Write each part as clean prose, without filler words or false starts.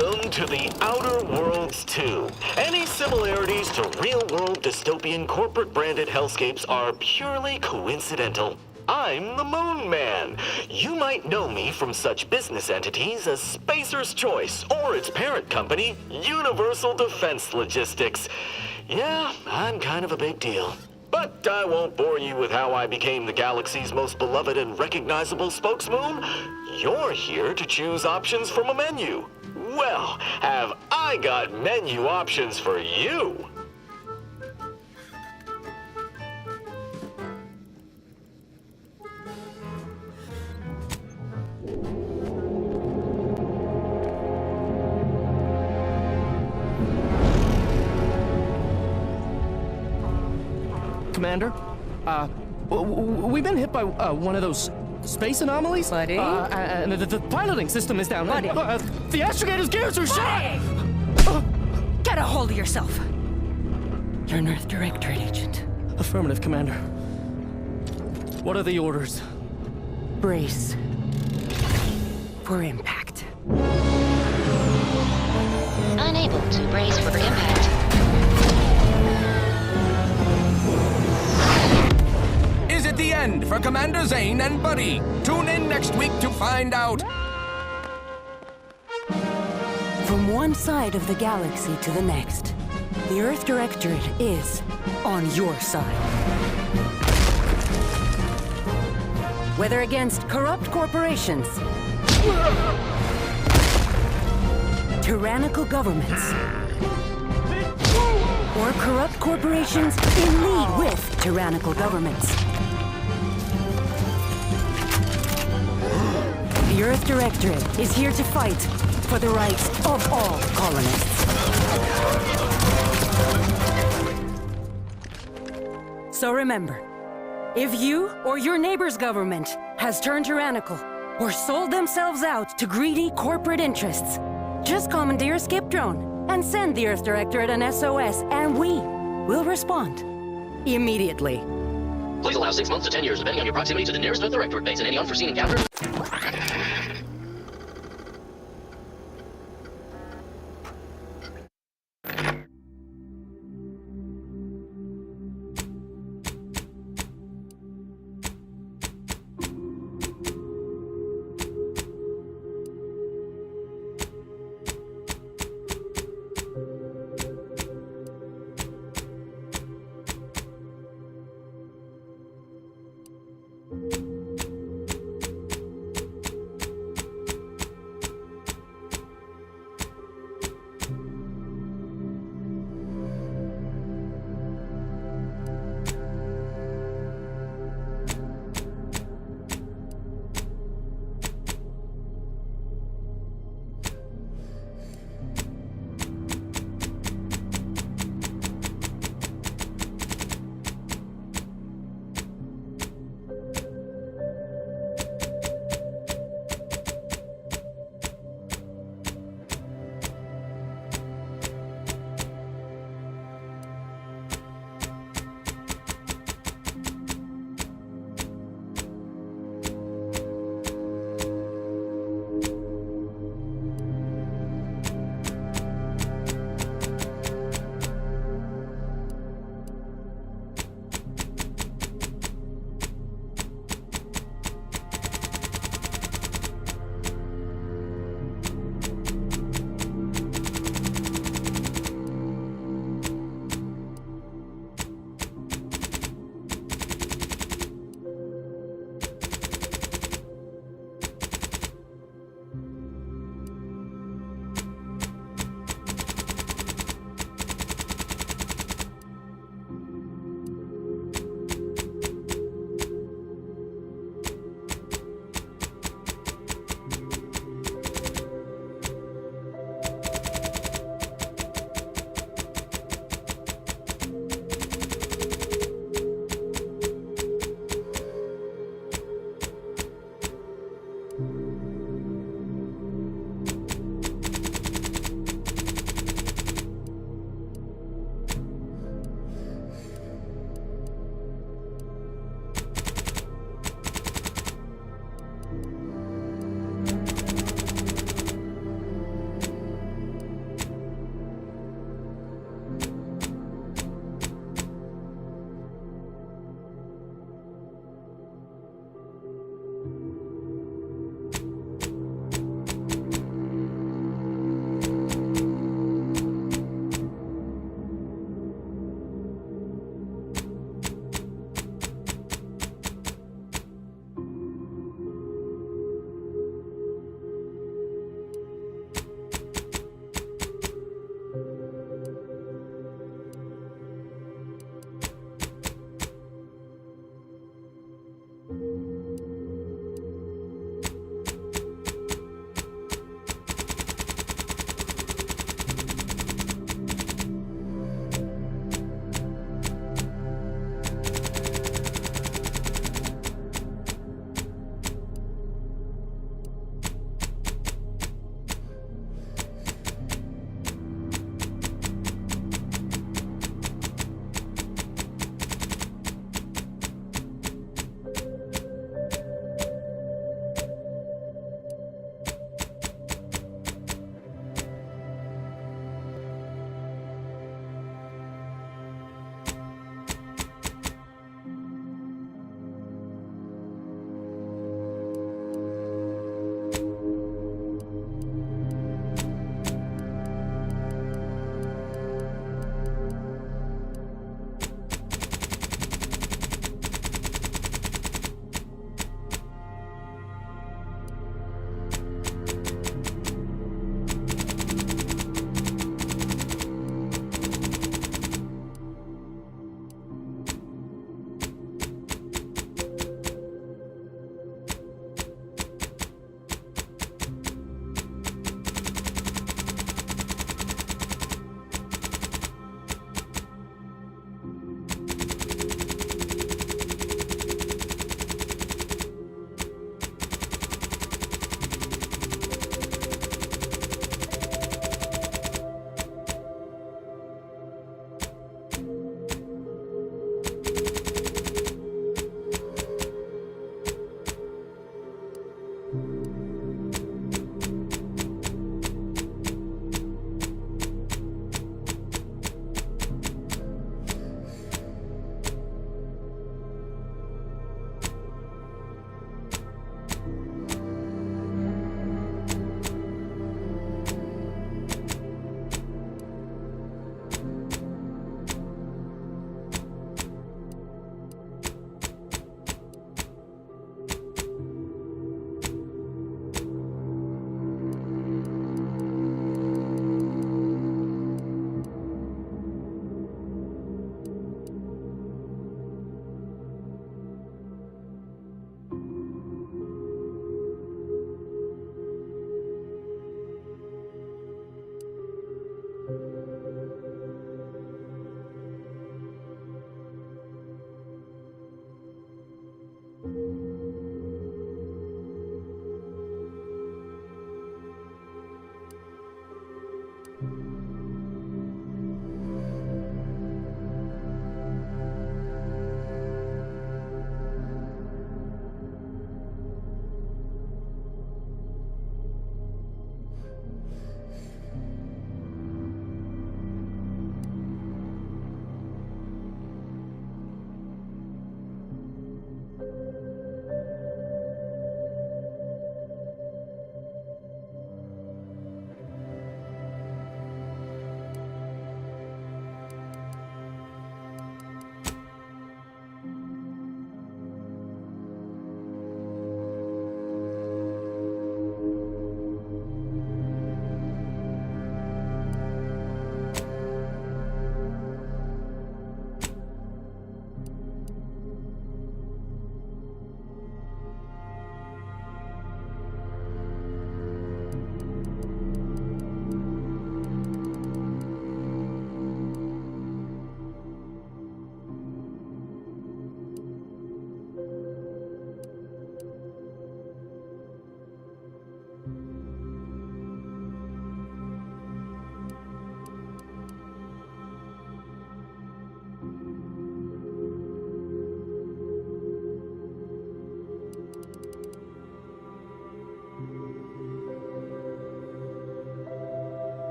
Welcome to the Outer Worlds 2. Any similarities to real-world dystopian corporate-branded hellscapes are purely coincidental. I'm the Moon Man. You might know me from such business entities as Spacer's Choice or its parent company, Universal Defense Logistics. Yeah, I'm kind of a big deal. But I won't bore you with how I became the galaxy's most beloved and recognizable spokesmoon. You're here to choose options from a menu. Well, have I got menu options for you? Commander, we've been hit by one of those space anomalies. Buddy? And the piloting system is down. Buddy? The astrogator's gears are shot! Get a hold of yourself! You're an Earth Directorate agent. Affirmative, Commander. What are the orders? Brace for impact. Unable to brace for impact. Is it the end for Commander Zane and Buddy? Tune in next week to find out. From one side of the galaxy to the next, the Earth Directorate is on your side. Whether against corrupt corporations, tyrannical governments, or corrupt corporations in league with tyrannical governments. The Earth Directorate is here to fight for the rights of all colonists. So remember, if you or your neighbor's government has turned tyrannical or sold themselves out to greedy corporate interests, just commandeer a skip drone and send the Earth Directorate an SOS, and we will respond immediately. Please allow 6 months to 10 years, depending on your proximity to the nearest Earth Directorate base and any unforeseen encounter.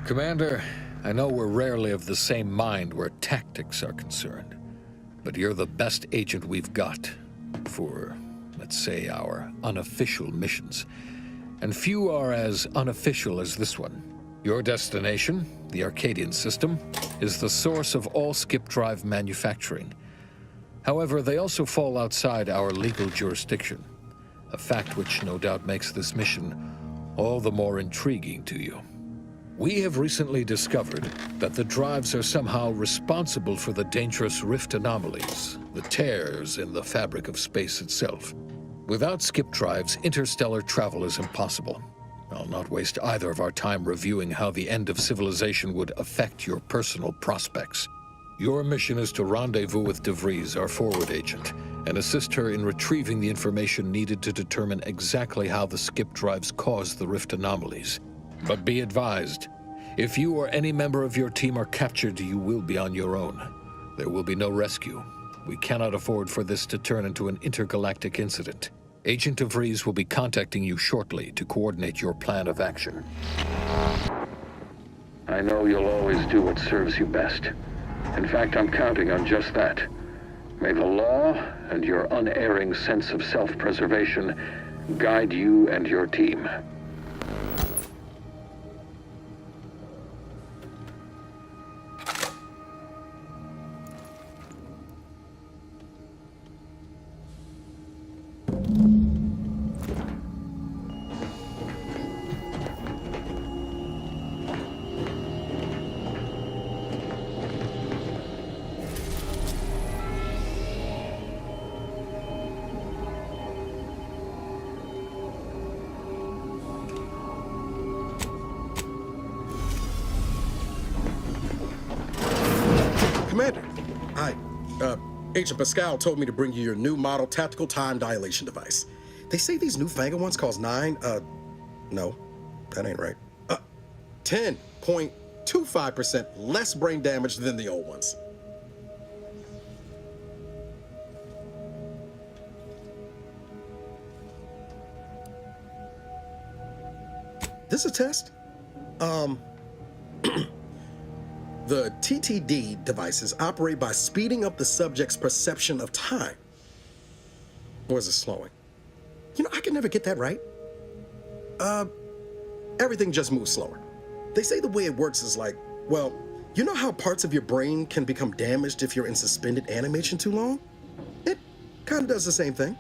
Commander, I know we're rarely of the same mind where tactics are concerned, but you're the best agent we've got for, let's say, our unofficial missions. And few are as unofficial as this one. Your destination, the Arcadian system, is the source of all skip drive manufacturing. However, they also fall outside our legal jurisdiction, a fact which no doubt makes this mission all the more intriguing to you. We have recently discovered that the drives are somehow responsible for the dangerous rift anomalies, the tears in the fabric of space itself. Without skip drives, interstellar travel is impossible. I'll not waste either of our time reviewing how the end of civilization would affect your personal prospects. Your mission is to rendezvous with DeVries, our forward agent, and assist her in retrieving the information needed to determine exactly how the skip drives cause the rift anomalies. But be advised, if you or any member of your team are captured, you will be on your own. There will be no rescue. We cannot afford for this to turn into an intergalactic incident. Agent DeVries will be contacting you shortly to coordinate your plan of action. I know you'll always do what serves you best. In fact, I'm counting on just that. May the law and your unerring sense of self-preservation guide you and your team. Commander, hi. Agent Pascal told me to bring you your new model tactical time dilation device. They say these newfangled ones cause no, that ain't right. 10.25% less brain damage than the old ones. This a test? The TTD devices operate by speeding up the subject's perception of time. Or is it slowing? You know, I can never get that right. Everything just moves slower. They say the way it works is like, well, you know how parts of your brain can become damaged if you're in suspended animation too long? It kind of does the same thing.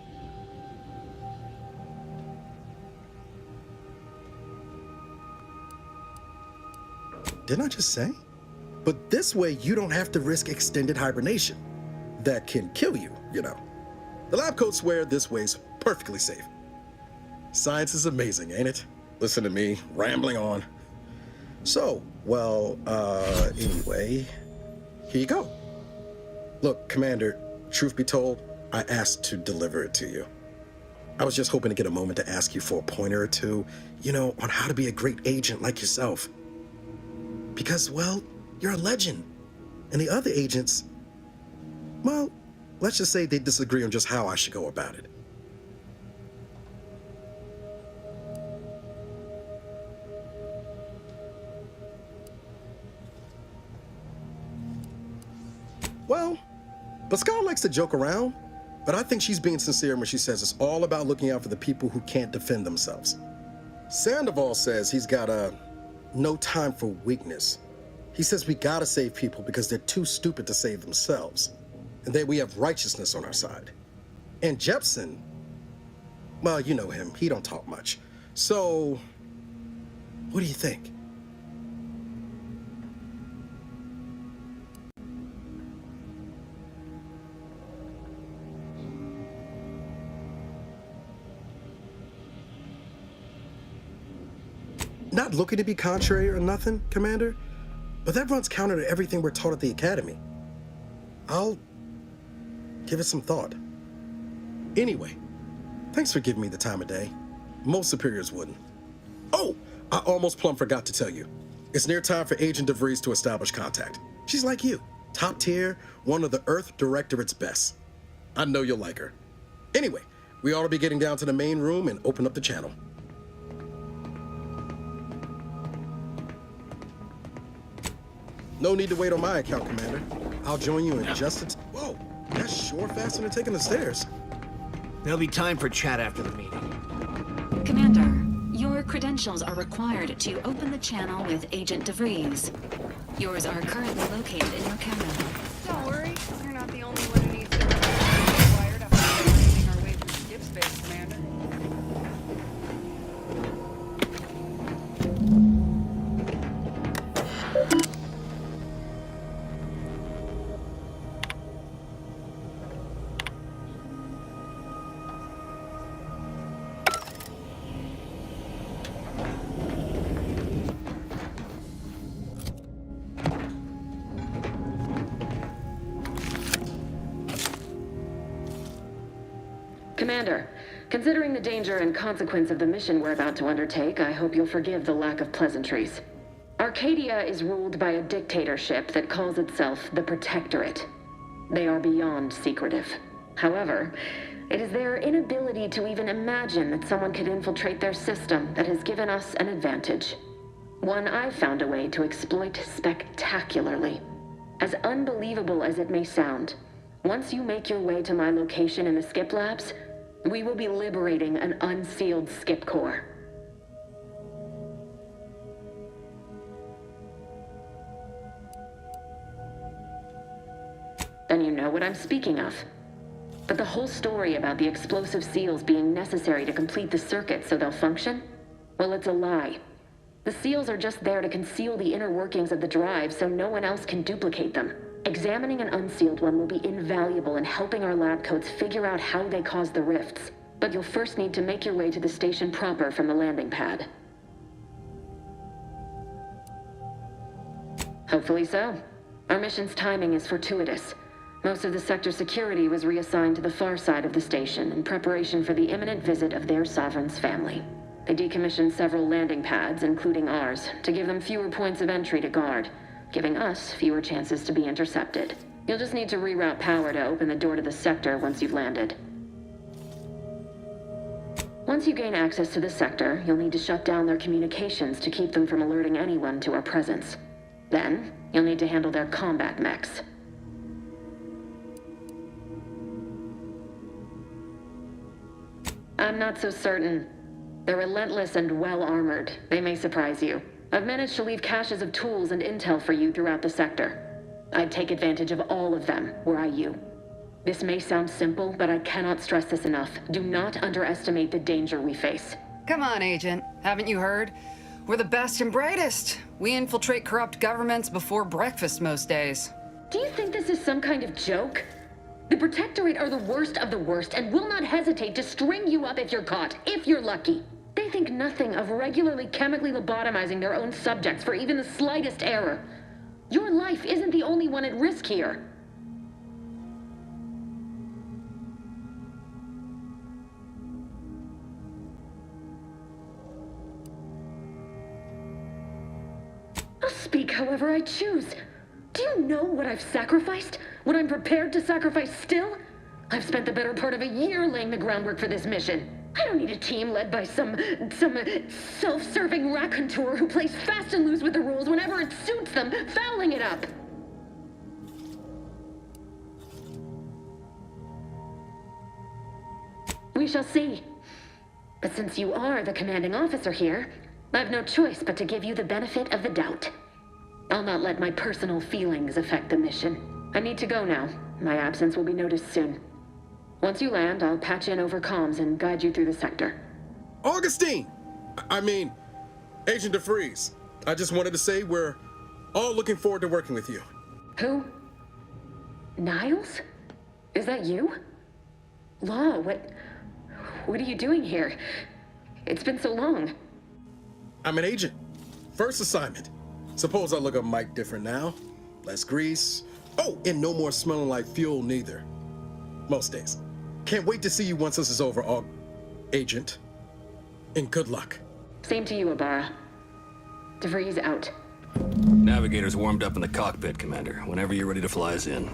Didn't I just say? But this way, you don't have to risk extended hibernation. That can kill you, you know. The lab coats swear this way's perfectly safe. Science is amazing, ain't it? Listen to me, rambling on. So, well, anyway, here you go. Look, Commander, truth be told, I asked to deliver it to you. I was just hoping to get a moment to ask you for a pointer or two, you know, on how to be a great agent like yourself. Because, well, you're a legend. And the other agents, well, let's just say they disagree on just how I should go about it. Well, Pascal likes to joke around, but I think she's being sincere when she says it's all about looking out for the people who can't defend themselves. Sandoval says he's got no time for weakness. He says we gotta save people because they're too stupid to save themselves, and that we have righteousness on our side. And Jepson, well, you know him, he don't talk much. So, what do you think? Not looking to be contrary or nothing, Commander, but that runs counter to everything we're taught at the Academy. I'll give it some thought. Anyway, thanks for giving me the time of day. Most superiors wouldn't. Oh, I almost plumb forgot to tell you. It's near time for Agent DeVries to establish contact. She's like you, top tier, one of the Earth Directorate's best. I know you'll like her. Anyway, we ought to be getting down to the main room and open up the channel. No need to wait on my account, Commander. I'll join you in just a Whoa, that's sure faster than taking the stairs. There'll be time for chat after the meeting. Commander, your credentials are required to open the channel with Agent DeVries. Yours are currently located in your cabin. Don't worry, you're not the only one who needs to be wired up making our way through skip space, Commander. Commander, considering the danger and consequence of the mission we're about to undertake, I hope you'll forgive the lack of pleasantries. Arcadia is ruled by a dictatorship that calls itself the Protectorate. They are beyond secretive. However, it is their inability to even imagine that someone could infiltrate their system that has given us an advantage. One I've found a way to exploit spectacularly. As unbelievable as it may sound, once you make your way to my location in the Skip Labs, we will be liberating an unsealed Skip core. Then you know what I'm speaking of. But the whole story about the explosive seals being necessary to complete the circuit so they'll function? Well, it's a lie. The seals are just there to conceal the inner workings of the drive so no one else can duplicate them. Examining an unsealed one will be invaluable in helping our lab coats figure out how they cause the rifts. But you'll first need to make your way to the station proper from the landing pad. Hopefully so. Our mission's timing is fortuitous. Most of the sector security was reassigned to the far side of the station in preparation for the imminent visit of their sovereign's family. They decommissioned several landing pads, including ours, to give them fewer points of entry to guard, giving us fewer chances to be intercepted. You'll just need to reroute power to open the door to the sector once you've landed. Once you gain access to the sector, you'll need to shut down their communications to keep them from alerting anyone to our presence. Then, you'll need to handle their combat mechs. I'm not so certain. They're relentless and well-armored. They may surprise you. I've managed to leave caches of tools and intel for you throughout the sector. I'd take advantage of all of them, were I you. This may sound simple, but I cannot stress this enough. Do not underestimate the danger we face. Come on, Agent. Haven't you heard? We're the best and brightest. We infiltrate corrupt governments before breakfast most days. Do you think this is some kind of joke? The Protectorate are the worst of the worst and will not hesitate to string you up if you're caught, if you're lucky. They think nothing of regularly chemically lobotomizing their own subjects for even the slightest error. Your life isn't the only one at risk here. I'll speak however I choose. Do you know what I've sacrificed? What I'm prepared to sacrifice still? I've spent the better part of a year laying the groundwork for this mission. I don't need a team led by some self-serving raconteur who plays fast and loose with the rules whenever it suits them, fouling it up. We shall see. But since you are the commanding officer here, I've no choice but to give you the benefit of the doubt. I'll not let my personal feelings affect the mission. I need to go now. My absence will be noticed soon. Once you land, I'll patch in over comms and guide you through the sector. Augustine! Agent DeVries. I just wanted to say we're all looking forward to working with you. Who? Niles? Is that you? Law, what are you doing here? It's been so long. I'm an agent. First assignment. Suppose I look a mite different now. Less grease. Oh, and no more smelling like fuel neither. Most days. Can't wait to see you once this is over, Agent. And good luck. Same to you, Ibarra. DeVries out. Navigator's warmed up in the cockpit, Commander. Whenever you're ready to fly us in.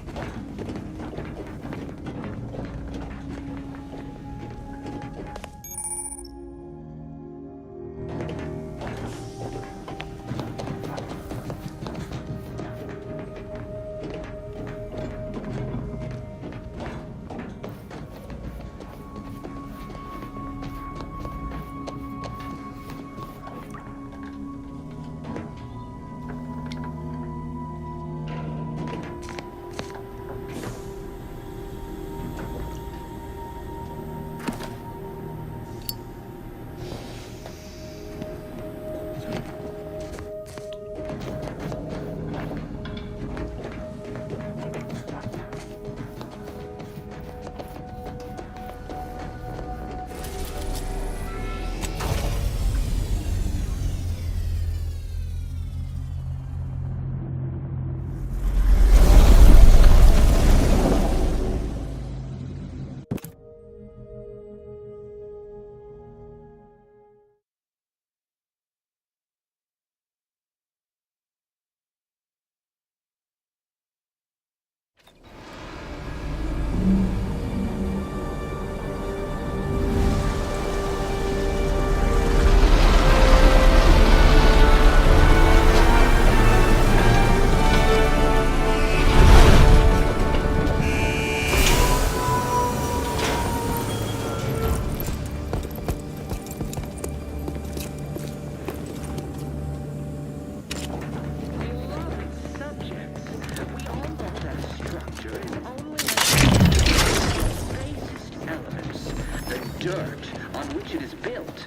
is built,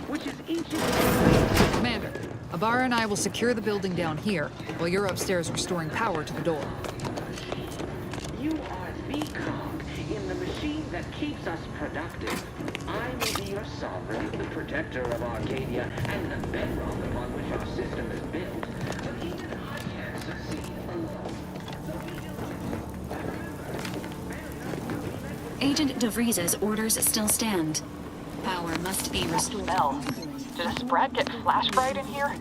which is each... Commander, Ibarra and I will secure the building down here, while you're upstairs restoring power to the door. You are the cog in the machine that keeps us productive. I will be your sovereign, the protector of Arcadia, and the bedrock upon which our system is built. But even I can't succeed alone. Agent DeVries's orders still stand. Power must be restored. Mel, did a Sprat get flash fried in here?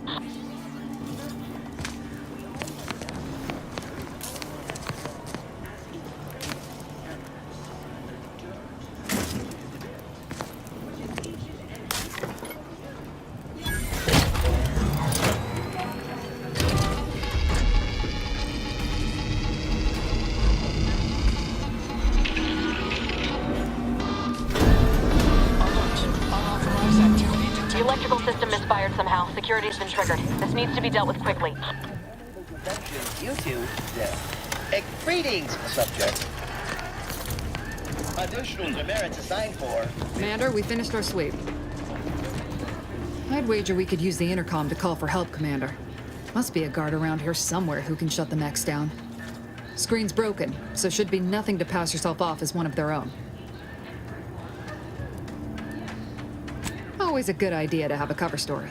The electrical system misfired somehow. Security's been triggered. This needs to be dealt with quickly. You two, greetings, subject. Additional demerits assigned for. Commander, we finished our sweep. I'd wager we could use the intercom to call for help, Commander. Must be a guard around here somewhere who can shut the mechs down. Screen's broken, so should be nothing to pass yourself off as one of their own. Always a good idea to have a cover story.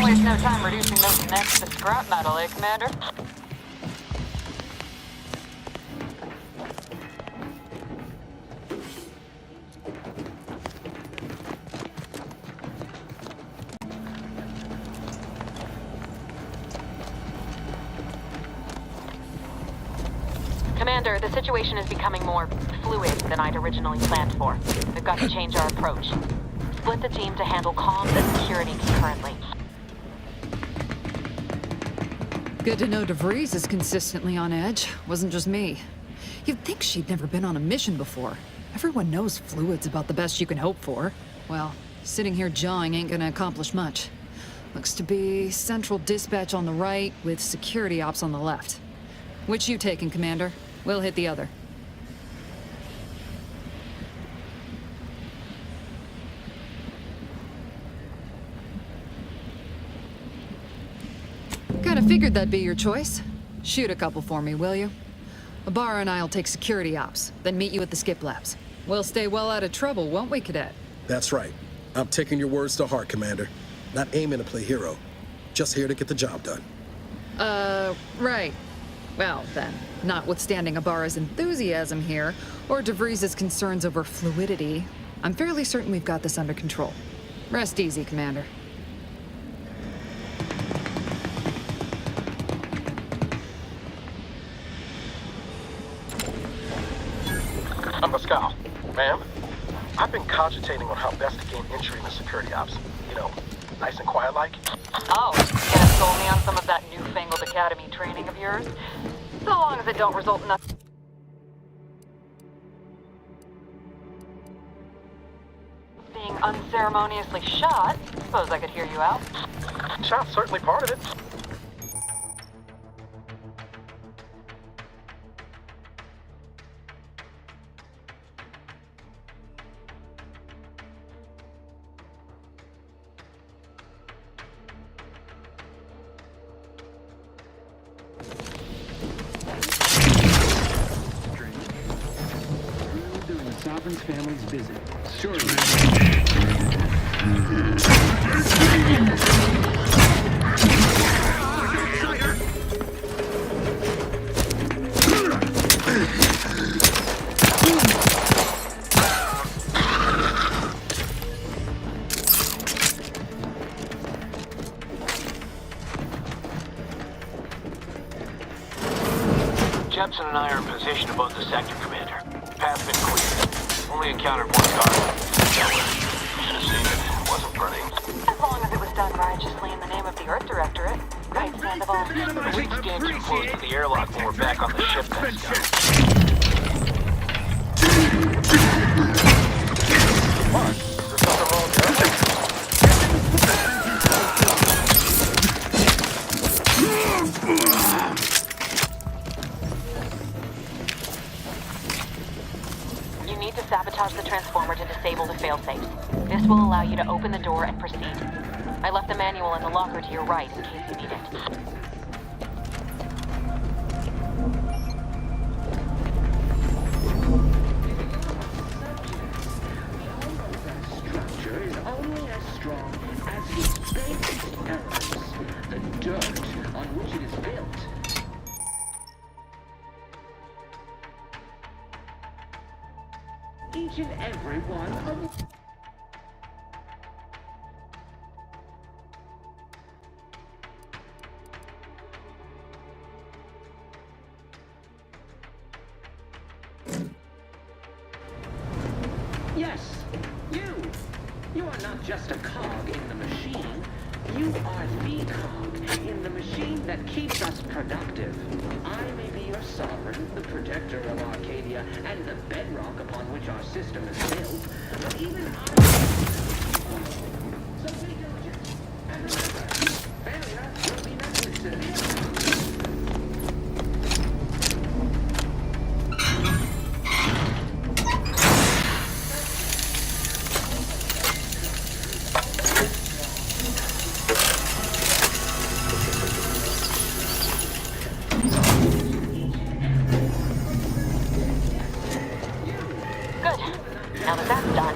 Waste no time reducing those necks to scrap metal, eh, Commander? Commander, the situation is becoming more fluid than I'd originally planned for. We've got to change our approach. Split the team to handle comms and security concurrently. Good to know DeVries is consistently on edge. Wasn't just me. You'd think she'd never been on a mission before. Everyone knows fluid's about the best you can hope for. Well, sitting here jawing ain't gonna accomplish much. Looks to be central dispatch on the right with security ops on the left. Which you taking, Commander? We'll hit the other. Kinda figured that'd be your choice. Shoot a couple for me, will you? Ibarra and I'll take security ops, then meet you at the skip labs. We'll stay well out of trouble, won't we, Cadet? That's right. I'm taking your words to heart, Commander. Not aiming to play hero. Just here to get the job done. Right. Well, then, notwithstanding Ibarra's enthusiasm here, or DeVries' concerns over fluidity, I'm fairly certain we've got this under control. Rest easy, Commander. I'm Pascal. Ma'am, I've been cogitating on how best to gain entry into security ops. You know, nice and quiet like. Oh, you gonna school me on some of that newfangled academy training of yours? So long as it don't result in us being unceremoniously shot, suppose I could hear you out. Shot's certainly part of it. Sovereign's family's visit. Surely. Jepson and I are in position above the sector, Commander. Path's been cleared. Only encountered one guard. Should have seen it. It wasn't pretty. As long as it was done righteously in the name of the Earth Directorate. Right, Sandoval? We stand too close to the airlock when we're back on the ship next time. What? Is there something wrong there? You need to sabotage the transformer to disable the failsafes. This will allow you to open the door and proceed. I left the manual in the locker to your right in case you need it. Structure is only as strong as its basic elements, the dirt on which it is built. Each and every one of... Yes, you! You are not just a cog in the machine. You are the cog in the machine that keeps us productive. I may be your sovereign, the protector of Arcadia, and the bedrock upon which our system is built, but even I... So be diligent, and remember, failure will be met with severe... Now that that's done...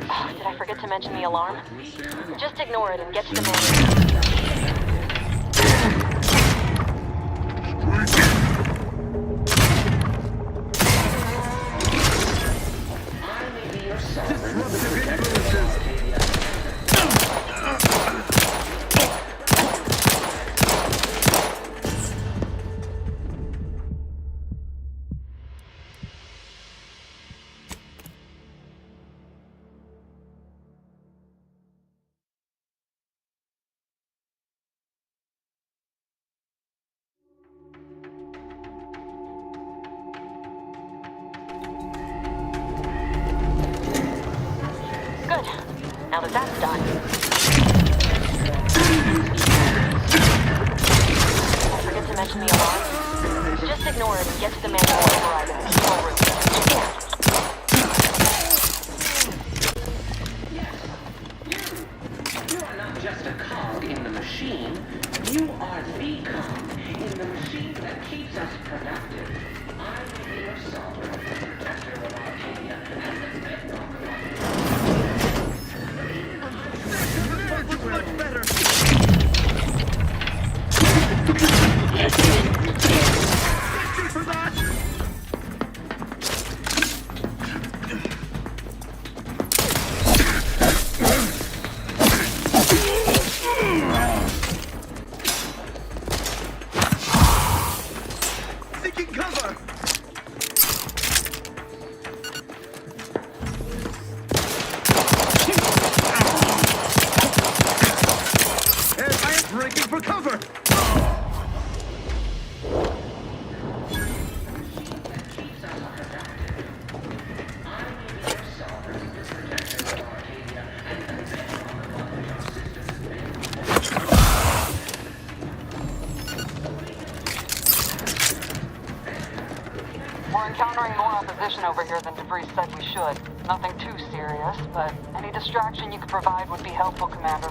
Oh, did I forget to mention the alarm? Just ignore it and get to the manual. Now that that's done... I forget to mention the alarm. Just ignore it and get to the manual override in the control room. You are not just a cog in the machine. You are the cog in the machine that keeps us productive. I may be your sovereign, the protector of Arcadia, and the bedrock of much better. For that. Seeking cover. I am breaking for cover! We're encountering more opposition over here than DeVries said we should. Nothing too serious, but any distraction you could provide would be helpful, Commander.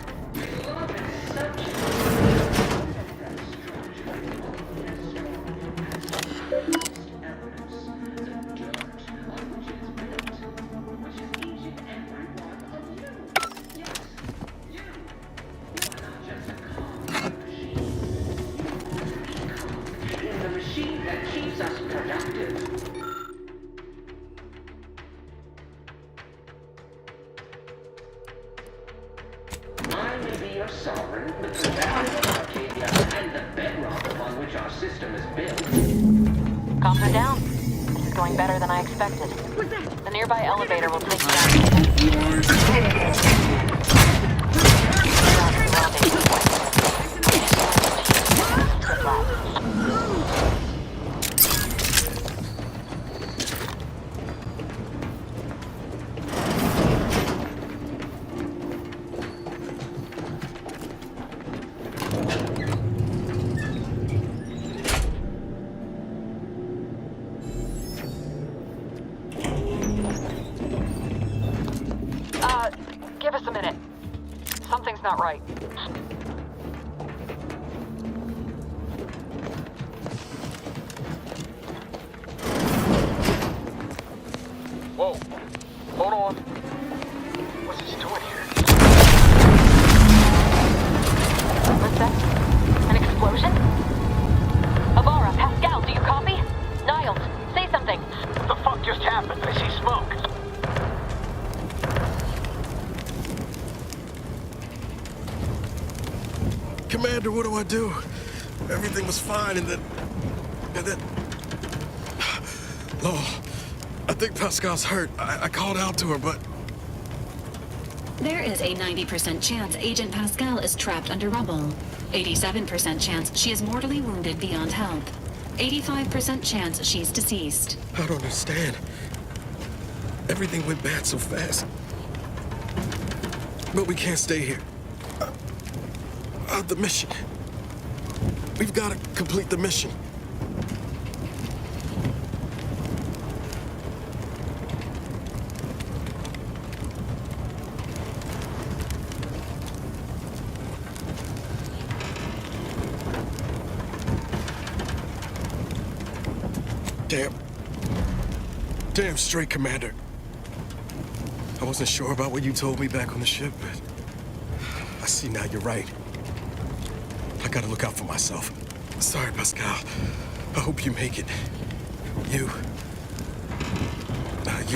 In the machine that keeps us productive. I may be your sovereign, the protector of Arcadia, and the bedrock upon which our system is built. Comms are down. This is going better than I expected. The nearby elevator will take you down. Give us a minute. Something's not right. Whoa. Hold on. What's this doing here? What's that? An explosion? Avara, Pascal, do you copy? Niles, say something. What the fuck just happened? I see smoke. Commander, what do I do? Everything was fine, and then... Law, I think Pascal's hurt. I called out to her, but... There is a 90% chance Agent Pascal is trapped under rubble. 87% chance she is mortally wounded beyond help. 85% chance she's deceased. I don't understand. Everything went bad so fast. But we can't stay here. The mission. We've got to complete the mission. Damn straight, Commander. I wasn't sure about what you told me back on the ship, but I see now you're right. I gotta look out for myself. Sorry, Pascal. I hope you make it. You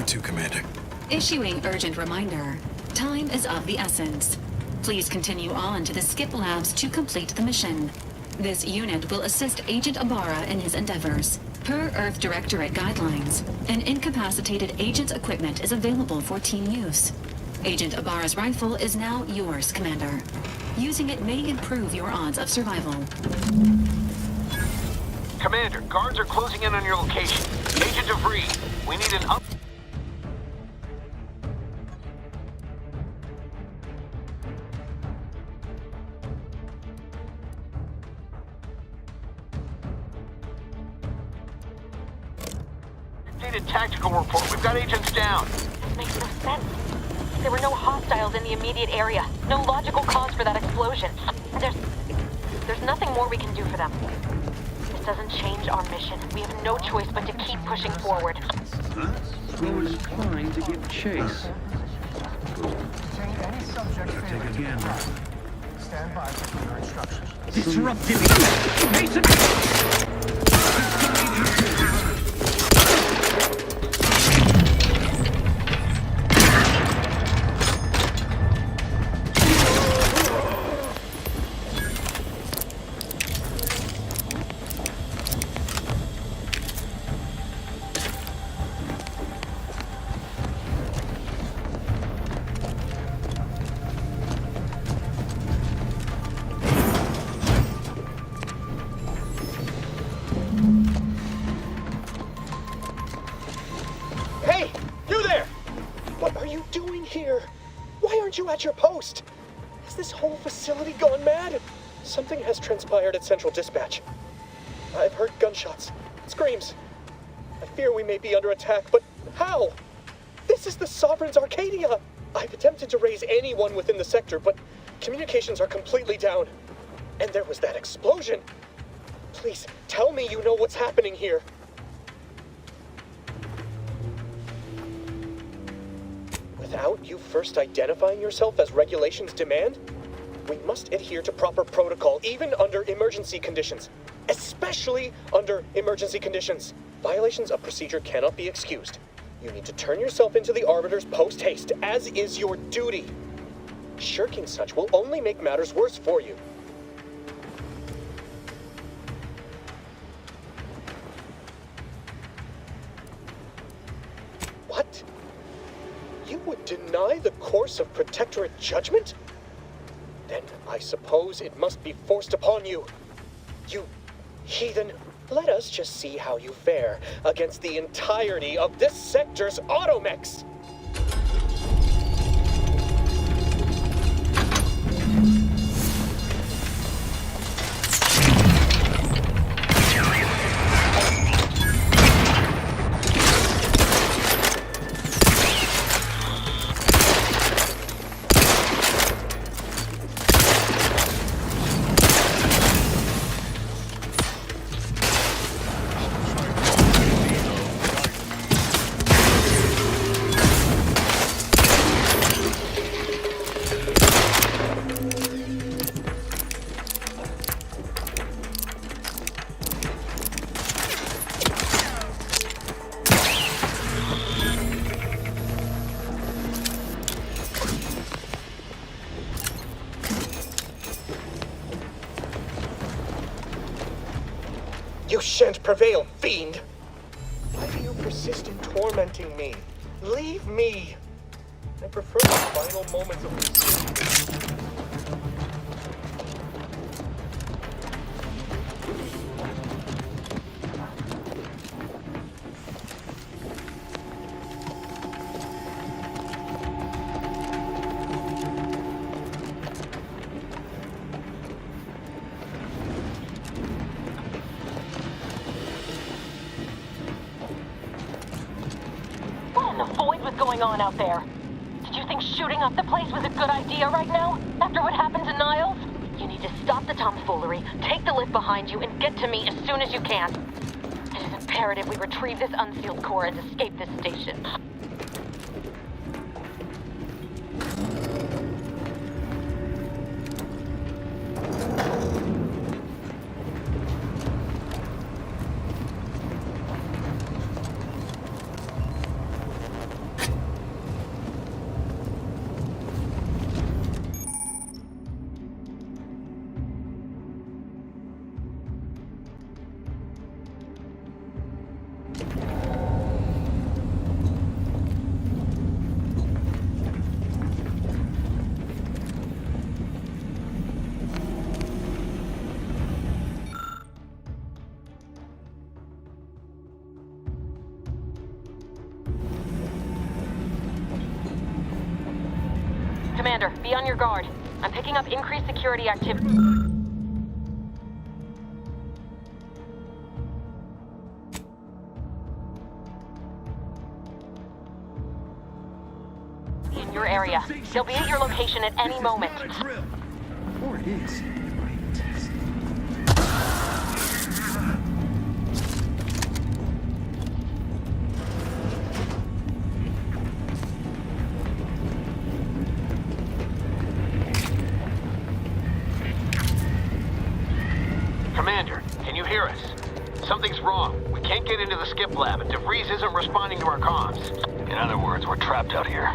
too, Commander. Issuing urgent reminder. Time is of the essence. Please continue on to the Skip Labs to complete the mission. This unit will assist Agent Ibarra in his endeavors. Per Earth Directorate guidelines, an incapacitated agent's equipment is available for team use. Agent Ibarra's rifle is now yours, Commander. Using it may improve your odds of survival. Commander, guards are closing in on your location. Agent DeVries, we need an up... Tactical report. We've got agents down. This makes no sense. There were no hostiles in the immediate area. No logical cause for that explosion. There's nothing more we can do for them. This doesn't change our mission. We have no choice but to keep pushing forward. We're inclined to give chase. Take again. Stand by for further instructions. Disruptive. At your post! Has this whole facility gone mad? Something has transpired at Central Dispatch. I've heard gunshots, screams. I fear we may be under attack, but how? This is the Sovereign's Arcadia! I've attempted to raise anyone within the sector, but communications are completely down. And there was that explosion. Please, tell me you know what's happening here. Without you first identifying yourself as regulations demand, we must adhere to proper protocol, even under emergency conditions. Especially under emergency conditions. Violations of procedure cannot be excused. You need to turn yourself into the Arbiters post-haste, as is your duty. Shirking such will only make matters worse for you. would deny the course of Protectorate judgment? Then I suppose it must be forced upon you. You heathen. Let us just see how you fare against the entirety of this sector's automechs. You shan't prevail, fiend! Why do you persist in tormenting me? Leave me! I prefer the final moments of this. On out there. Did you think shooting up the place was a good idea right now? After what happened to Niles? You need to stop the tomfoolery, take the lift behind you, and get to me as soon as you can. It is imperative we retrieve this unsealed core and escape this station. Commander, be on your guard. I'm picking up increased security activity. In your area. They'll be at your location at any moment. Or it is. Commander, can you hear us? Something's wrong. We can't get into the skip lab, and DeVries isn't responding to our comms. In other words, we're trapped out here.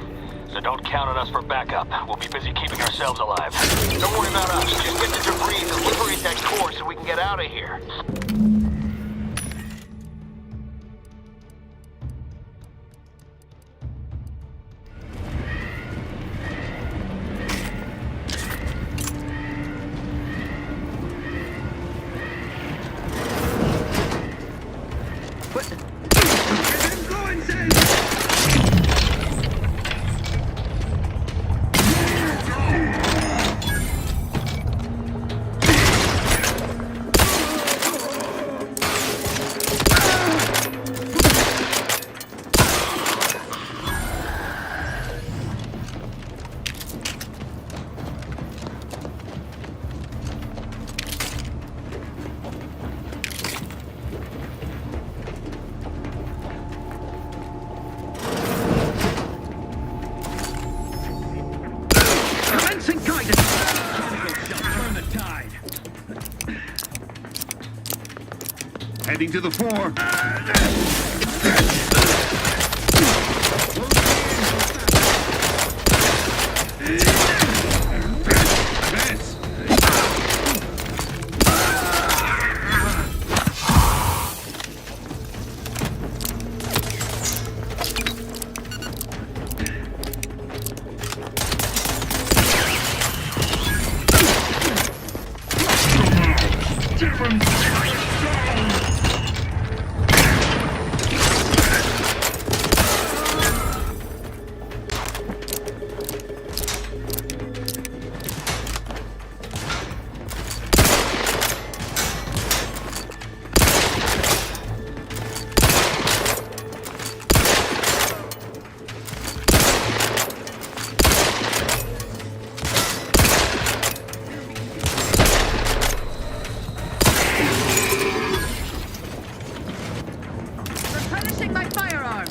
So don't count on us for backup. We'll be busy keeping ourselves alive. Don't worry about us. Just get to DeVries and liberate that core so we can get out of here. Heading to the fore. Replenishing my firearm.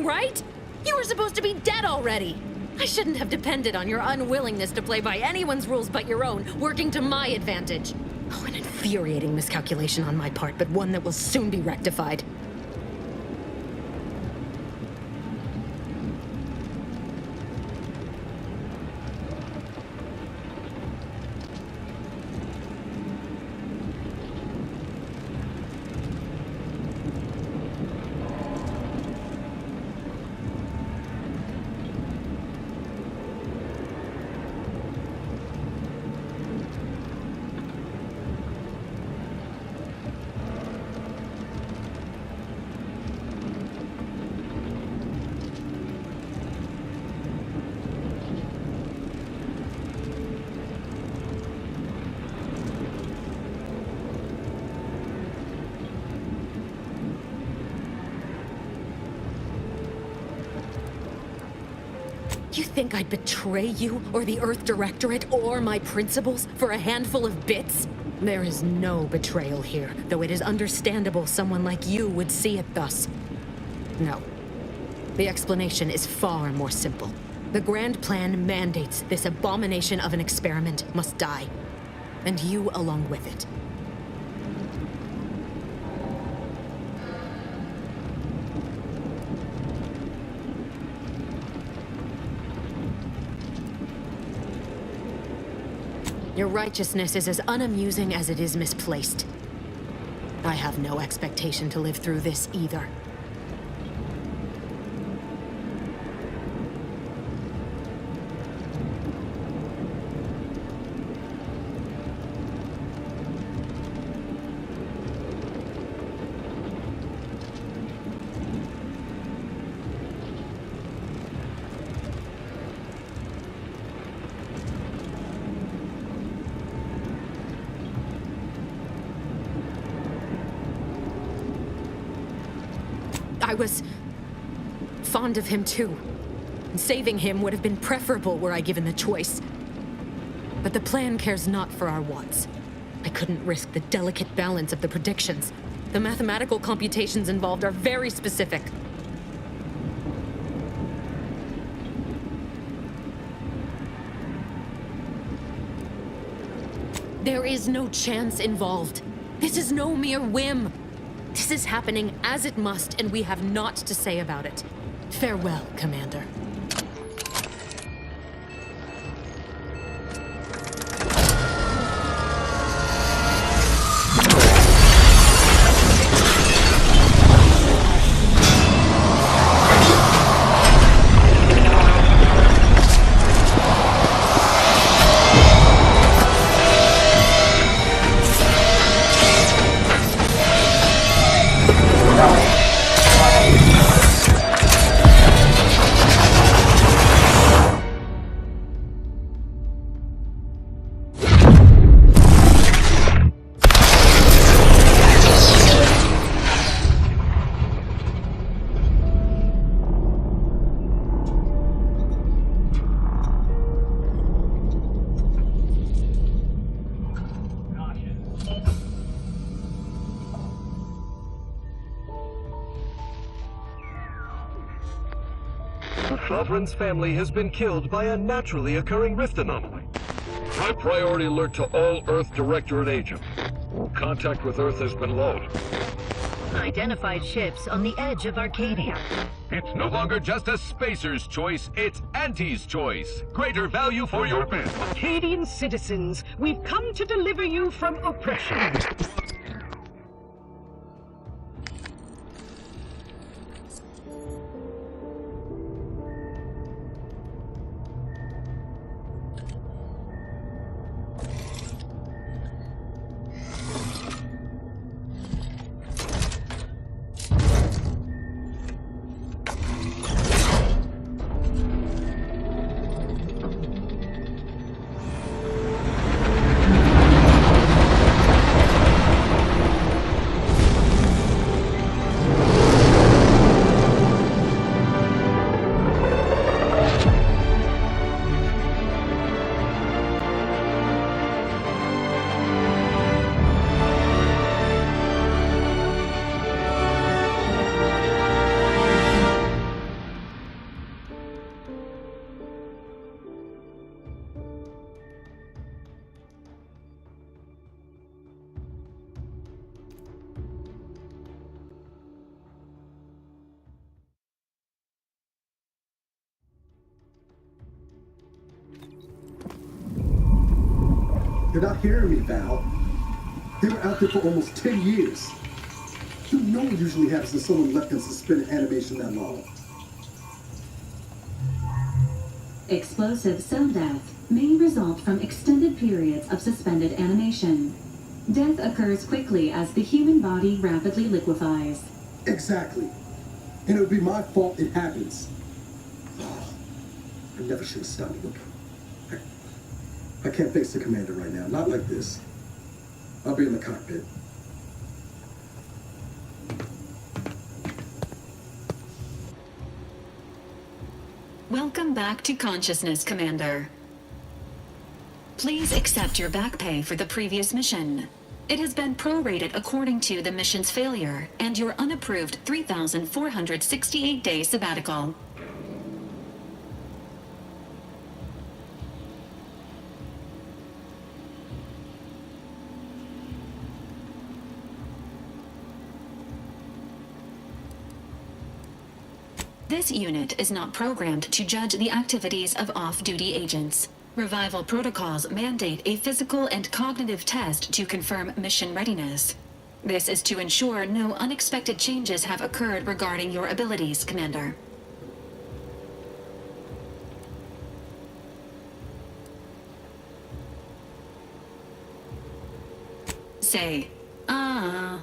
Right? You were supposed to be dead already. I shouldn't have depended on your unwillingness to play by anyone's rules but your own, working to my advantage. Oh, an infuriating miscalculation on my part, but one that will soon be rectified. You think I'd betray you, or the Earth Directorate, or my principals for a handful of bits? There is no betrayal here, though it is understandable someone like you would see it thus. No. The explanation is far more simple. The Grand Plan mandates this abomination of an experiment must die. And you along with it. Your righteousness is as unamusing as it is misplaced. I have no expectation to live through this either. I was fond of him too. Saving him would have been preferable were I given the choice. But the plan cares not for our wants. I couldn't risk the delicate balance of the predictions. The mathematical computations involved are very specific. There is no chance involved. This is no mere whim. This is happening as it must, and we have naught to say about it. Farewell, Commander. Sovereign's family has been killed by a naturally occurring rift anomaly. High priority alert to all Earth Directorate agents. Contact with Earth has been low. Identified ships on the edge of Arcadia. It's no longer just a spacer's choice, it's Auntie's choice. Greater value for your bid. Arcadian citizens, we've come to deliver you from oppression. not hearing me, Val. They were out there for almost 10 years. You know what usually happens when someone left in suspended animation that long. Explosive cell death may result from extended periods of suspended animation. Death occurs quickly as the human body rapidly liquefies. Exactly. And it would be my fault it happens. Oh, I never should have stopped. Look, I can't face the commander right now. Not like this. I'll be in the cockpit. Welcome back to consciousness, Commander. Please accept your back pay for the previous mission. It has been prorated according to the mission's failure and your unapproved 3,468-day sabbatical. This unit is not programmed to judge the activities of off-duty agents. Revival protocols mandate a physical and cognitive test to confirm mission readiness. This is to ensure no unexpected changes have occurred regarding your abilities, Commander. Say, ah.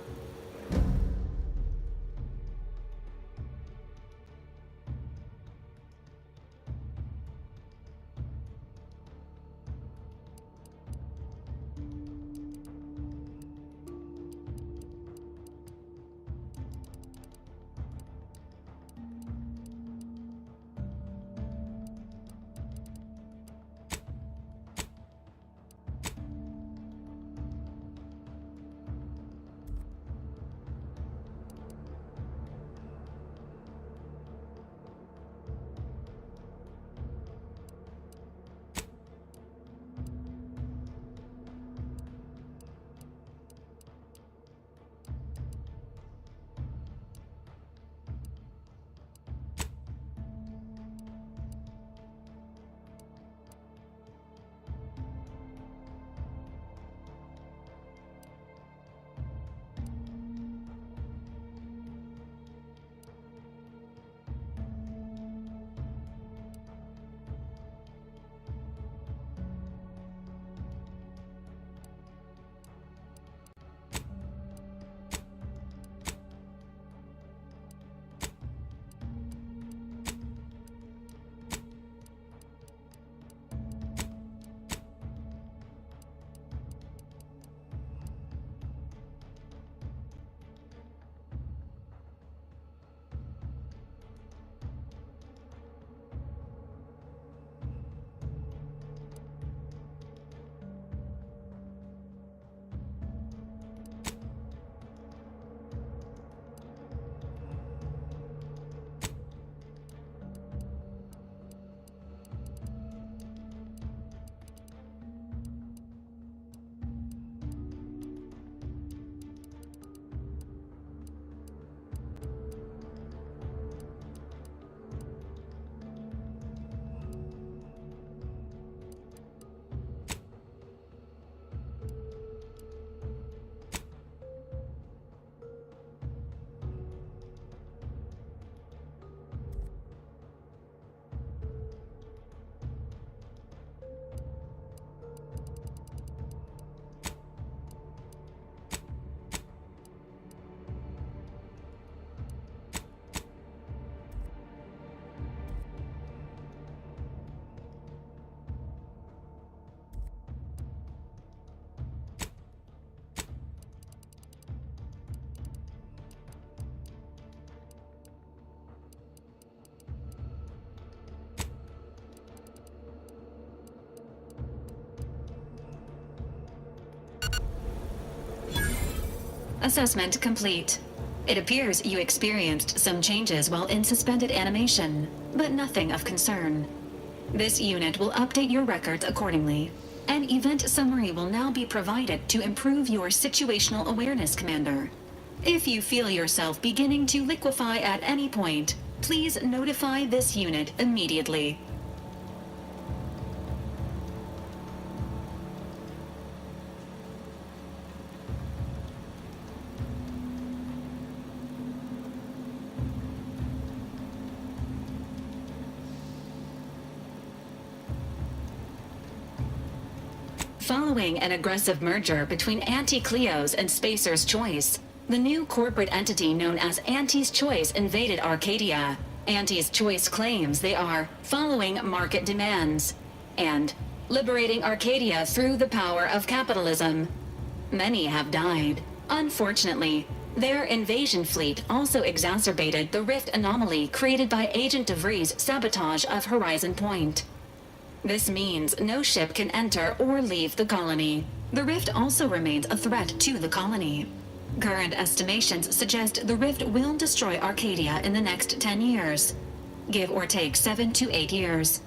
Assessment complete. It appears you experienced some changes while in suspended animation, but nothing of concern. This unit will update your records accordingly. An event summary will now be provided to improve your situational awareness, Commander. If you feel yourself beginning to liquefy at any point, please notify this unit immediately. Following an aggressive merger between Anti-Cleos and Spacer's Choice, the new corporate entity known as Anti's Choice invaded Arcadia. Anti's Choice claims they are following market demands and liberating Arcadia through the power of capitalism. Many have died. Unfortunately, their invasion fleet also exacerbated the rift anomaly created by Agent DeVries' sabotage of Horizon Point. This means no ship can enter or leave the colony. The rift also remains a threat to the colony. Current estimations suggest the rift will destroy Arcadia in the next 10 years, give or take 7 to 8 years.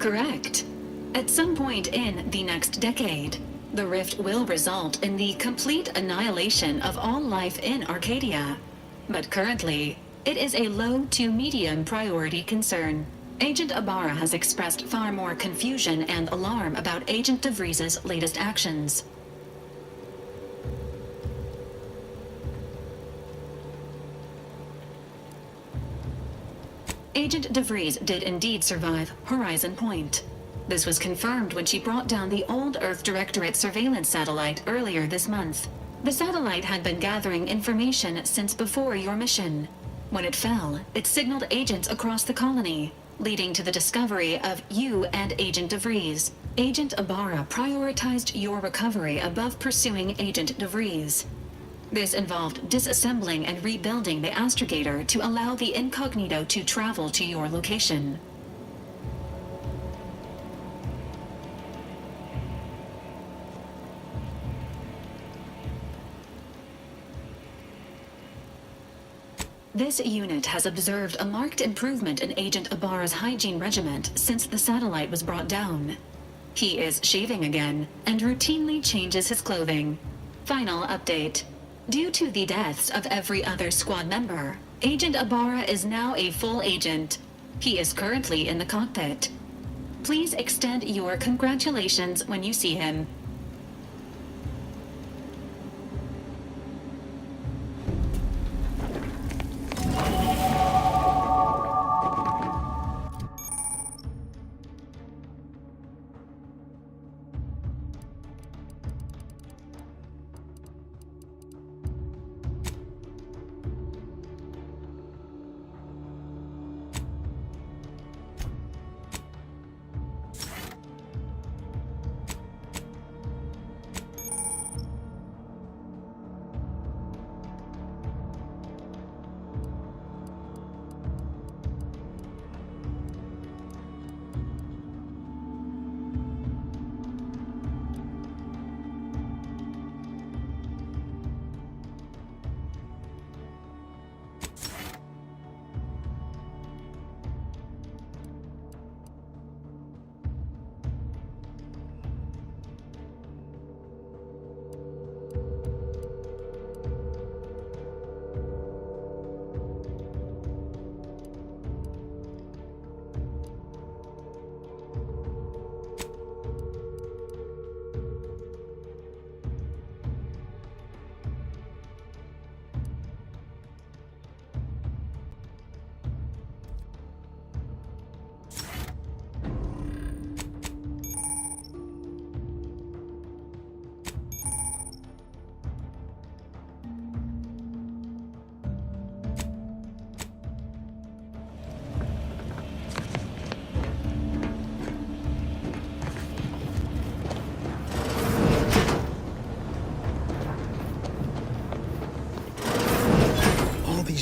Correct. At some point in the next decade, the rift will result in the complete annihilation of all life in Arcadia. But currently, it is a low to medium priority concern. Agent Ibarra has expressed far more confusion and alarm about Agent DeVries' latest actions. Agent DeVries did indeed survive Horizon Point. This was confirmed when she brought down the old Earth Directorate surveillance satellite earlier this month. The satellite had been gathering information since before your mission. When it fell, it signaled agents across the colony, leading to the discovery of you and Agent DeVries. Agent Ibarra prioritized your recovery above pursuing Agent DeVries. This involved disassembling and rebuilding the astrogator to allow the incognito to travel to your location. This unit has observed a marked improvement in Agent Ibarra's hygiene regimen since the satellite was brought down. He is shaving again and routinely changes his clothing. Final update. Due to the deaths of every other squad member, Agent Ibarra is now a full agent. He is currently in the cockpit. Please extend your congratulations when you see him.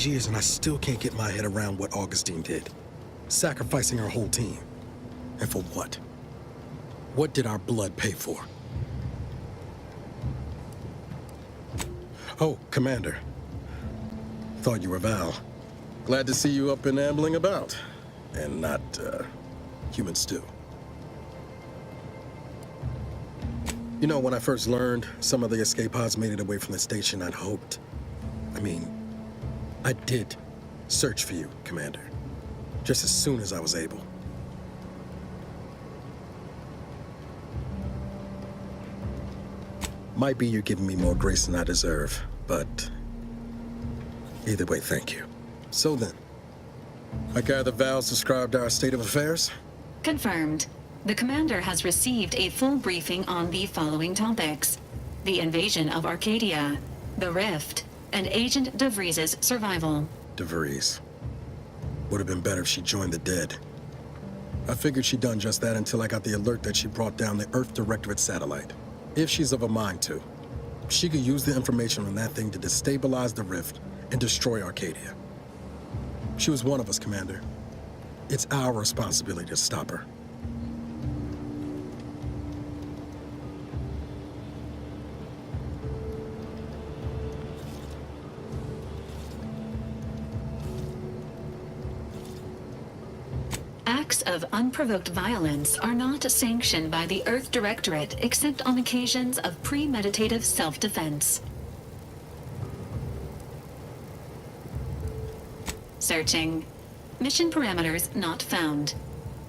Years and I still can't get my head around what Augustine did. Sacrificing our whole team. And for what? What did our blood pay for? Oh, Commander. Thought you were Val. Glad to see you up and ambling about. And not, human stew. You know, when I first learned some of the escape pods made it away from the station, I'd hoped. I did search for you, Commander. Just as soon as I was able. Might be you're giving me more grace than I deserve, but either way, thank you. So then, I gather Val's described our state of affairs? Confirmed. The commander has received a full briefing on the following topics: the invasion of Arcadia, the Rift, and Agent DeVries' survival. DeVries. Would have been better if she joined the dead. I figured she'd done just that until I got the alert that she brought down the Earth Directorate satellite. If she's of a mind to, she could use the information on that thing to destabilize the Rift and destroy Arcadia. She was one of us, Commander. It's our responsibility to stop her. Acts of unprovoked violence are not sanctioned by the Earth Directorate except on occasions of premeditative self-defense. Searching. Mission parameters not found.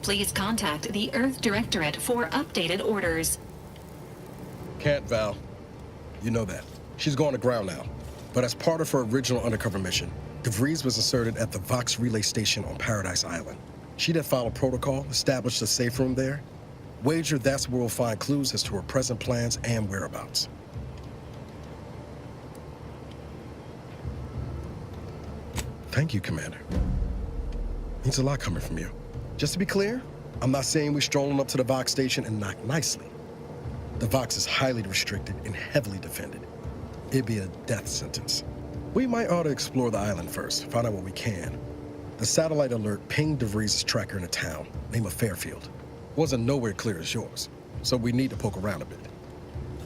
Please contact the Earth Directorate for updated orders. Can't, Val. You know that. She's going to ground now. But as part of her original undercover mission, DeVries was inserted at the Vox Relay Station on Paradise Island. She'd have followed protocol, established a safe room there. Wager that's where we'll find clues as to her present plans and whereabouts. Thank you, Commander. Means a lot coming from you. Just to be clear, I'm not saying we're strolling up to the Vox station and knock nicely. The Vox is highly restricted and heavily defended. It'd be a death sentence. We might ought to explore the island first, find out what we can. The satellite alert pinged DeVries' tracker in a town, name of Fairfield. Wasn't nowhere clear as yours, so we need to poke around a bit.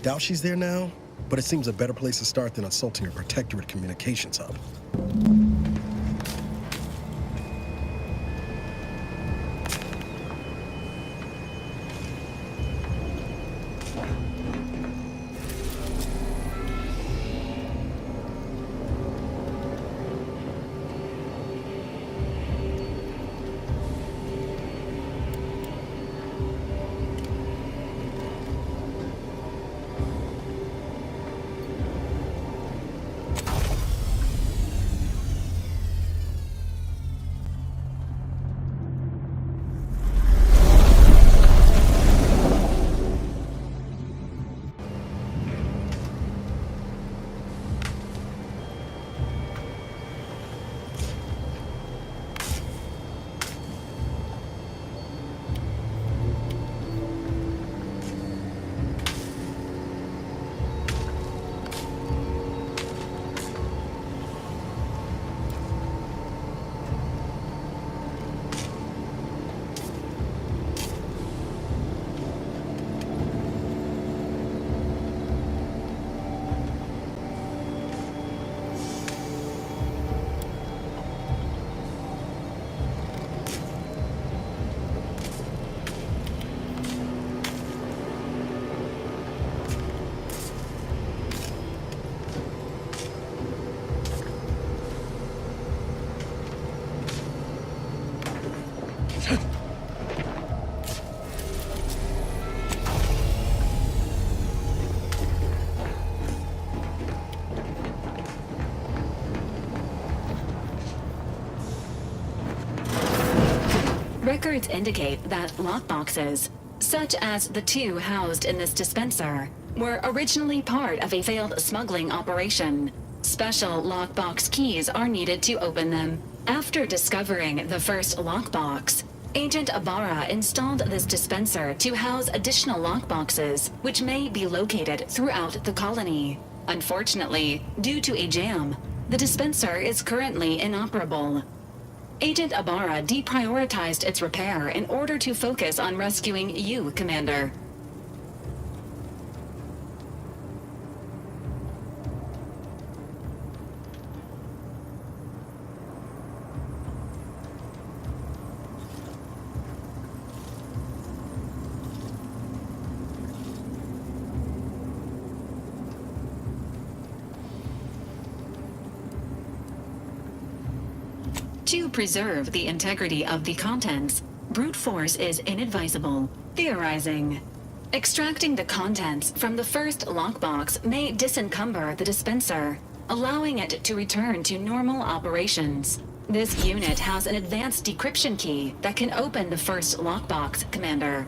Doubt she's there now, but it seems a better place to start than assaulting a Protectorate communications hub. Records indicate that lockboxes, such as the two housed in this dispenser, were originally part of a failed smuggling operation. Special lockbox keys are needed to open them. After discovering the first lockbox, Agent Ibarra installed this dispenser to house additional lockboxes, which may be located throughout the colony. Unfortunately, due to a jam, the dispenser is currently inoperable. Agent Ibarra deprioritized its repair in order to focus on rescuing you, Commander. To preserve the integrity of the contents, brute force is inadvisable. Theorizing. Extracting the contents from the first lockbox may disencumber the dispenser, allowing it to return to normal operations. This unit has an advanced decryption key that can open the first lockbox, Commander.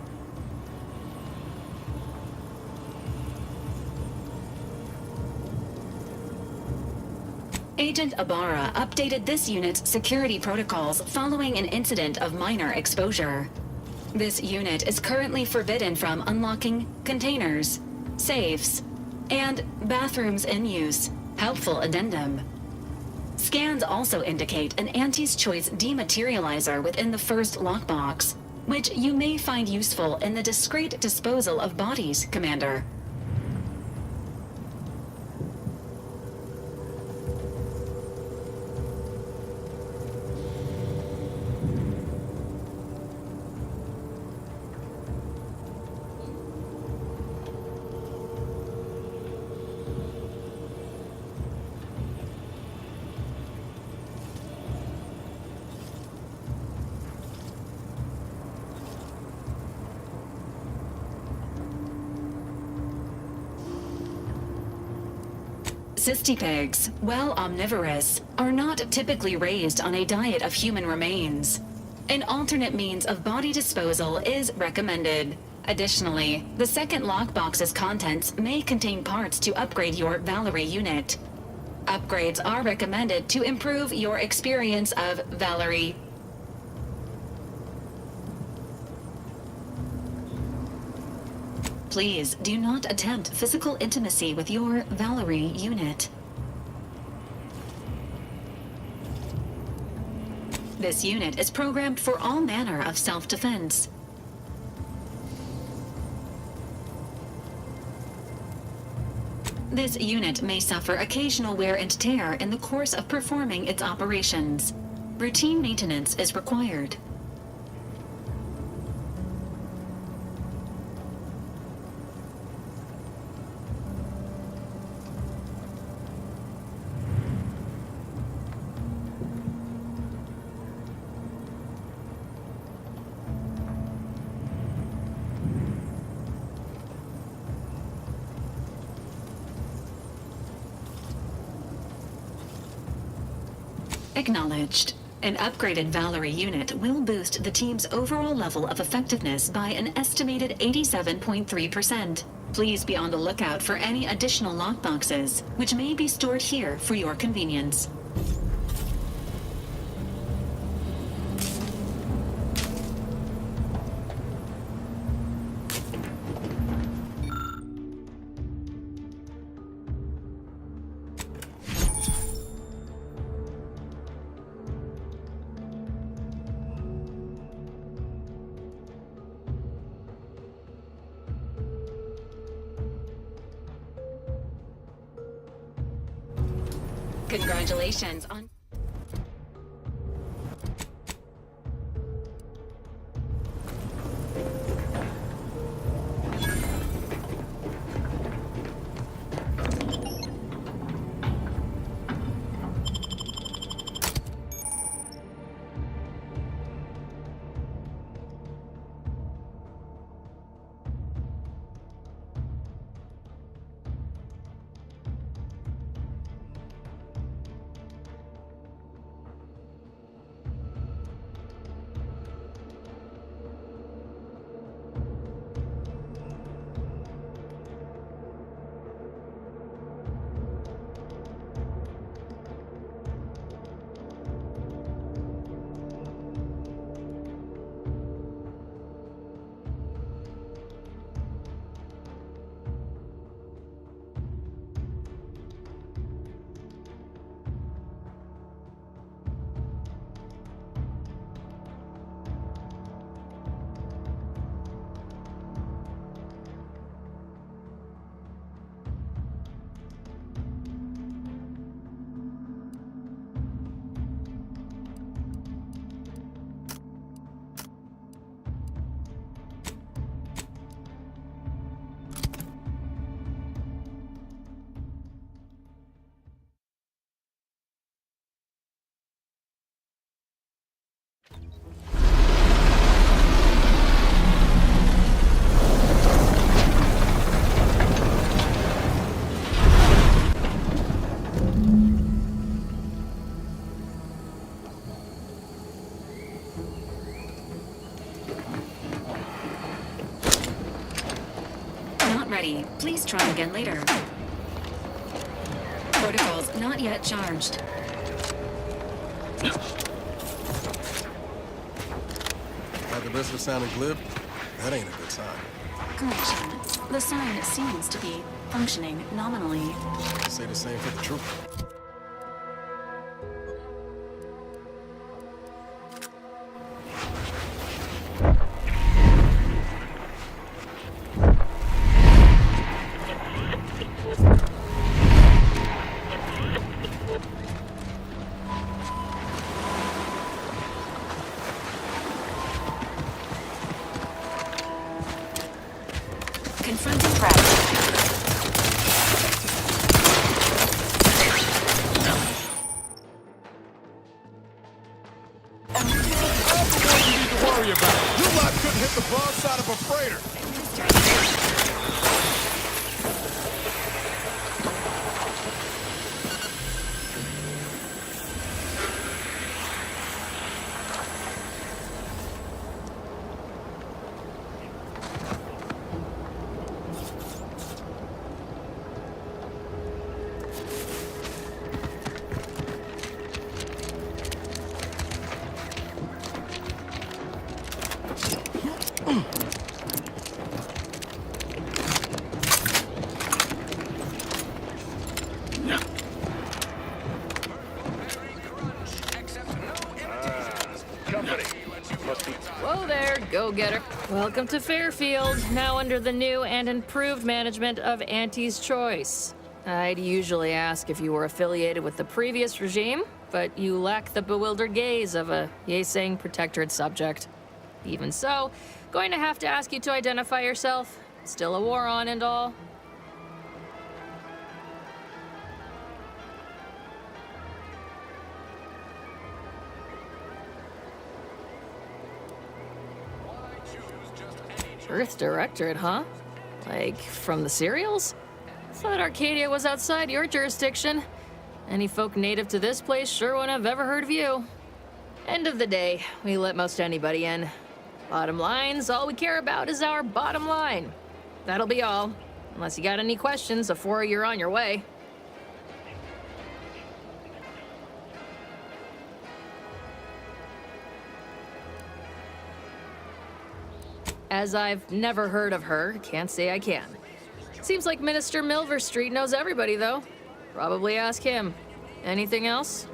Agent Ibarra updated this unit's security protocols following an incident of minor exposure. This unit is currently forbidden from unlocking containers, safes, and bathrooms in use. Helpful addendum. Scans also indicate an Auntie's Choice dematerializer within the first lockbox, which you may find useful in the discreet disposal of bodies, Commander. Cystipegs, while omnivorous, are not typically raised on a diet of human remains. An alternate means of body disposal is recommended. Additionally, the second lockbox's contents may contain parts to upgrade your Valerie unit. Upgrades are recommended to improve your experience of Valerie. Please do not attempt physical intimacy with your Valerie unit. This unit is programmed for all manner of self-defense. This unit may suffer occasional wear and tear in the course of performing its operations. Routine maintenance is required. Acknowledged. An upgraded Valerie unit will boost the team's overall level of effectiveness by an estimated 87.3%. Please be on the lookout for any additional lockboxes, which may be stored here for your convenience. Congratulations on... ready. Please try again later. Protocols not yet charged. At the risk of sounding glib, that ain't a good sign. Correction. The sign seems to be functioning nominally. Say the same for the truth. Confronting threat. Worry about it. You lot couldn't hit the broadside of a freighter. Whoa there, go-getter. Welcome to Fairfield, now under the new and improved management of Auntie's Choice. I'd usually ask if you were affiliated with the previous regime, but you lack the bewildered gaze of a yay-saying protectorate subject. Even so, going to have to ask you to identify yourself. Still a war on and all. Earth Directorate, huh? Like, from the serials? Thought Arcadia was outside your jurisdiction. Any folk native to this place sure wouldn't have ever heard of you. End of the day, we let most anybody in. Bottom line's all we care about is our bottom line. That'll be all. Unless you got any questions before you're on your way. As I've never heard of her, can't say I can. Seems like Minister Milverstreet knows everybody, though. Probably ask him. Anything else?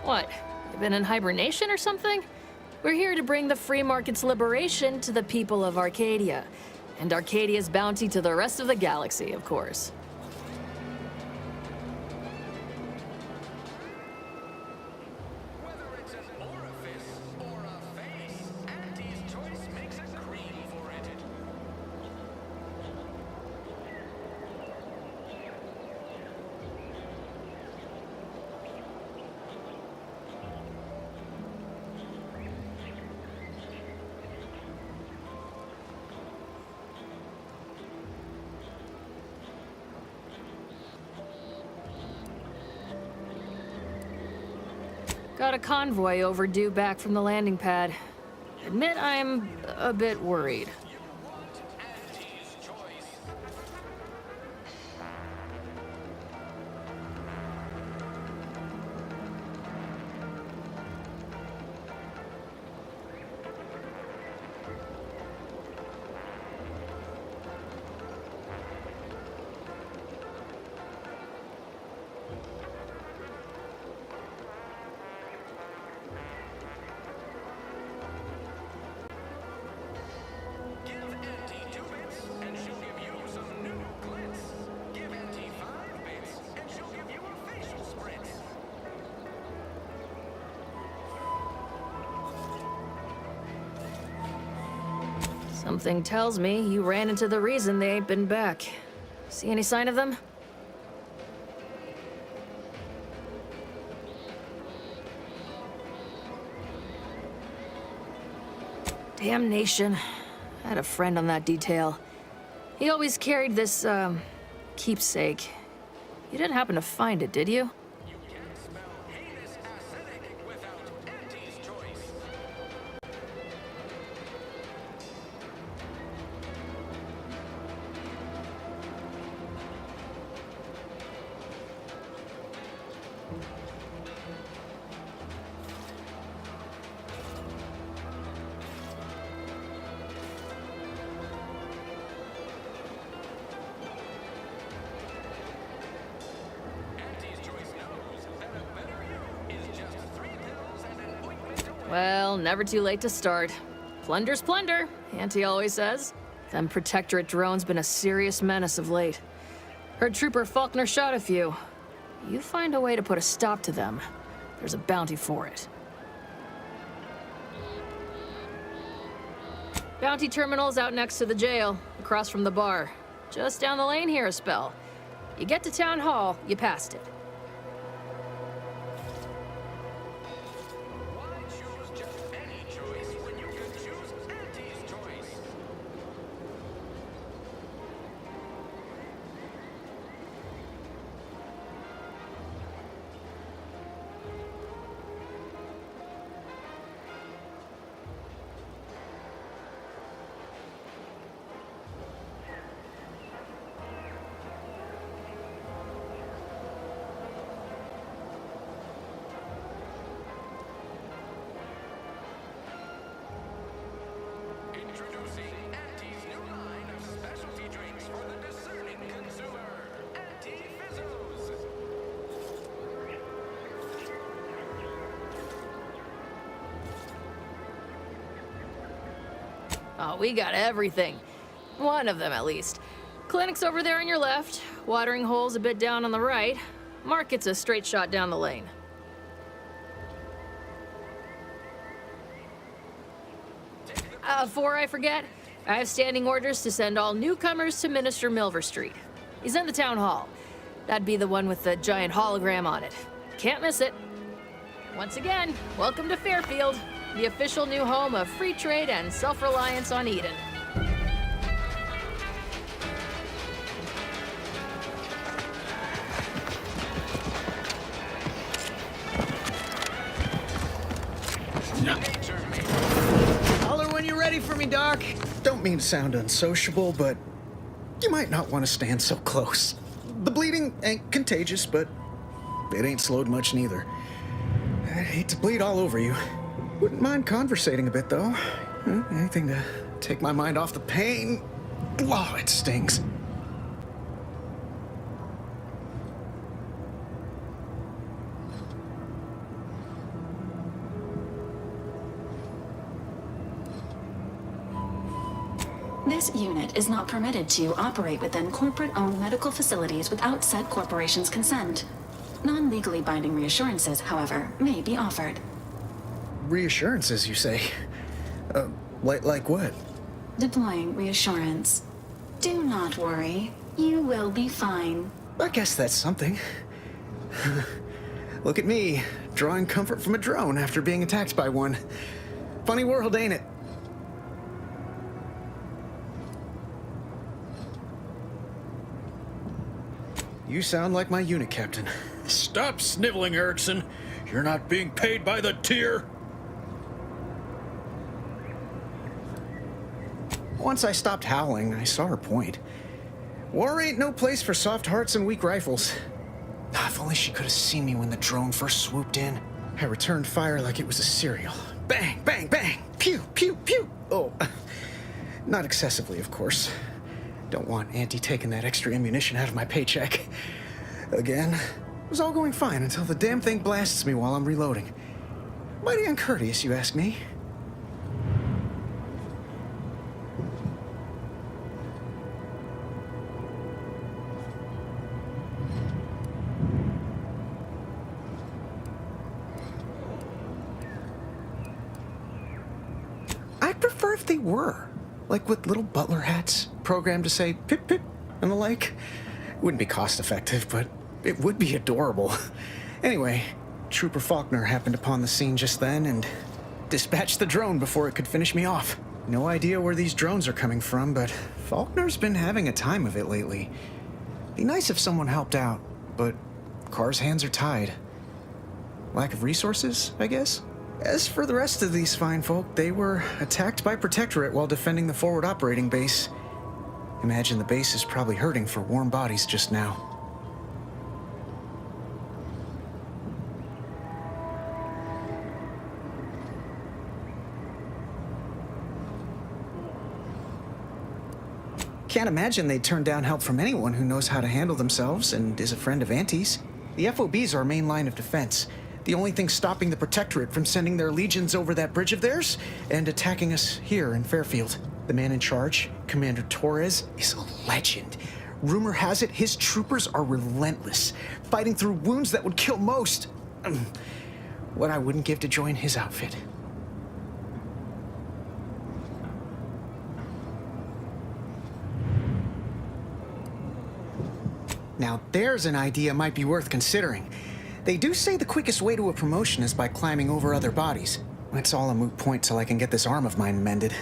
What? You been in hibernation or something? We're here to bring the free market's liberation to the people of Arcadia. And Arcadia's bounty to the rest of the galaxy, of course. Got a convoy overdue back from the landing pad. Admit I'm a bit worried. Something tells me you ran into the reason they ain't been back. See any sign of them? Damnation. I had a friend on that detail. He always carried this, keepsake. You didn't happen to find it, did you? Well, never too late to start. Plunder's plunder, Auntie always says. Them Protectorate drones been a serious menace of late. Heard Trooper Faulkner shot a few. You find a way to put a stop to them, there's a bounty for it. Bounty terminal's out next to the jail, across from the bar. Just down the lane here a spell. You get to Town Hall, you passed it. Oh, we got everything. One of them, at least. Clinic's over there on your left. Watering hole's a bit down on the right. Market's a straight shot down the lane. Before I forget, I have standing orders to send all newcomers to Minister Milver Street. He's in the town hall. That'd be the one with the giant hologram on it. Can't miss it. Once again, welcome to Fairfield, the official new home of free trade and self-reliance on Eden. Holler when you're ready for me, Doc. Don't mean to sound unsociable, but you might not want to stand so close. The bleeding ain't contagious, but it ain't slowed much neither. I hate to bleed all over you. Wouldn't mind conversating a bit, though. Anything to take my mind off the pain. Oh, it stings. This unit is not permitted to operate within corporate-owned medical facilities without said corporation's consent. Non-legally binding reassurances, however, may be offered. Reassurances, you say? Like what? Deploying reassurance. Do not worry. You will be fine. I guess that's something. Look at me, drawing comfort from a drone after being attacked by one. Funny world, ain't it? You sound like my unit captain. Stop sniveling, Erickson. You're not being paid by the tier. Once I stopped howling, I saw her point. War ain't no place for soft hearts and weak rifles. If only she could have seen me when the drone first swooped in. I returned fire like it was a cereal. Bang, bang, bang! Pew, pew, pew! Oh, not excessively, of course. Don't want Auntie taking that extra ammunition out of my paycheck. Again, it was all going fine until the damn thing blasts me while I'm reloading. Mighty uncourteous, you ask me. I'd prefer if they were. Like with little butler hats, programmed to say pip pip and the like. Wouldn't be cost effective, but it would be adorable. Anyway, Trooper Faulkner happened upon the scene just then and dispatched the drone before it could finish me off. No idea where these drones are coming from, but Faulkner's been having a time of it lately. Be nice if someone helped out. but Carr's hands are tied. Lack of resources, I guess? As for the rest of these fine folk, they were attacked by Protectorate while defending the forward operating base. Imagine the base is probably hurting for warm bodies just now. Can't imagine they'd turn down help from anyone who knows how to handle themselves and is a friend of Auntie's. The FOB's our main line of defense. The only thing stopping the Protectorate from sending their legions over that bridge of theirs and attacking us here in Fairfield. The man in charge, Commander Torres, is a legend. Rumor has it his troopers are relentless, fighting through wounds that would kill most. What I wouldn't give to join his outfit. Now there's an idea might be worth considering. They do say the quickest way to a promotion is by climbing over other bodies. It's all a moot point till I can get this arm of mine mended.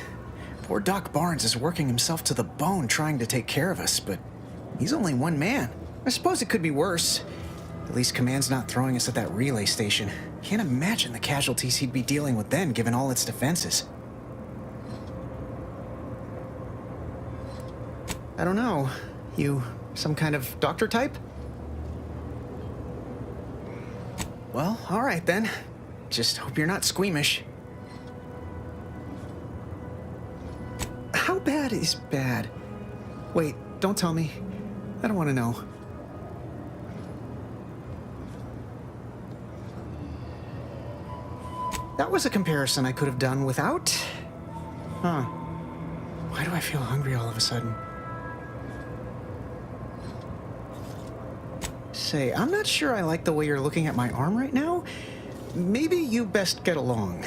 Poor Doc Barnes is working himself to the bone trying to take care of us, but he's only one man. I suppose it could be worse. At least Command's not throwing us at that relay station. Can't imagine the casualties he'd be dealing with then, given all its defenses. I don't know. You some kind of doctor type? Well, all right then. Just hope you're not squeamish. How bad is bad? Wait, don't tell me. I don't want to know. That was a comparison I could have done without. Huh. Why do I feel hungry all of a sudden? Say, I'm not sure I like the way you're looking at my arm right now. Maybe you best get along.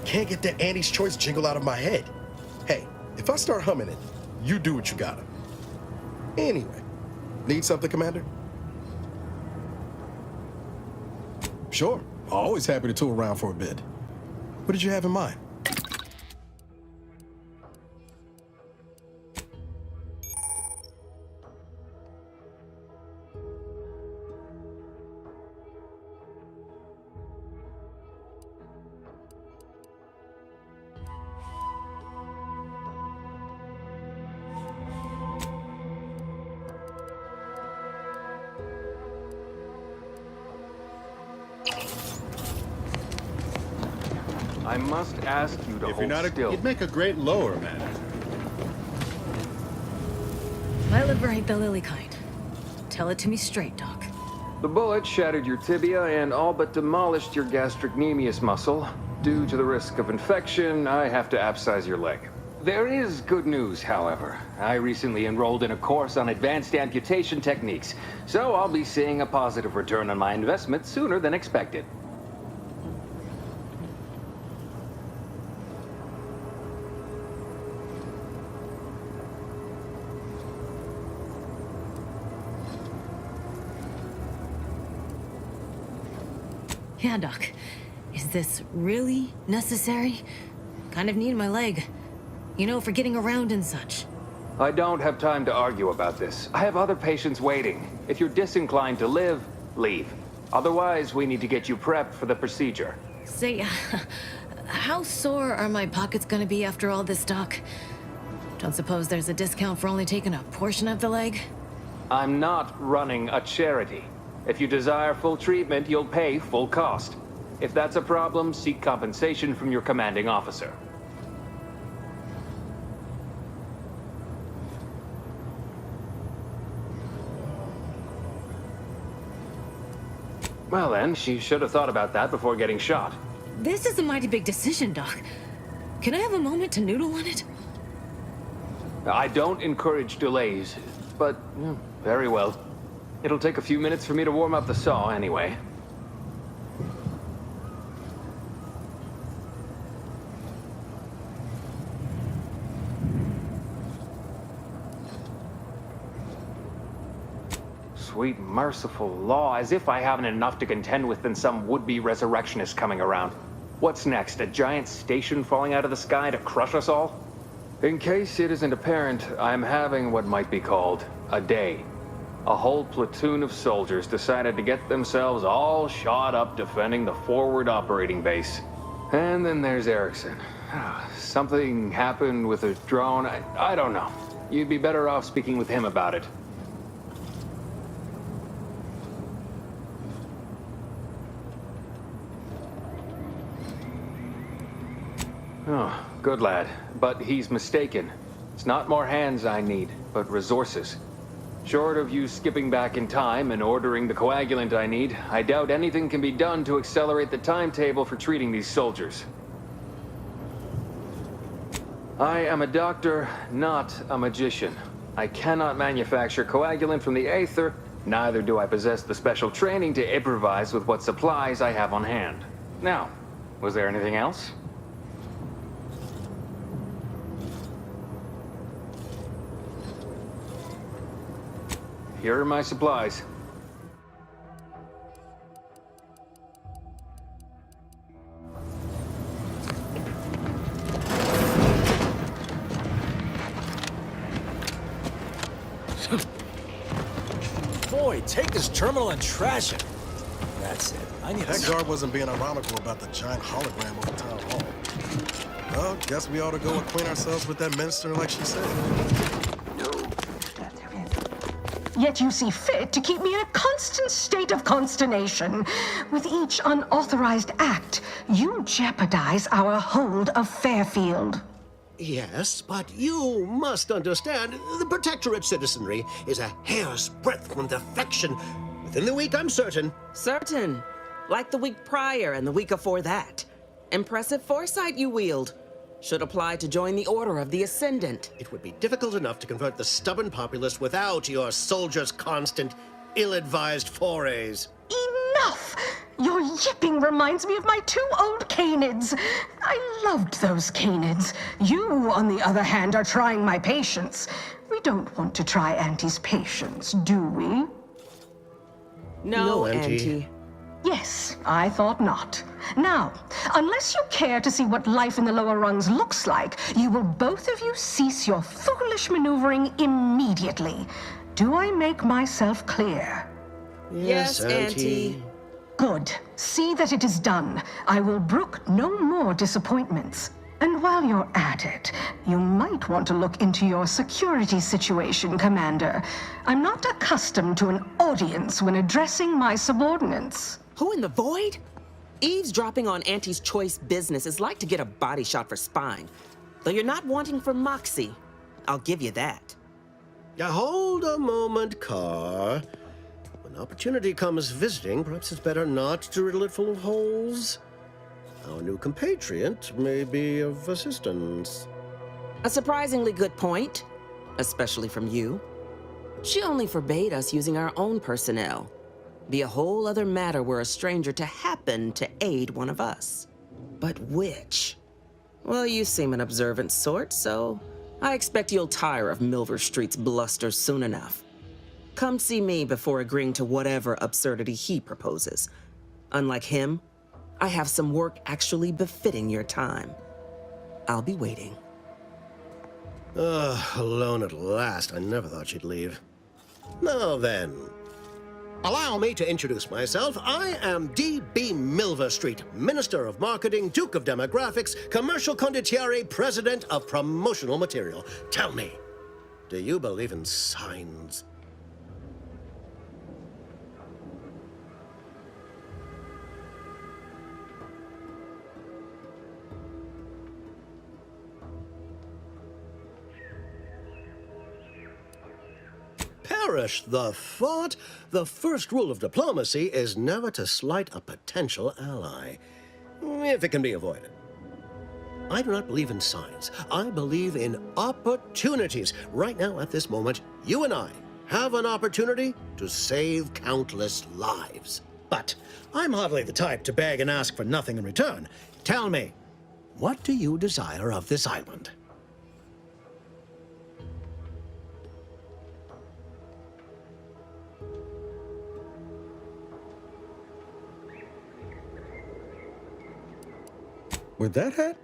Can't get that Auntie's Choice jingle out of my head. Hey, if I start humming it, you do what you gotta. Anyway, need something, Commander? Sure, always happy to tool around for a bit. What did you have in mind? I must ask you to hold still. You'd make a great lower man. My liver ain't the lily kind. Tell it to me straight, Doc. The bullet shattered your tibia and all but demolished your gastrocnemius muscle. Due to the risk of infection, I have to abscise your leg. There is good news, however. I recently enrolled in a course on advanced amputation techniques, so I'll be seeing a positive return on my investment sooner than expected. Yeah, Doc. Is this really necessary? Kind of need my leg. You know, for getting around and such. I don't have time to argue about this. I have other patients waiting. If you're disinclined to live, leave. Otherwise, we need to get you prepped for the procedure. Say, how sore are my pockets gonna be after all this, Doc? Don't suppose there's a discount for only taking a portion of the leg? I'm not running a charity. If you desire full treatment, you'll pay full cost. If that's a problem, seek compensation from your commanding officer. Well then, she should have thought about that before getting shot. This is a mighty big decision, Doc. Can I have a moment to noodle on it? I don't encourage delays, but very well. It'll take a few minutes for me to warm up the saw anyway. Sweet merciful law, as if I haven't enough to contend with than some would-be resurrectionist coming around. What's next, a giant station falling out of the sky to crush us all? In case it isn't apparent, I'm having what might be called a day. A whole platoon of soldiers decided to get themselves all shot up defending the forward operating base. And then there's Erickson. Something happened with a drone, I don't know. You'd be better off speaking with him about it. Oh, good lad. But he's mistaken. It's not more hands I need, but resources. Short of you skipping back in time and ordering the coagulant I need, I doubt anything can be done to accelerate the timetable for treating these soldiers. I am a doctor, not a magician. I cannot manufacture coagulant from the aether, neither do I possess the special training to improvise with what supplies I have on hand. Now, was there anything else? Here are my supplies. Boy, take this terminal and trash it. That's it. I need That guard wasn't being ironical about the giant hologram over town hall. Well, guess we ought to go acquaint ourselves with that minister like she said. Yet you see fit to keep me in a constant state of consternation. With each unauthorized act, you jeopardize our hold of Fairfield. Yes, but you must understand, the Protectorate citizenry is a hair's breadth from defection. Within the week, I'm certain. Certain. Like the week prior and the week before that. Impressive foresight you wield. Should apply to join the Order of the Ascendant. It would be difficult enough to convert the stubborn populace without your soldiers' constant, ill-advised forays. Enough! Your yipping reminds me of my 2 old Canids. I loved those Canids. You, on the other hand, are trying my patience. We don't want to try Auntie's patience, do we? No, Auntie. Yes, I thought not. Now, unless you care to see what life in the lower rungs looks like, you will both of you cease your foolish maneuvering immediately. Do I make myself clear? Yes, Auntie. Good. See that it is done. I will brook no more disappointments. And while you're at it, you might want to look into your security situation, Commander. I'm not accustomed to an audience when addressing my subordinates. Who in the void? Eavesdropping on Auntie's choice business is like to get a body shot for spine. Though you're not wanting for moxie. I'll give you that. Hold a moment, Carr. When opportunity comes visiting, perhaps it's better not to riddle it full of holes. Our new compatriot may be of assistance. A surprisingly good point, especially from you. She only forbade us using our own personnel. Be a whole other matter were a stranger to happen to aid one of us. But which? Well, you seem an observant sort, so I expect you'll tire of Milver Street's bluster soon enough. Come see me before agreeing to whatever absurdity he proposes. Unlike him, I have some work actually befitting your time. I'll be waiting. Alone at last. I never thought she'd leave. Now then, allow me to introduce myself. I am D.B. Milver Street, Minister of Marketing, Duke of Demographics, Commercial Condottiere, President of Promotional Material. Tell me, do you believe in signs? perish the thought. The first rule of diplomacy is never to slight a potential ally, if it can be avoided. I do not believe in signs. I believe in opportunities. Right now, at this moment, you and I have an opportunity to save countless lives. But I'm hardly the type to beg and ask for nothing in return. Tell me, what do you desire of this island? With that hat?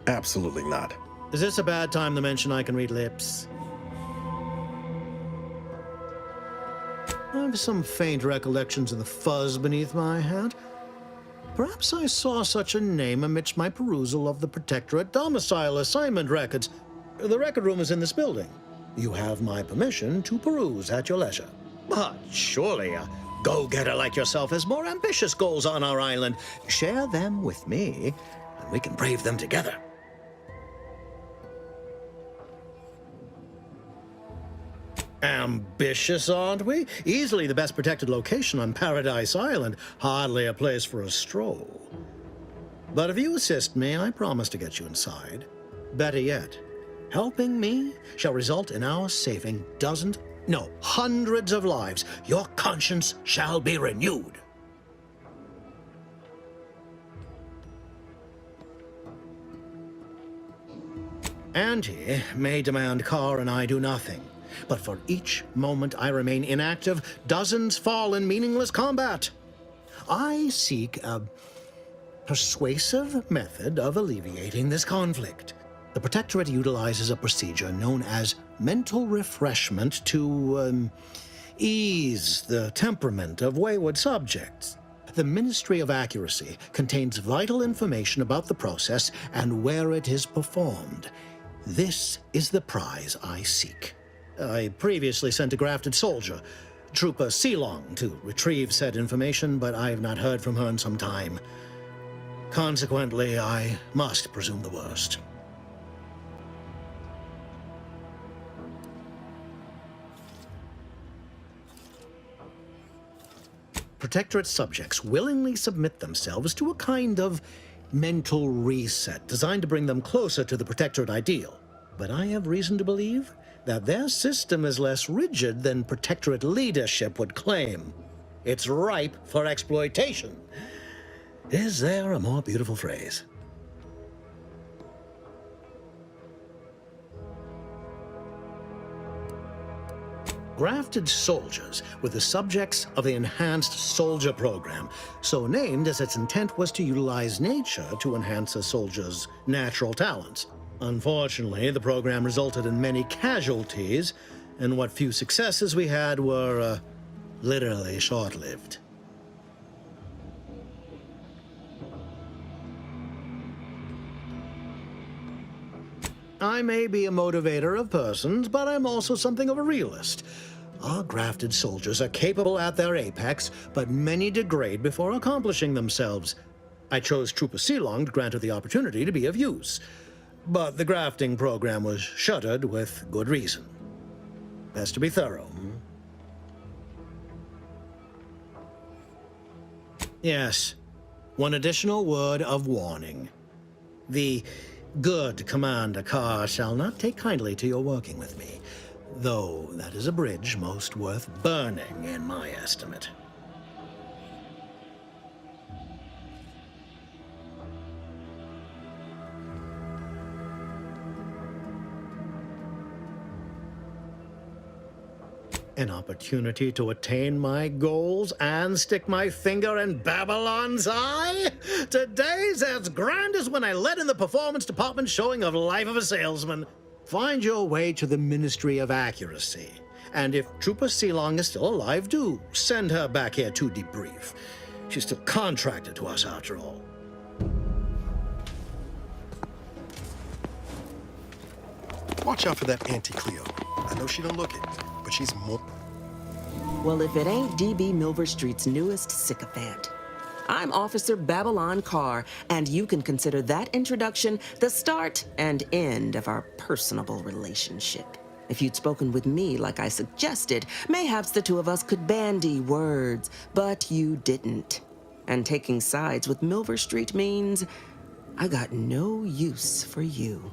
Absolutely not. Is this a bad time to mention I can read lips? I have some faint recollections of the fuzz beneath my hat. Perhaps I saw such a name amidst my perusal of the Protectorate domicile assignment records. The record room is in this building. You have my permission to peruse at your leisure. But surely a go-getter like yourself has more ambitious goals on our island. Share them with me, and we can brave them together. Ambitious, aren't we? Easily the best protected location on Paradise Island. Hardly a place for a stroll. But if you assist me, I promise to get you inside. Better yet, helping me shall result in our saving dozens, no, hundreds of lives. Your conscience shall be renewed. Auntie may demand Carr and I do nothing. But for each moment I remain inactive, dozens fall in meaningless combat. I seek a persuasive method of alleviating this conflict. The Protectorate utilizes a procedure known as mental refreshment to ease the temperament of wayward subjects. The Ministry of Accuracy contains vital information about the process and where it is performed. This is the prize I seek. I previously sent a grafted soldier, Trooper Sealong, to retrieve said information, but I have not heard from her in some time. Consequently, I must presume the worst. Protectorate subjects willingly submit themselves to a kind of mental reset designed to bring them closer to the Protectorate ideal. But I have reason to believe that their system is less rigid than Protectorate leadership would claim. It's ripe for exploitation. Is there a more beautiful phrase? Grafted soldiers were the subjects of the Enhanced Soldier Program, so named as its intent was to utilize nature to enhance a soldier's natural talents. Unfortunately, the program resulted in many casualties, and what few successes we had were, literally short-lived. I may be a motivator of persons, but I'm also something of a realist. Our grafted soldiers are capable at their apex, but many degrade before accomplishing themselves. I chose Trooper Sealong to grant her the opportunity to be of use. But the grafting program was shuttered with good reason. Best to be thorough. Yes, one additional word of warning. The good Commander Carr shall not take kindly to your working with me, though that is a bridge most worth burning in my estimate. An opportunity to attain my goals and stick my finger in Babylon's eye? Today's as grand as when I led in the performance department showing of Life of a Salesman. Find your way to the Ministry of Accuracy. And if Trooper Sealong is still alive, do send her back here to debrief. She's still contracted to us after all. Watch out for that Auntie Cleo. I know she don't look it, but she's more... Well, if it ain't D.B. Milver Street's newest sycophant. I'm Officer Babylon Carr, and you can consider that introduction the start and end of our personable relationship. If you'd spoken with me like I suggested, mayhaps the two of us could bandy words, but you didn't. And taking sides with Milver Street means I got no use for you.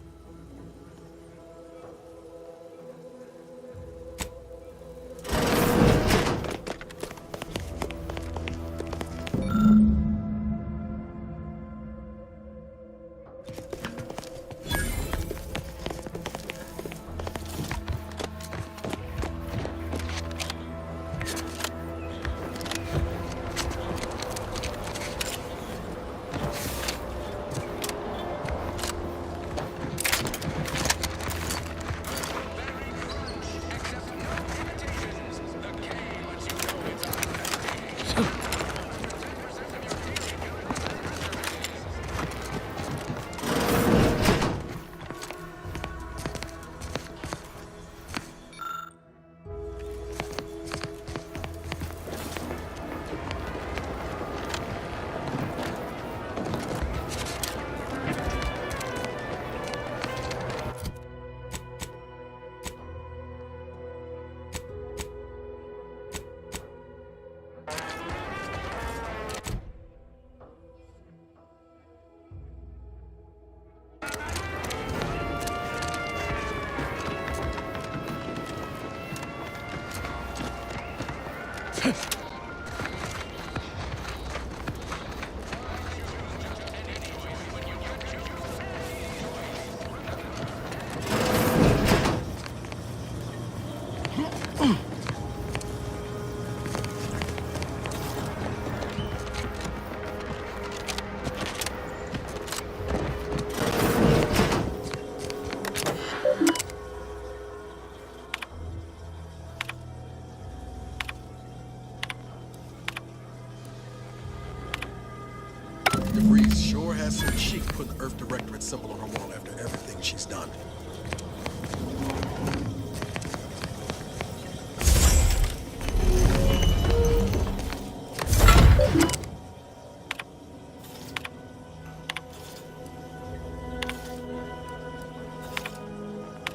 DeVries sure has some cheek putting the Earth Directorate symbol on her wall after everything she's done.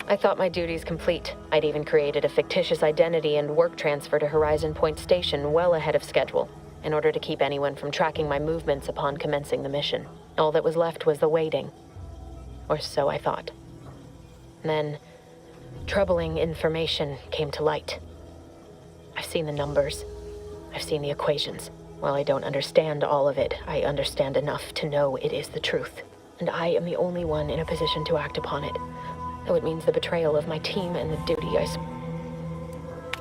I thought my duties complete. I'd even created a fictitious identity and work transfer to Horizon Point Station well ahead of schedule, in order to keep anyone from tracking my movements upon commencing the mission. All that was left was the waiting. Or so I thought. Then, troubling information came to light. I've seen the numbers. I've seen the equations. While I don't understand all of it, I understand enough to know it is the truth. And I am the only one in a position to act upon it. Though it means the betrayal of my team and the duty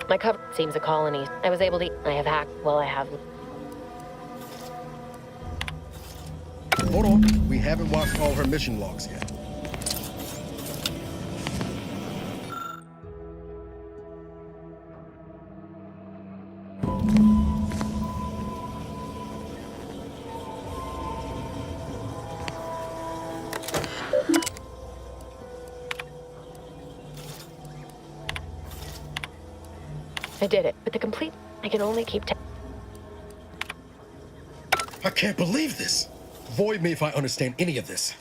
my cover seems a colony. I was able to... I have hacked... Well, I have... Hold on. We haven't watched all her mission logs yet. I did it, but the complete... I can only keep... I can't believe this. Void me if I understand any of this.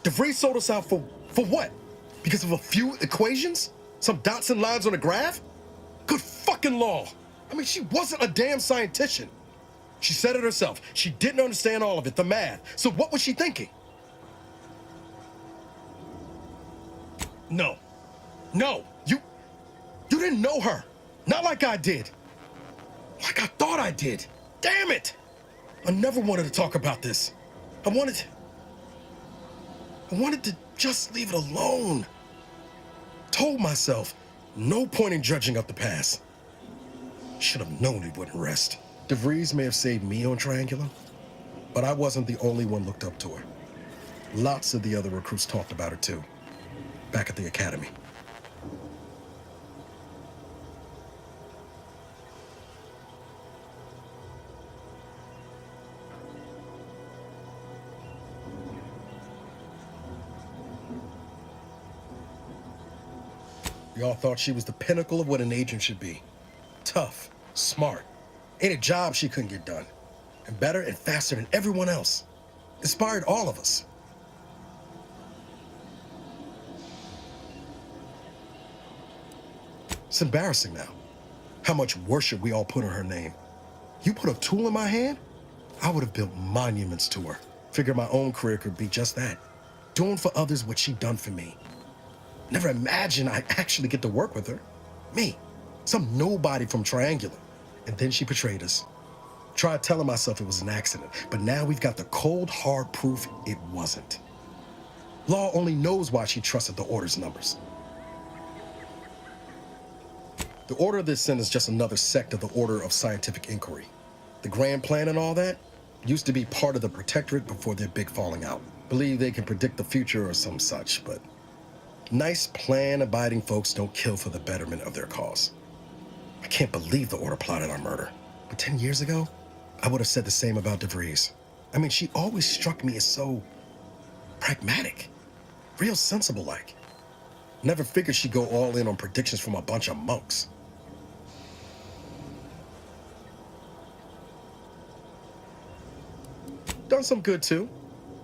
DeVries sold us out for what? Because of a few equations? Some dots and lines on a graph? Good fucking law. I mean, she wasn't a damn scientist. She said it herself. She didn't understand all of it, the math. So what was she thinking? No. No. You didn't know her. Not like I did. Like I thought I did. Damn it! I never wanted to talk about this. I wanted to just leave it alone. Told myself, no point in judging up the past. Should have known it wouldn't rest. DeVries may have saved me on Triangula, but I wasn't the only one looked up to her. Lots of the other recruits talked about her too, back at the academy. Y'all thought she was the pinnacle of what an agent should be. Tough, smart, ain't a job she couldn't get done. And better and faster than everyone else. Inspired all of us. It's embarrassing now. How much worship we all put on her name. You put a tool in my hand, I would have built monuments to her. Figured my own career could be just that. Doing for others what she done for me. Never imagined I'd actually get to work with her. Me, some nobody from Triangular. And then she betrayed us. Tried telling myself it was an accident, but now we've got the cold, hard proof it wasn't. Law only knows why she trusted the Order's numbers. The Order this sin is just another sect of the Order of Scientific Inquiry. The Grand Plan and all that used to be part of the Protectorate before their big falling out. Believe they can predict the future or some such, but nice plan-abiding folks don't kill for the betterment of their cause. I can't believe the Order plotted our murder. But 10 years ago, I would have said the same about DeVries. I mean, she always struck me as so pragmatic, real sensible-like. Never figured she'd go all in on predictions from a bunch of monks. Done some good, too.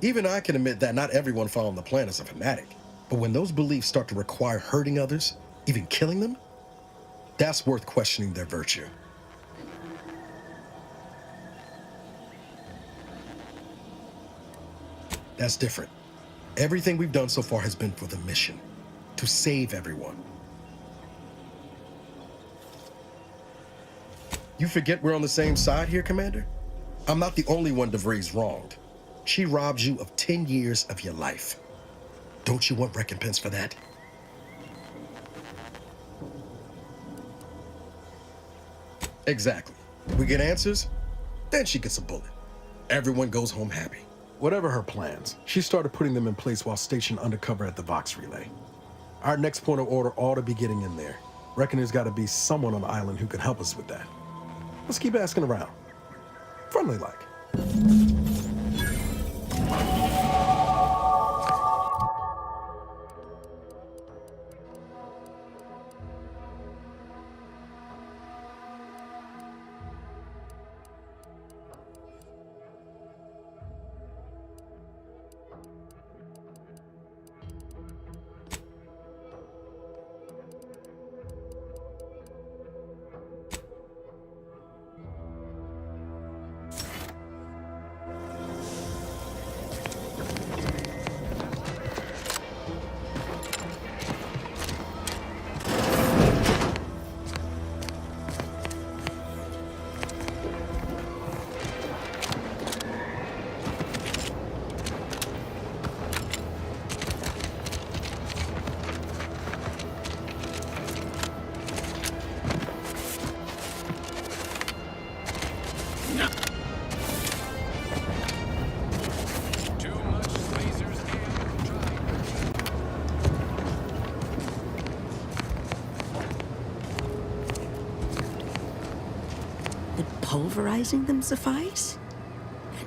Even I can admit that not everyone following the plan is a fanatic. But when those beliefs start to require hurting others, even killing them, that's worth questioning their virtue. That's different. Everything we've done so far has been for the mission, to save everyone. You forget we're on the same side here, Commander? I'm not the only one DeVries wronged. She robbed you of 10 years of your life. Don't you want recompense for that? Exactly. We get answers, then she gets a bullet. Everyone goes home happy. Whatever her plans, she started putting them in place while stationed undercover at the Vox Relay. Our next point of order ought to be getting in there. Reckon there's got to be someone on the island who can help us with that. Let's keep asking around. Friendly like. Pulverizing them suffice?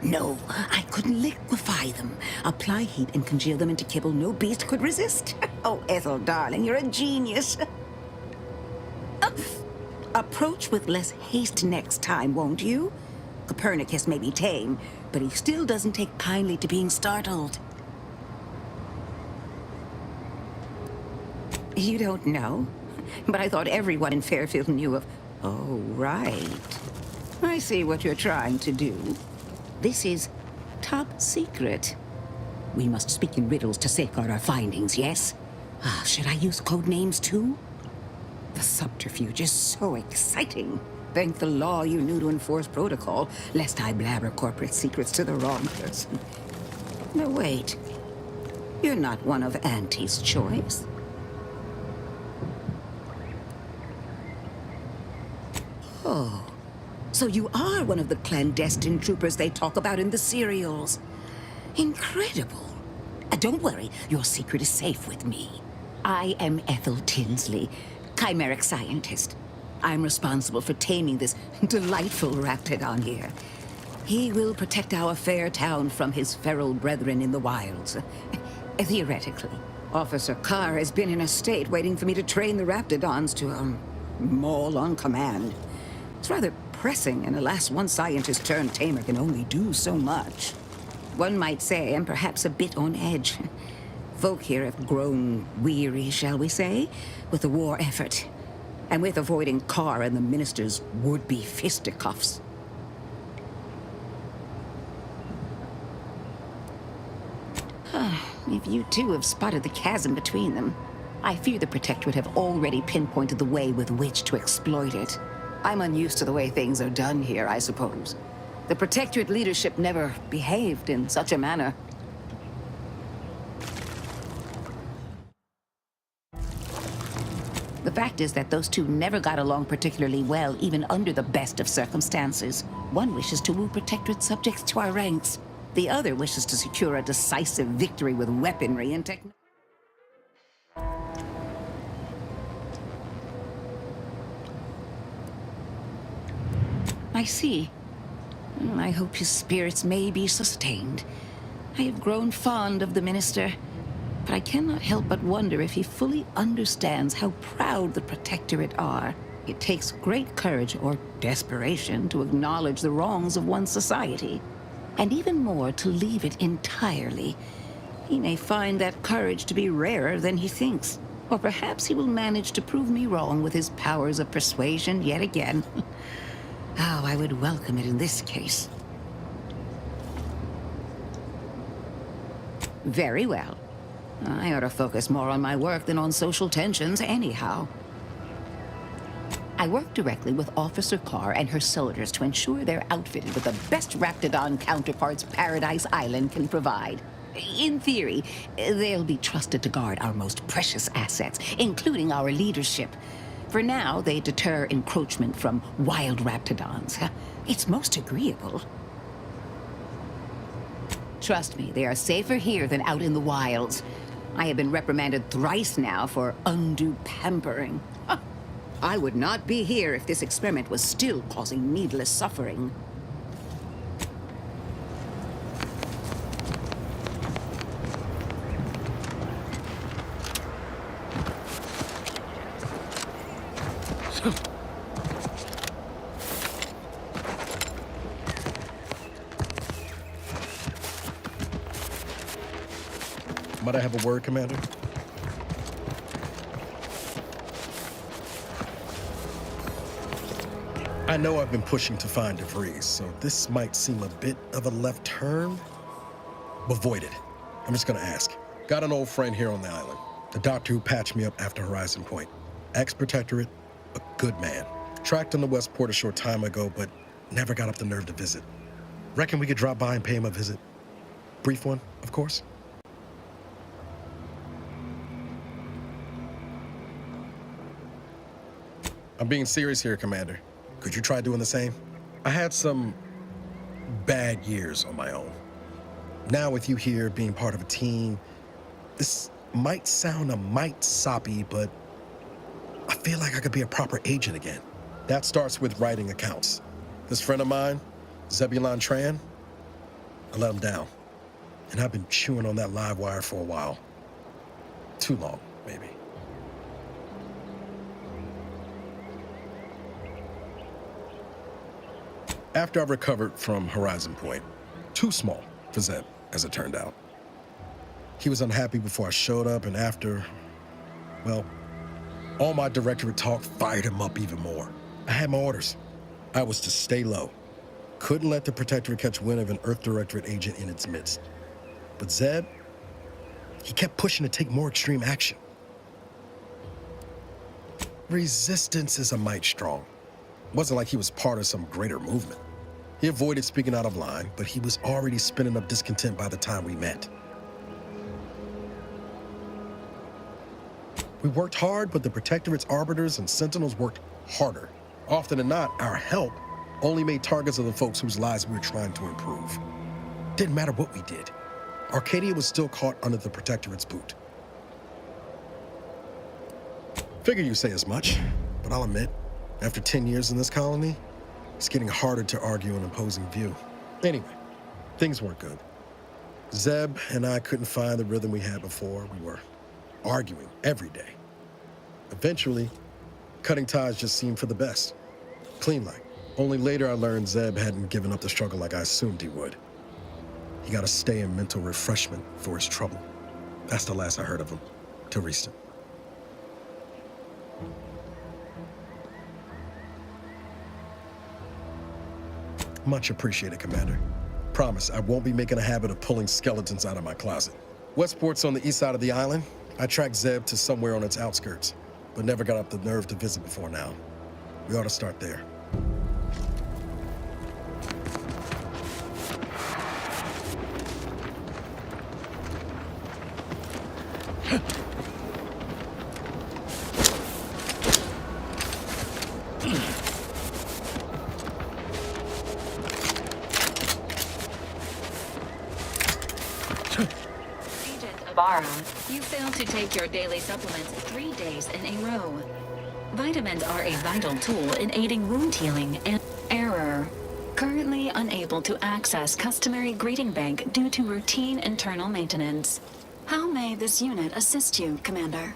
No, I couldn't liquefy them. Apply heat and congeal them into kibble no beast could resist. Oh, Ethel, darling, you're a genius. Approach with less haste next time, won't you? Copernicus may be tame, but he still doesn't take kindly to being startled. You don't know? But I thought everyone in Fairfield knew of... Oh, right. I see what you're trying to do. This is top secret. We must speak in riddles to safeguard our findings, yes? Should I use code names too? The subterfuge is so exciting. Thank the law you knew to enforce protocol, lest I blabber corporate secrets to the wrong person. No, wait. You're not one of Auntie's choice. Oh. So you are one of the clandestine troopers they talk about in the serials. Incredible. Don't worry, your secret is safe with me. I am Ethel Tinsley, chimeric scientist. I'm responsible for taming this delightful raptidon here. He will protect our fair town from his feral brethren in the wilds. Theoretically. Officer Carr has been in a state waiting for me to train the raptidons to, maul on command. It's rather pressing, and alas, one scientist-turned-tamer can only do so much. One might say I'm perhaps a bit on edge. Folk here have grown weary, shall we say, with the war effort. And with avoiding Carr and the minister's would-be fisticuffs. If you two have spotted the chasm between them, I fear the Protectorate have already pinpointed the way with which to exploit it. I'm unused to the way things are done here, I suppose. The Protectorate leadership never behaved in such a manner. The fact is that those two never got along particularly well, even under the best of circumstances. One wishes to woo Protectorate subjects to our ranks. The other wishes to secure a decisive victory with weaponry and technology. I see. I hope his spirits may be sustained. I have grown fond of the minister, but I cannot help but wonder if he fully understands how proud the Protectorate are. It takes great courage or desperation to acknowledge the wrongs of one's society, and even more to leave it entirely. He may find that courage to be rarer than he thinks, or perhaps he will manage to prove me wrong with his powers of persuasion yet again. Oh, I would welcome it in this case. Very well. I ought to focus more on my work than on social tensions anyhow. I work directly with Officer Carr and her soldiers to ensure they're outfitted with the best Raptidon counterparts Paradise Island can provide. In theory, they'll be trusted to guard our most precious assets, including our leadership. For now, they deter encroachment from wild Raptidons. It's most agreeable. Trust me, they are safer here than out in the wilds. I have been reprimanded thrice now for undue pampering. I would not be here if this experiment was still causing needless suffering. Might I have a word, Commander? I know I've been pushing to find DeVries, so this might seem a bit of a left turn. Avoid it. I'm just gonna ask. Got an old friend here on the island. The doctor who patched me up after Horizon Point. Ex-Protectorate, a good man. Tracked him to Westport a short time ago, but never got up the nerve to visit. Reckon we could drop by and pay him a visit? Brief one, of course. I'm being serious here, Commander. Could you try doing the same? I had some bad years on my own. Now with you here being part of a team, this might sound a mite soppy, but I feel like I could be a proper agent again. That starts with writing accounts. This friend of mine, Zebulon Tran, I let him down. And I've been chewing on that live wire for a while. Too long, maybe. After I recovered from Horizon Point, too small for Zeb, as it turned out. He was unhappy before I showed up, and after, well, all my directorate talk fired him up even more. I had my orders. I was to stay low. Couldn't let the Protectorate catch wind of an Earth Directorate agent in its midst. But Zeb, he kept pushing to take more extreme action. Resistance is a mite strong. Wasn't like he was part of some greater movement. He avoided speaking out of line, but he was already spinning up discontent by the time we met. We worked hard, but the Protectorate's arbiters and sentinels worked harder. Often than not, our help only made targets of the folks whose lives we were trying to improve. Didn't matter what we did. Arcadia was still caught under the Protectorate's boot. Figure you say as much, but I'll admit, after 10 years in this colony, it's getting harder to argue an opposing view. Anyway, things weren't good. Zeb and I couldn't find the rhythm we had before. We were arguing every day. Eventually, cutting ties just seemed for the best. Clean like. Only later I learned Zeb hadn't given up the struggle like I assumed he would. He got to stay in mental refreshment for his trouble. That's the last I heard of him, till recent. Much appreciated, Commander. Promise, I won't be making a habit of pulling skeletons out of my closet. Westport's on the east side of the island. I tracked Zeb to somewhere on its outskirts, but never got up the nerve to visit before now. We ought to start there. You failed to take your daily supplements 3 days in a row. Vitamins are a vital tool in aiding wound healing and error. Currently unable to access customary greeting bank due to routine internal maintenance. How may this unit assist you, Commander?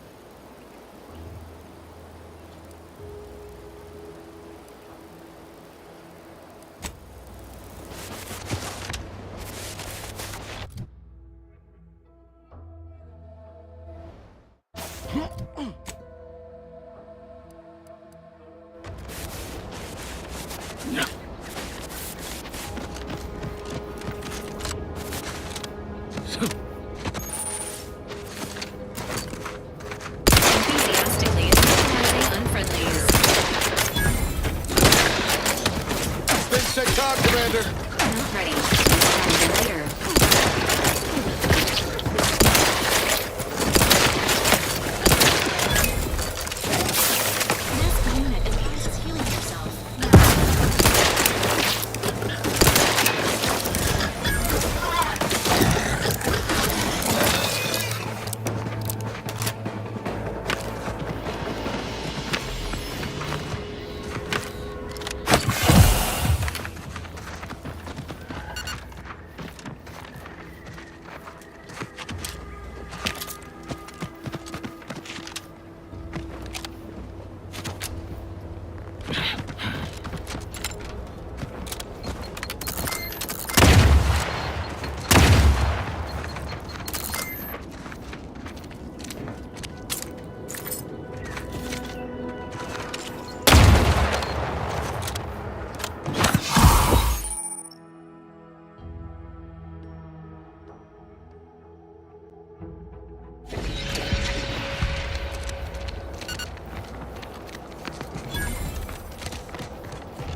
Enthusiastically neutralizing unfriendlies. Things check time, Commander. Not ready. Later. This unit advises healing yourself.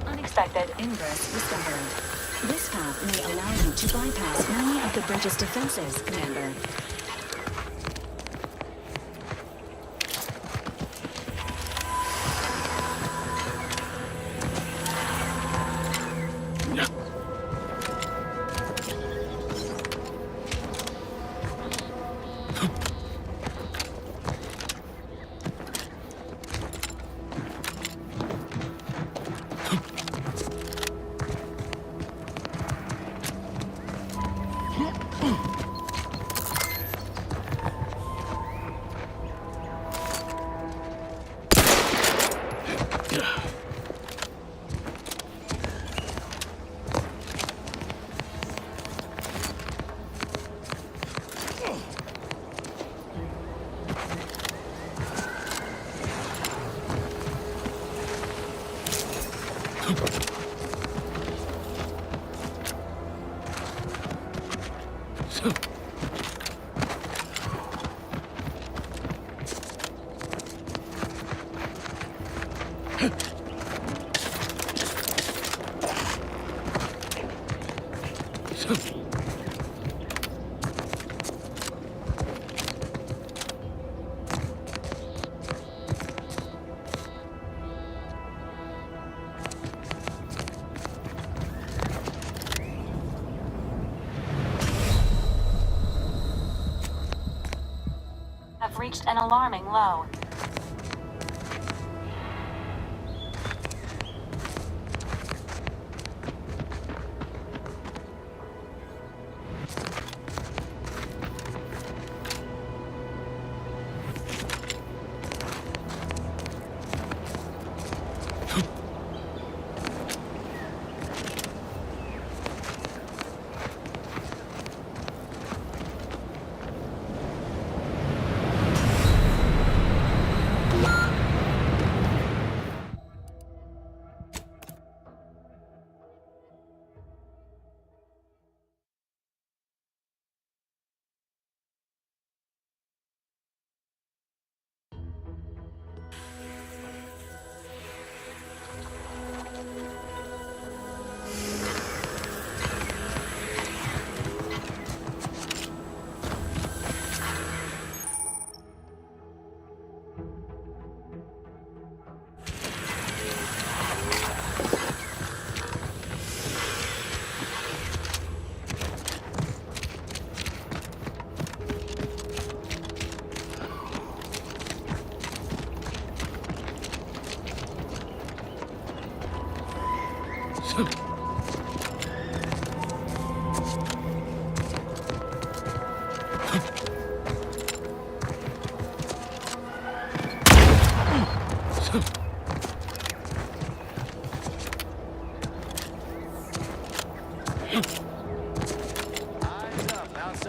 Unexpected ingress discovered. This path may allow you to bypass many of the bridge's defenses, Commander. Have reached an alarming low.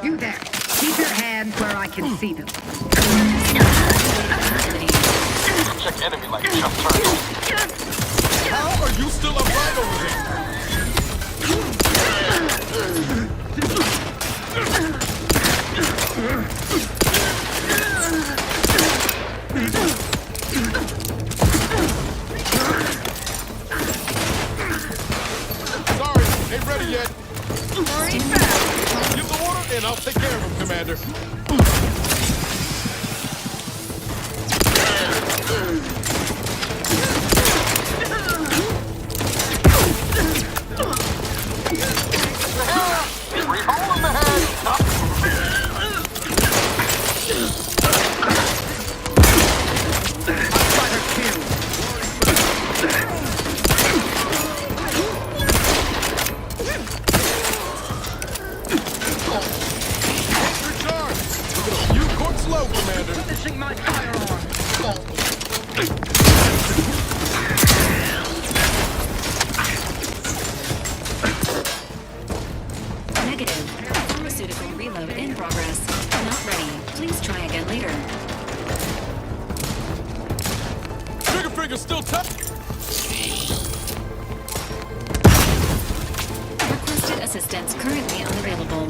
You there. Keep your hands where I can see them. Check enemy like jump turn. How are you still alive over there? Sorry, ain't ready yet. Give the order and I'll take care of him, Commander. Assistance currently unavailable.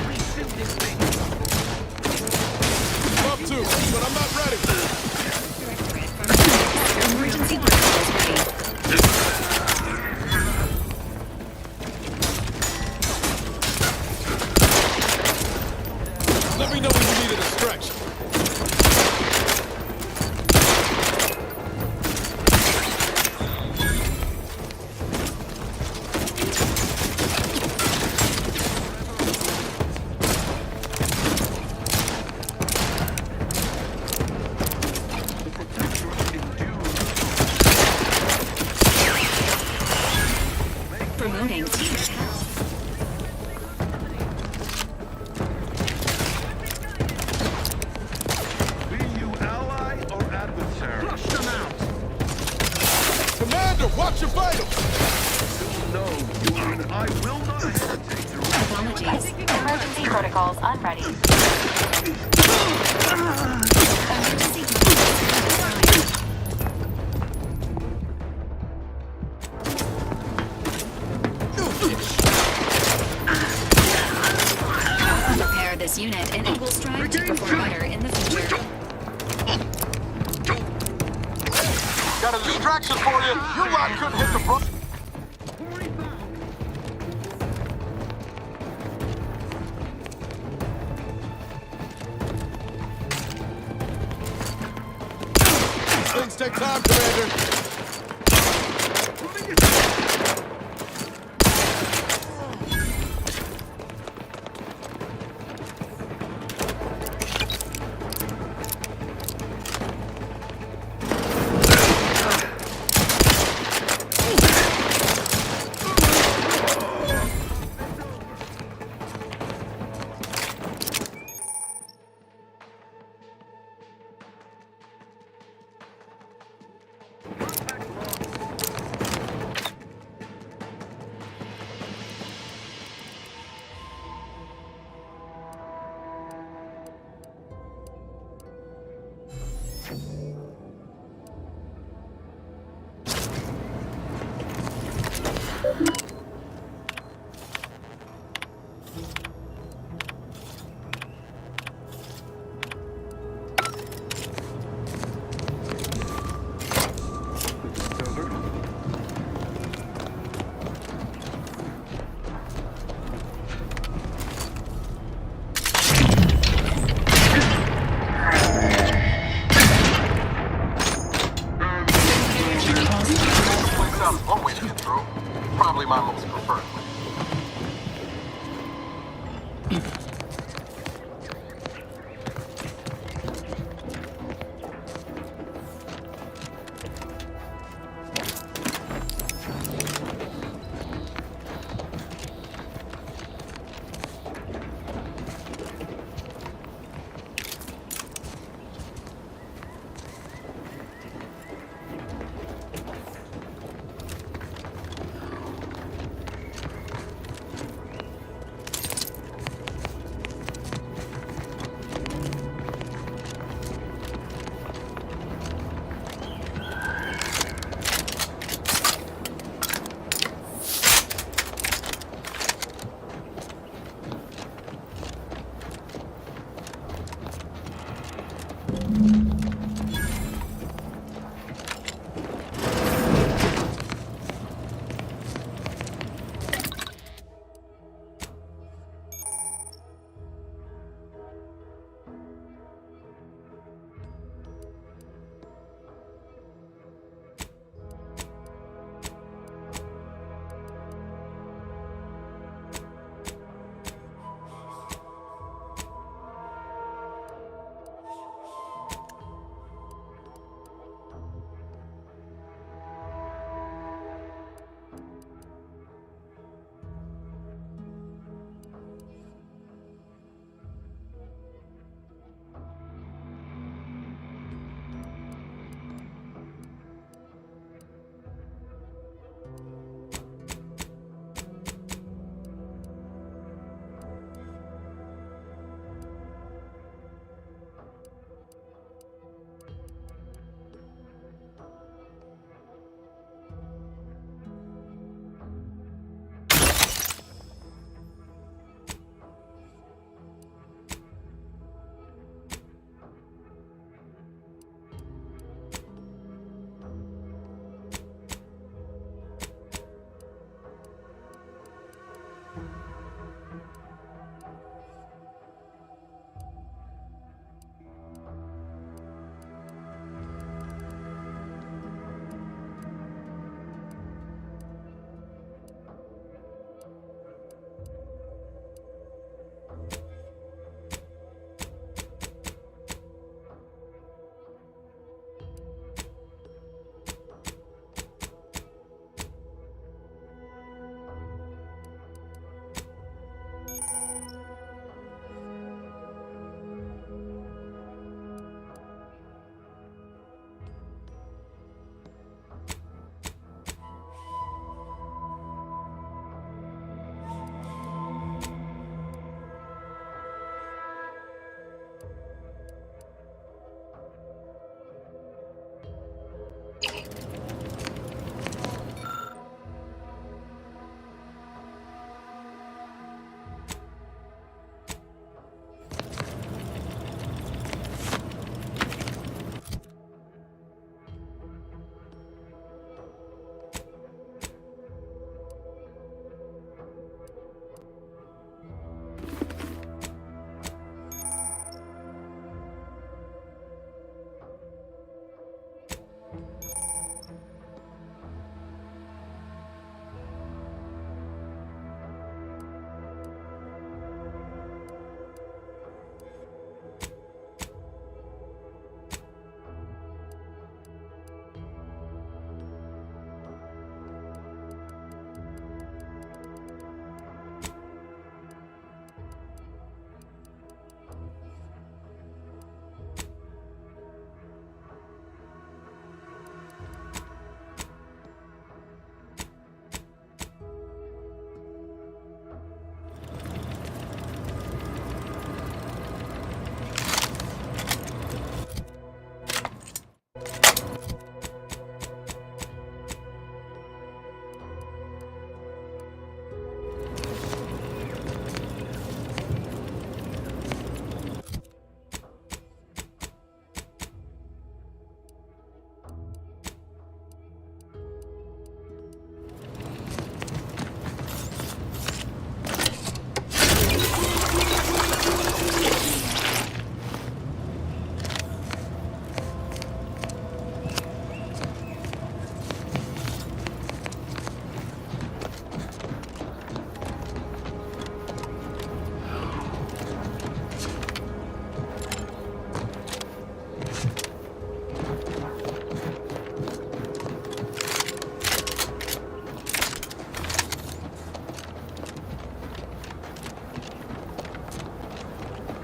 Love to, but I'm not ready. Emergency protocols ready. Let me know when you needed a stretch. Promoting team. Commander, watch your vitals! No, you and I will not hesitate to... Apologies. Emergency protocols unready. Repair this unit and it will strive to perform better in the future. Got a distraction for you. Your lot couldn't hit the front. These things take time, Commander. One way to get through. Probably my most preferred way.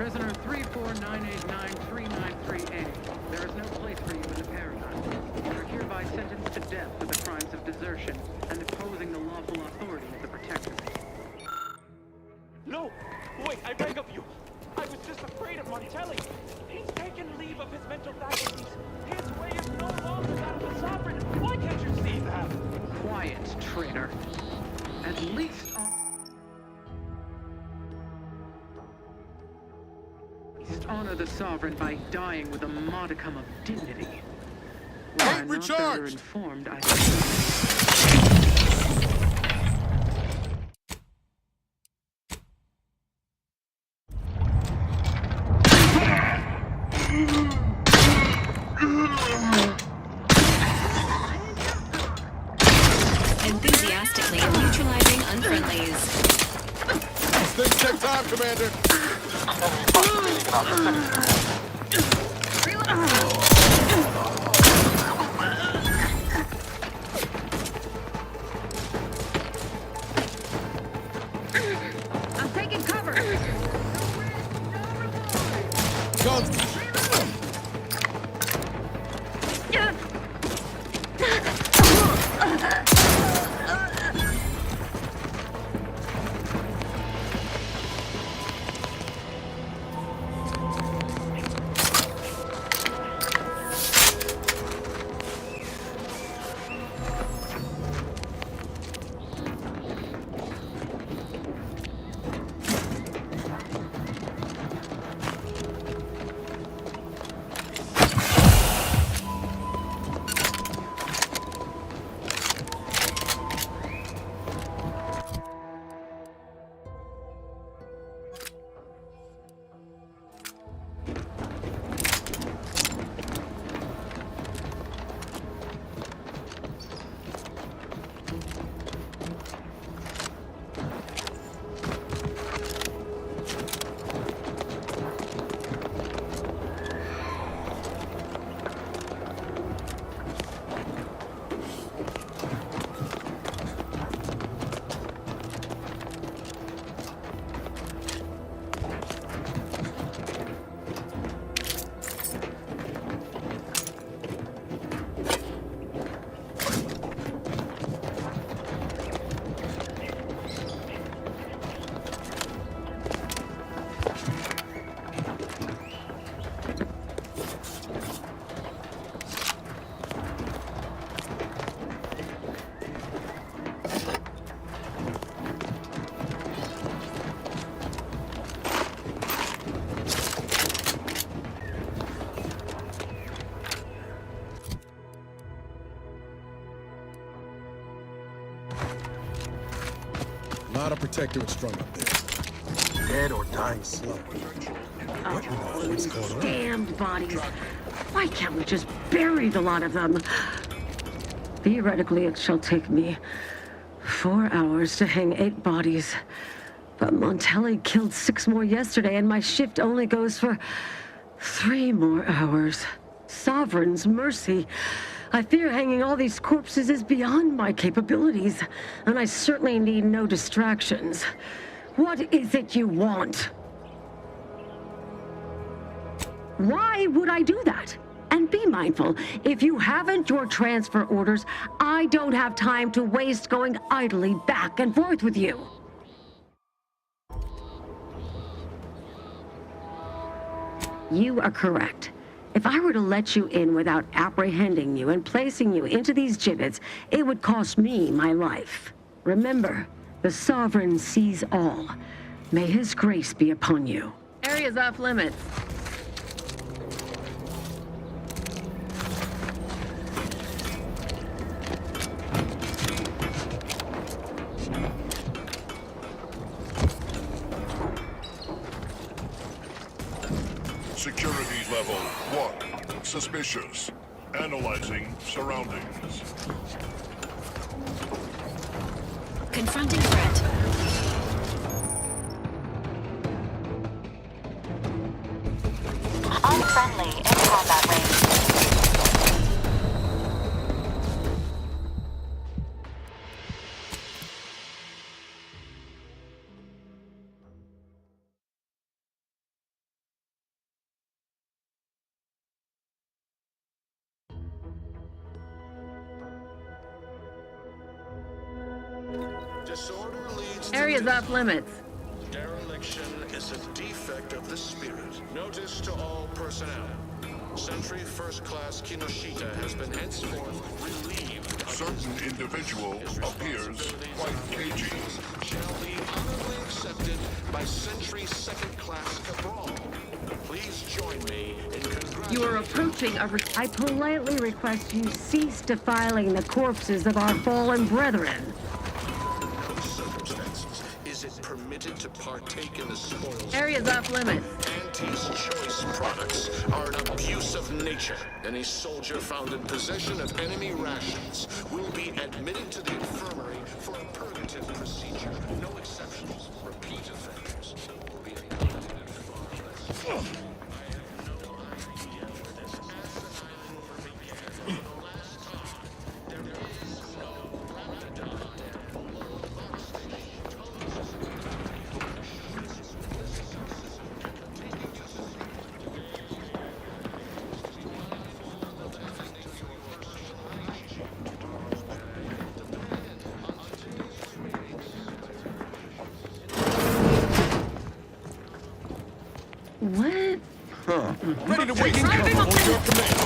Prisoner 34989-393A. There is no place for you in the paradigm. You are hereby sentenced to death for the crimes of desertion and opposing the lawful authority of the Protectorate. No! Wait, I beg of you! I was just afraid of Martelli! He's taken leave of his mental faculties! His way is no longer that of the Sovereign! Why can't you see that? Quiet, traitor. At least honor the Sovereign by dying with a modicum of dignity. Were I not better informed, I Enthusiastically neutralizing unfriendlies. Things take time, Commander. I'm taking cover. Guns. A lot of protectorate strung up there. Dead or dying slow. What's going on? Damned bodies. Why can't we just bury the lot of them? Theoretically, it shall take me 4 hours to hang 8 bodies. But Montelli killed 6 more yesterday, and my shift only goes for 3 more hours. Sovereign's mercy. I fear hanging all these corpses is beyond my capabilities, and I certainly need no distractions. What is it you want? Why would I do that? And be mindful, if you haven't your transfer orders, I don't have time to waste going idly back and forth with you. You are correct. If I were to let you in without apprehending you and placing you into these gibbets, it would cost me my life. Remember, the Sovereign sees all. May his grace be upon you. Area's off limits. Security level 1. Suspicious. Analyzing surroundings. Confronting threat. Unfriendly in combat range. Area's off limits. Dereliction is a defect of the spirit. Notice to all personnel. Sentry First Class Kinoshita has been henceforth relieved. Certain individual appears quite cagey. Shall be honorably accepted by Sentry Second Class Cabral. Please join me in congratulating... You are approaching a... I politely request you cease defiling the corpses of our fallen brethren. Permitted to partake in the spoils. Area's off limits. Auntie's choice products are an abuse of nature. Any soldier found in possession of enemy rations will be admitted to the infirmary for a purgative procedure. No exceptions. Repeat offenders will be accommodated far less. What? Huh. Ready to wait. On your command.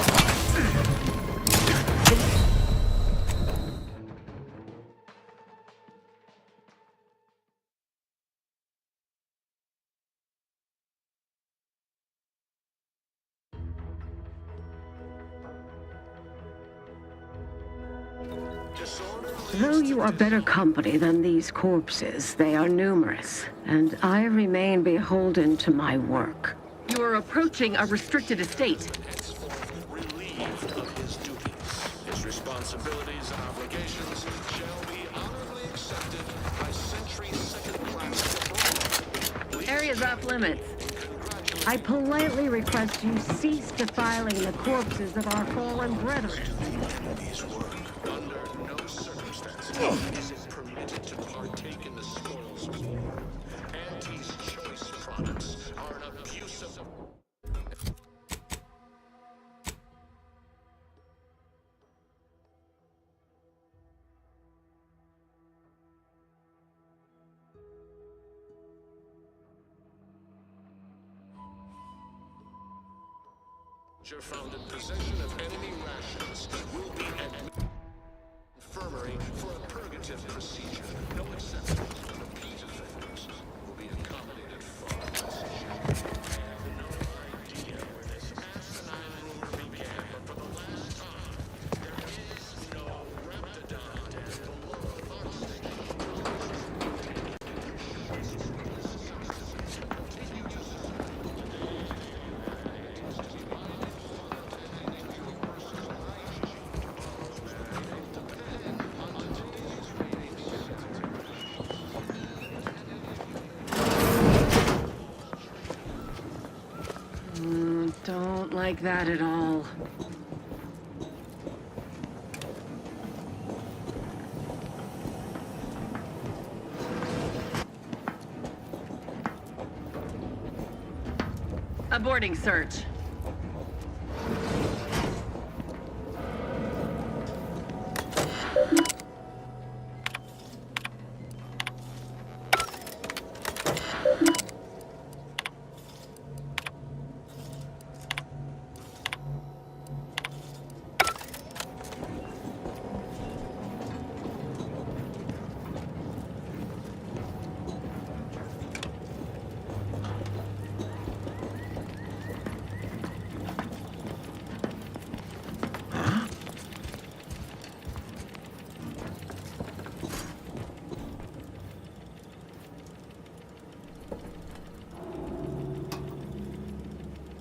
Though you are better company than these corpses, they are numerous, and I remain beholden to my work. You are approaching a restricted estate. Relieved of his duties. His responsibilities and obligations shall be honorably accepted by Sentry Second Class. Area's off limits. I politely request you cease defiling the corpses of our fallen brethren. Under no circumstances is it permitted to partake in the spoils of war. Auntie's choice products are an abuse of... found in possession of enemy rations will be admitted infirmary for a purgative procedure. No exceptions. Repeat offenders will be accommodated far less. I have no idea where this asinine rumor began, but for the last time, there is no Raptidon below Arc Station. like that at all. Aborting search.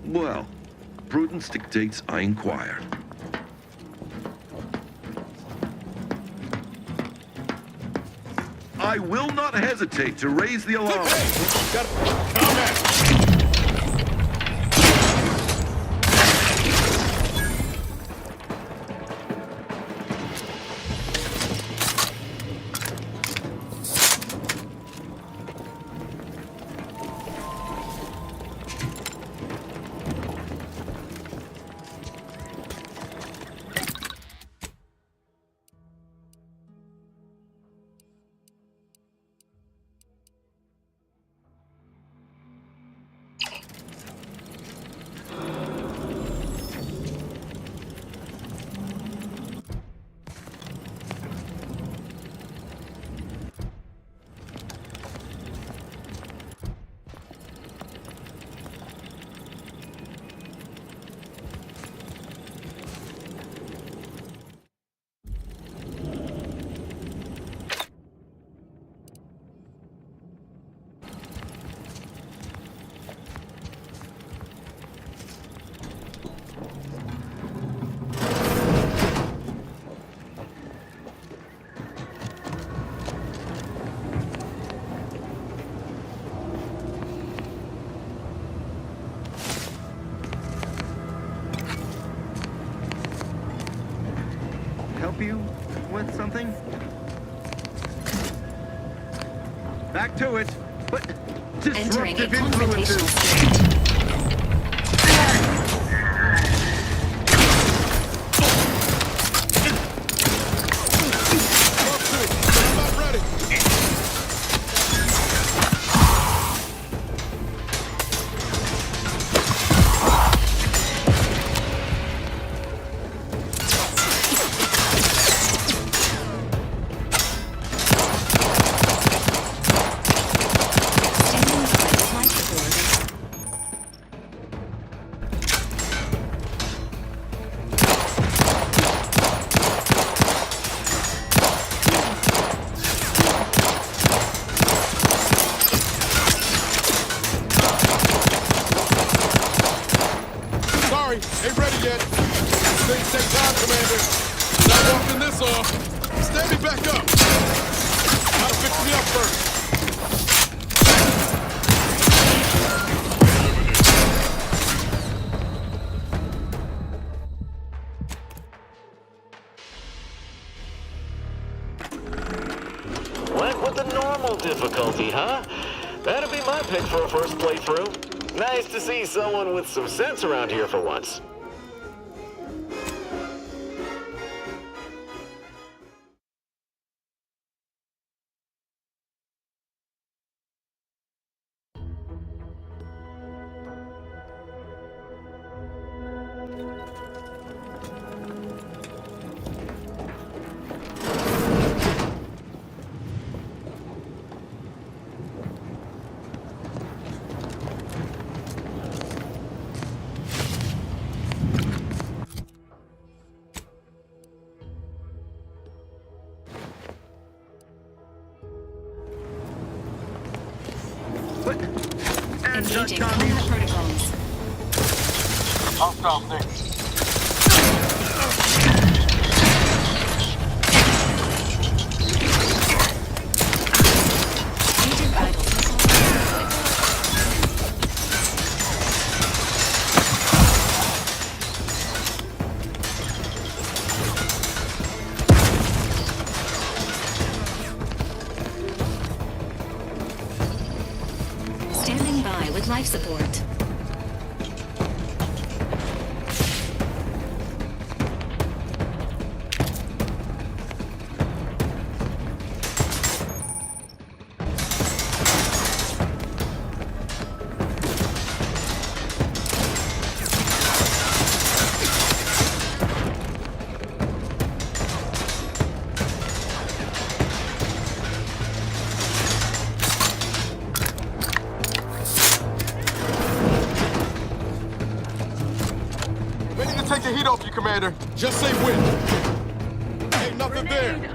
Well, prudence dictates I inquire. I will not hesitate to raise the alarm. Help you with something? Back to it. But Entering a disruptive confrontational influences. state. Sorry, ain't ready yet. Things take time, Commander. Not walking this off. Stand me back up. Gotta fix me up first. Went with the normal difficulty, huh? That'd be my pick for a first playthrough. Nice to see someone with some sense around here for once. Engaging combat protocols. Hostile thing. Agent vitals. life support. Ready to take the heat off you, Commander. Just say when. Ain't nothing there.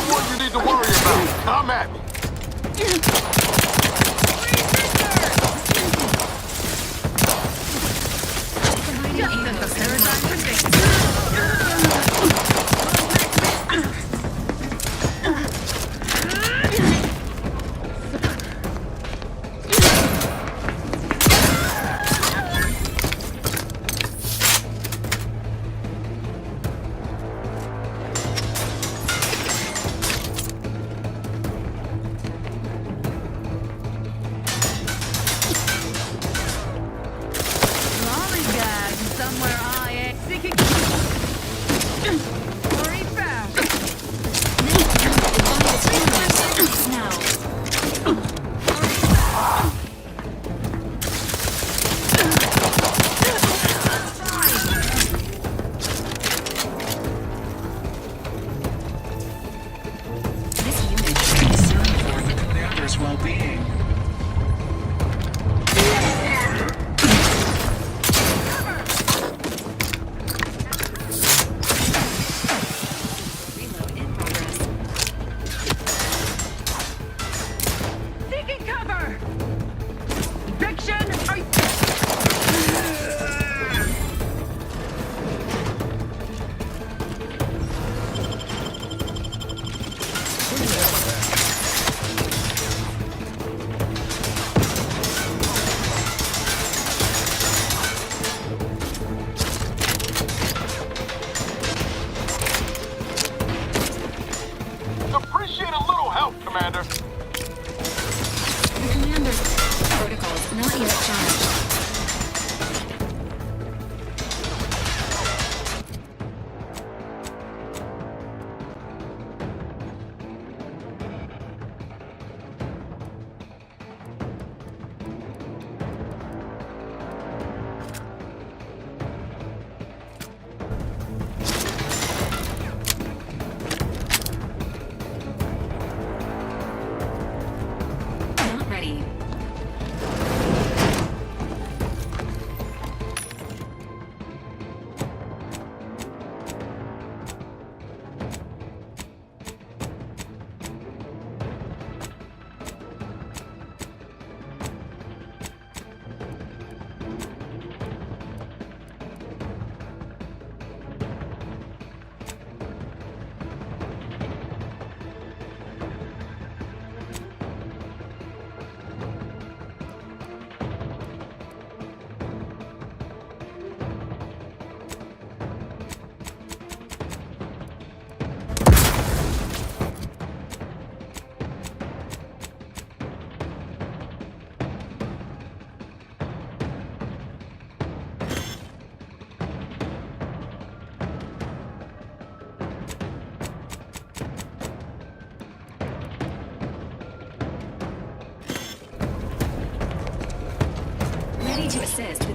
What you need to worry about? Come at me. Lollygag somewhere I ain't seeking.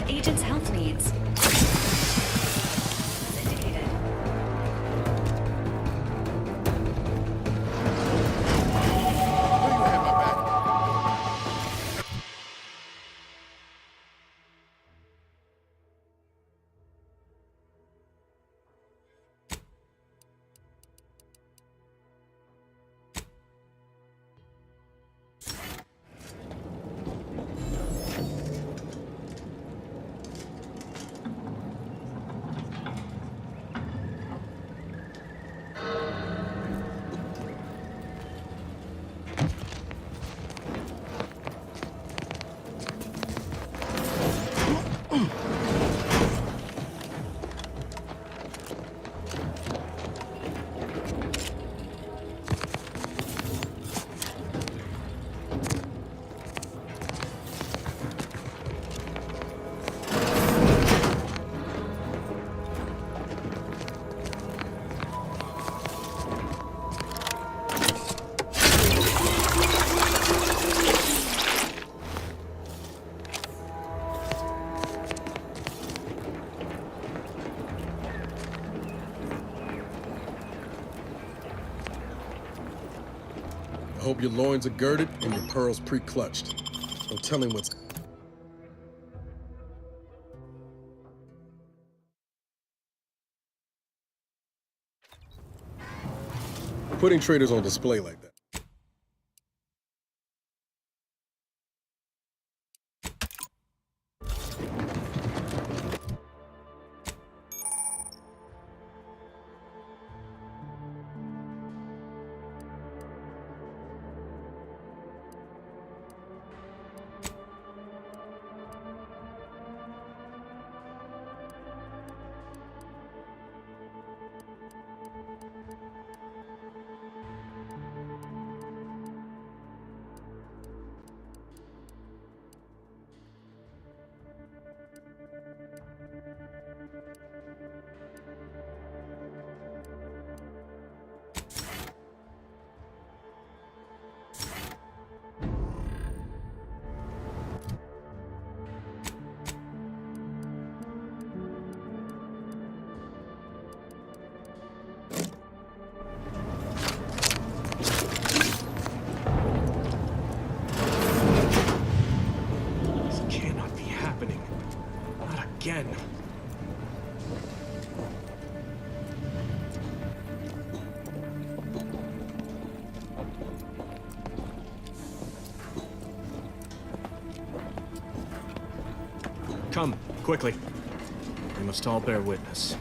agent's health needs. As indicated. I hope your loins are girded and your pearls pre-clutched. No telling what's... Putting traitors on display like that. Again. Come, quickly. We must all bear witness.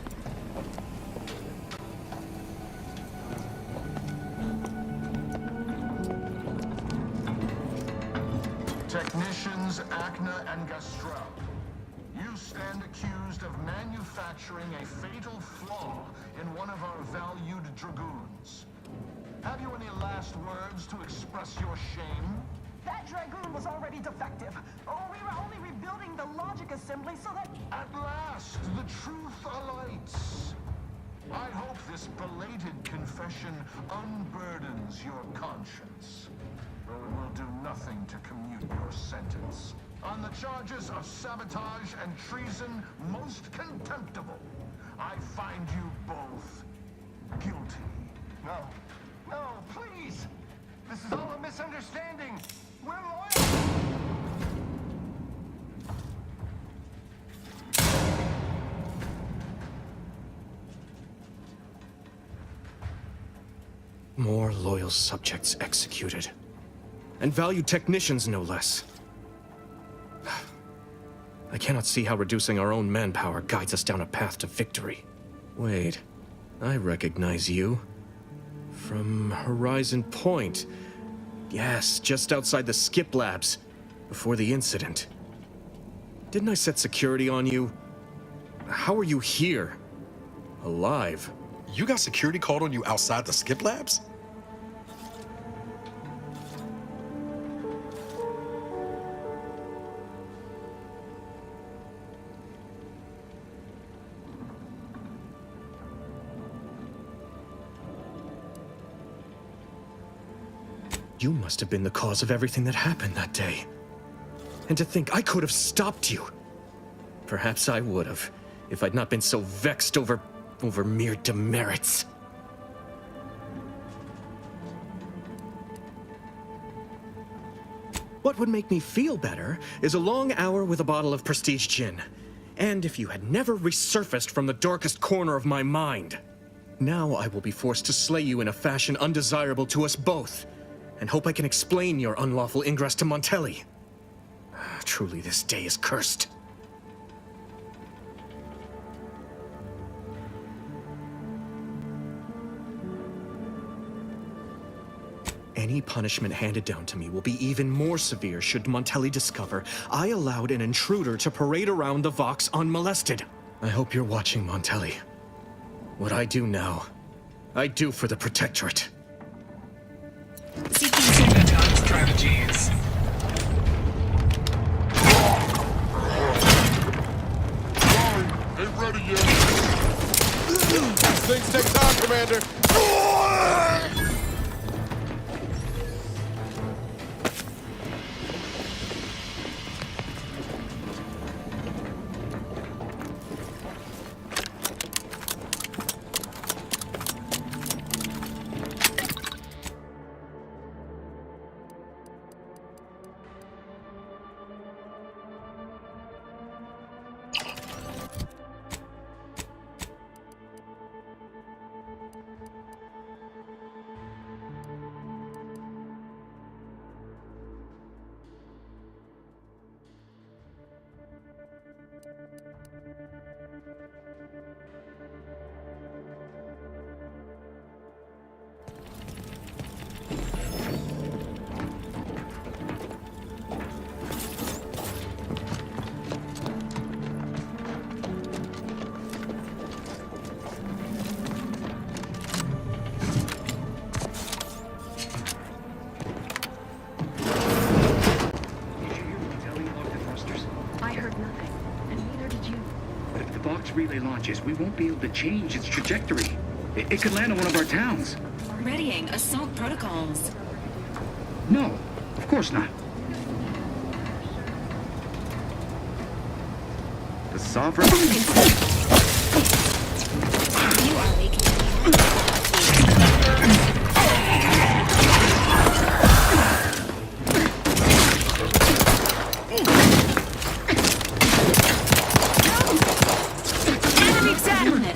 Technicians Acna and Gastrell. You stand accused of manufacturing a fatal flaw in one of our valued dragoons. Have you any last words to express your shame? That dragoon was already defective. Oh, we were only rebuilding the logic assembly so that... At last, the truth alights. I hope this belated confession unburdens your conscience, though it will do nothing to commute your sentence. On the charges of sabotage and treason, most contemptible, I find you both guilty. No. No, please! This is all a misunderstanding! We're loyal! More loyal subjects executed. And valued technicians, no less. I cannot see how reducing our own manpower guides us down a path to victory. Wait, I recognize you. From Horizon Point. Yes, just outside the Skip Labs, before the incident. Didn't I set security on you? How are you here? Alive? You got security called on you outside the Skip Labs? You must have been the cause of everything that happened that day. And to think I could have stopped you. Perhaps I would have, if I'd not been so vexed over mere demerits. What would make me feel better is a long hour with a bottle of prestige gin. And if you had never resurfaced from the darkest corner of my mind. Now I will be forced to slay you in a fashion undesirable to us both, and hope I can explain your unlawful ingress to Montelli. Truly, this day is cursed. Any punishment handed down to me will be even more severe should Montelli discover I allowed an intruder to parade around the Vox unmolested. I hope you're watching, Montelli. What I do now, I do for the Protectorate. Sequencing attack strategies. Ain't ready yet. These things take time, Commander. Relay launches, we won't be able to change its trajectory. It could land on one of our towns. Readying assault protocols. No, of course not. The Sovereign? You are making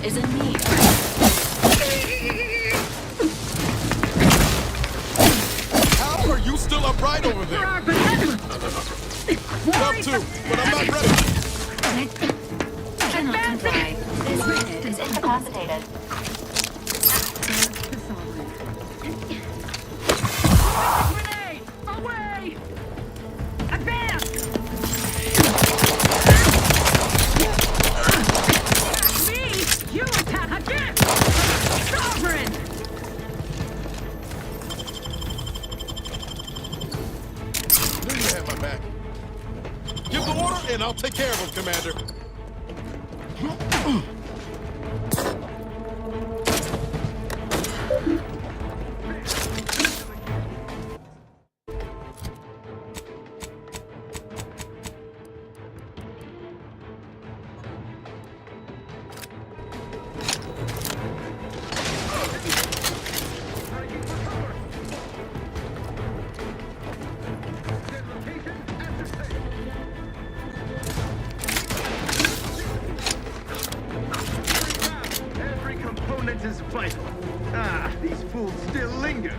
is in need. How are you still upright over there? Jump too, but I'm not ready. Cannot comply. This unit is incapacitated. Grenade! Away! Advance! You attack again! Sovereign! Knew you had my back. Give the order and I'll take care of him, Commander. Is vital. Ah, these fools still linger.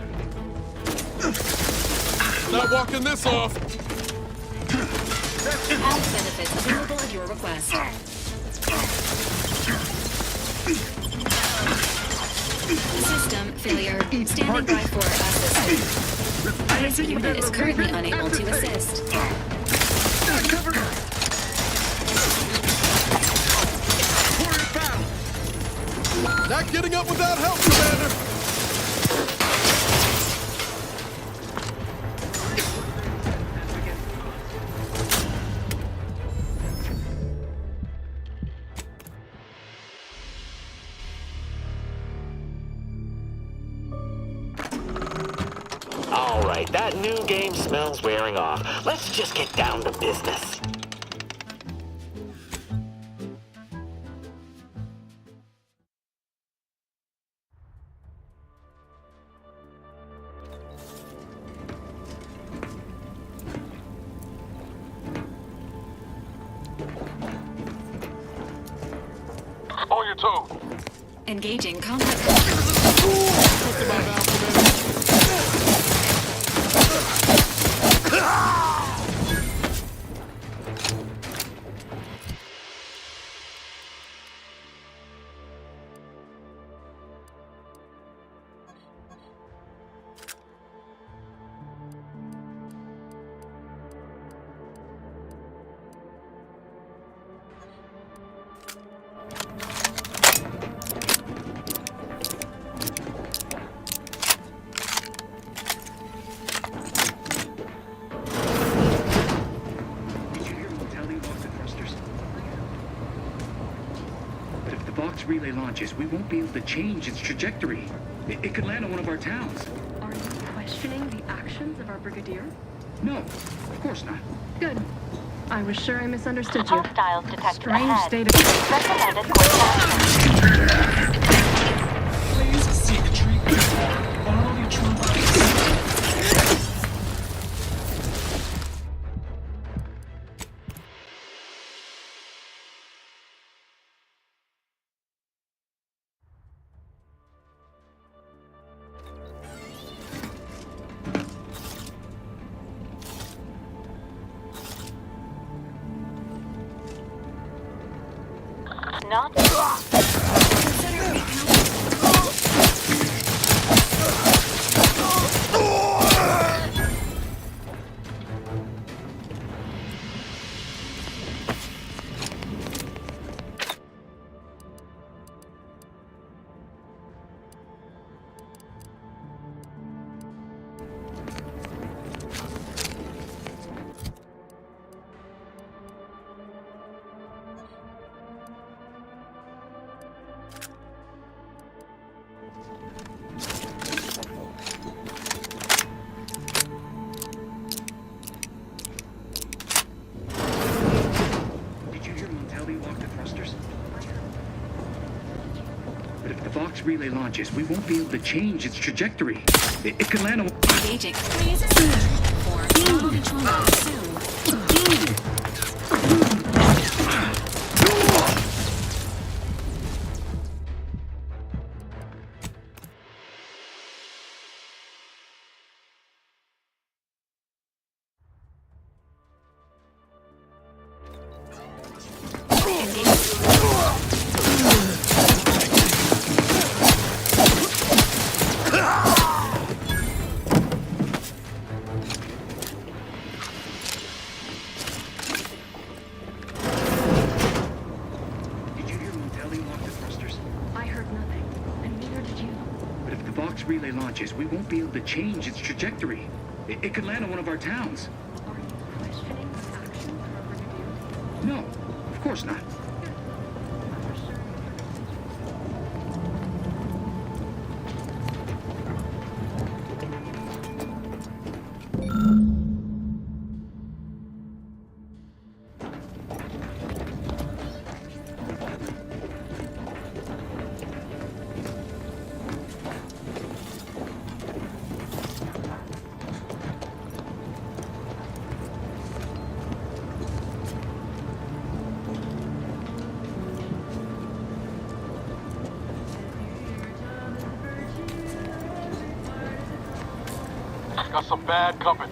Not walking this off. Added benefits available at your request. System failure. Standing by for assistance. This unit is currently unable to assist. Not getting up without help, Commander! All right, that new game smells wearing off. Let's just get down to business. your toe. Engaging combat. Vox relay launches, we won't be able to change its trajectory. It could land on one of our towns. Are you questioning the actions of our brigadier? No, of course not. Good. I was sure I misunderstood you. Hostiles detected Strange ahead. state of... Recommended course action. Please seek treatment for bodily trauma. Not. Relay launches, we won't be able to change its trajectory. It could land on... Engaging. Please search for bodily trauma soon. Relay launches, we won't be able to change its trajectory. It could land on one of our towns. Are you questioning the actions of our brigadier? No, of course not. Got some bad company.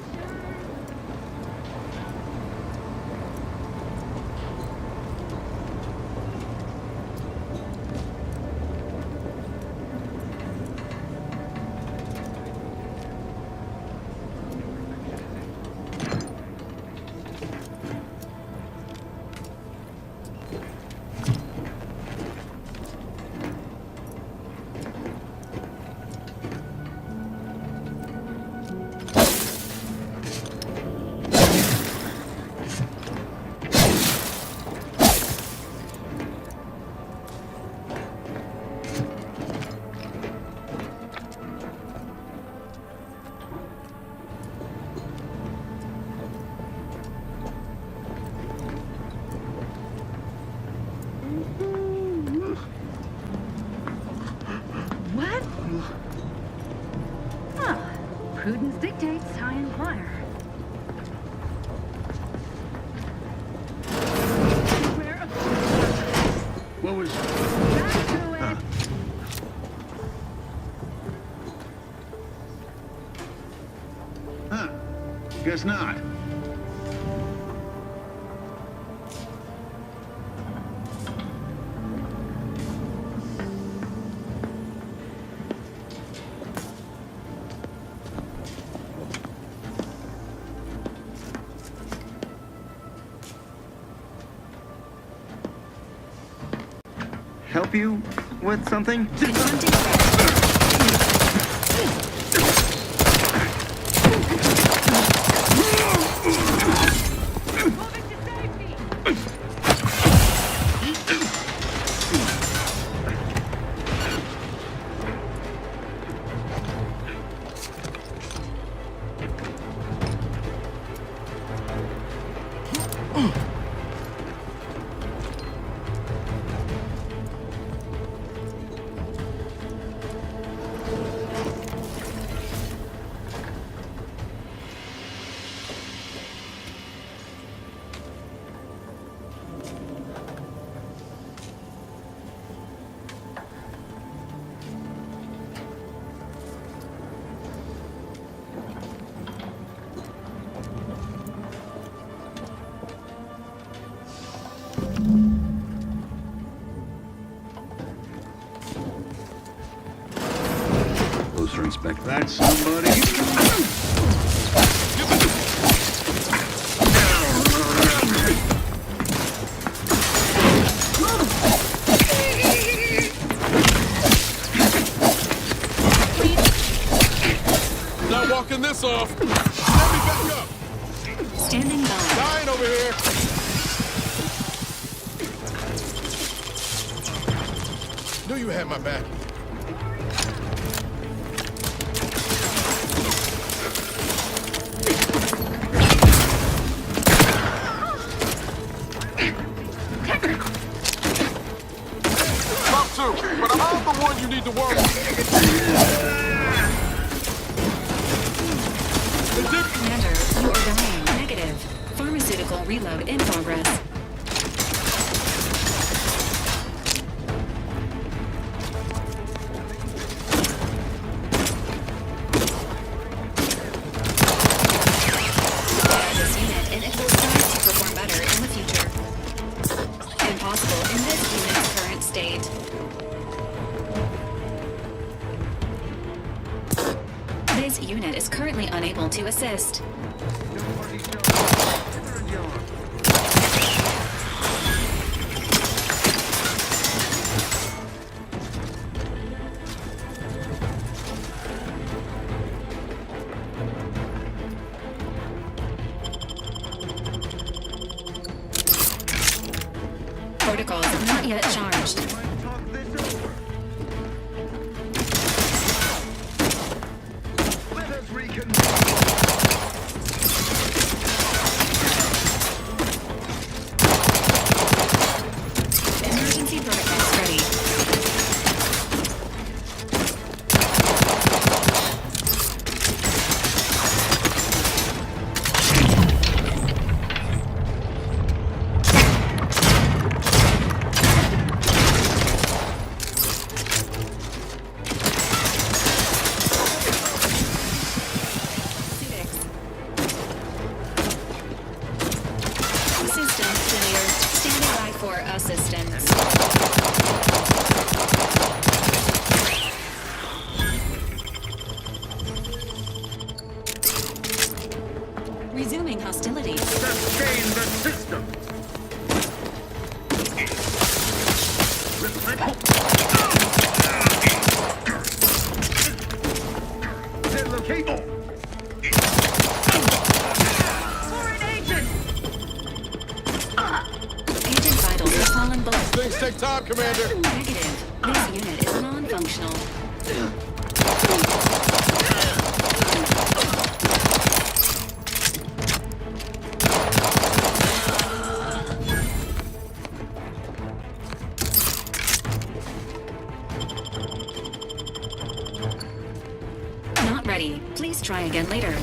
What? Ah, prudence dictates, I inquire. What was... That Guess not. Help you with something? Closer, Inspector. That's somebody. Not walking this off. Let me back up. Standing by. Dying over here. Knew you had my back. Top two, but I'm the one you need to worry. Commander, you are dying. Negative. Pharmaceutical reload in progress. This unit, and it will strive to perform better in the future. Impossible in this unit's current state. This unit is currently unable to assist. Protocols are not yet charged. Let us reconvene. Emergency protocols ready. System failure. Standing by for assistance. Resuming hostilities. Sustain the system. Locate. Foreign agent! Agent vitals have fallen below. Things take time, Commander. Negative. This unit is non-functional. Not ready. Please try again later.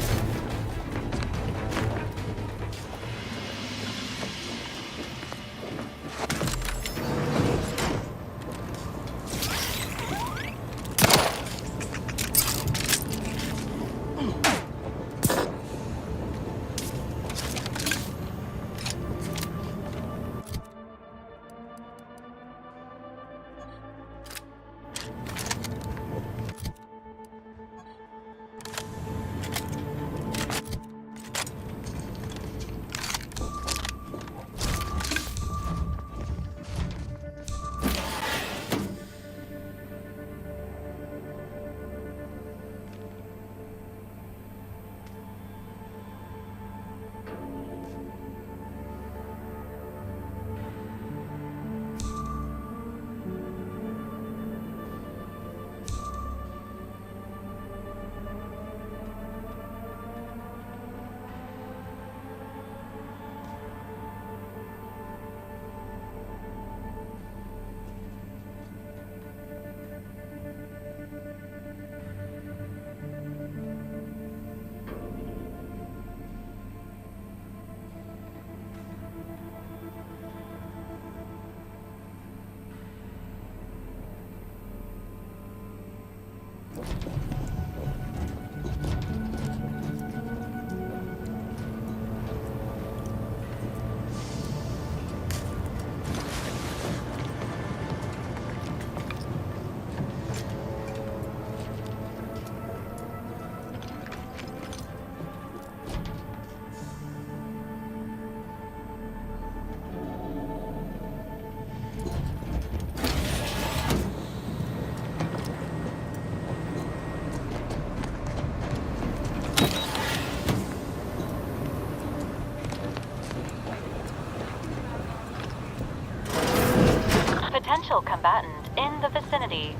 hostile combatant in the vicinity.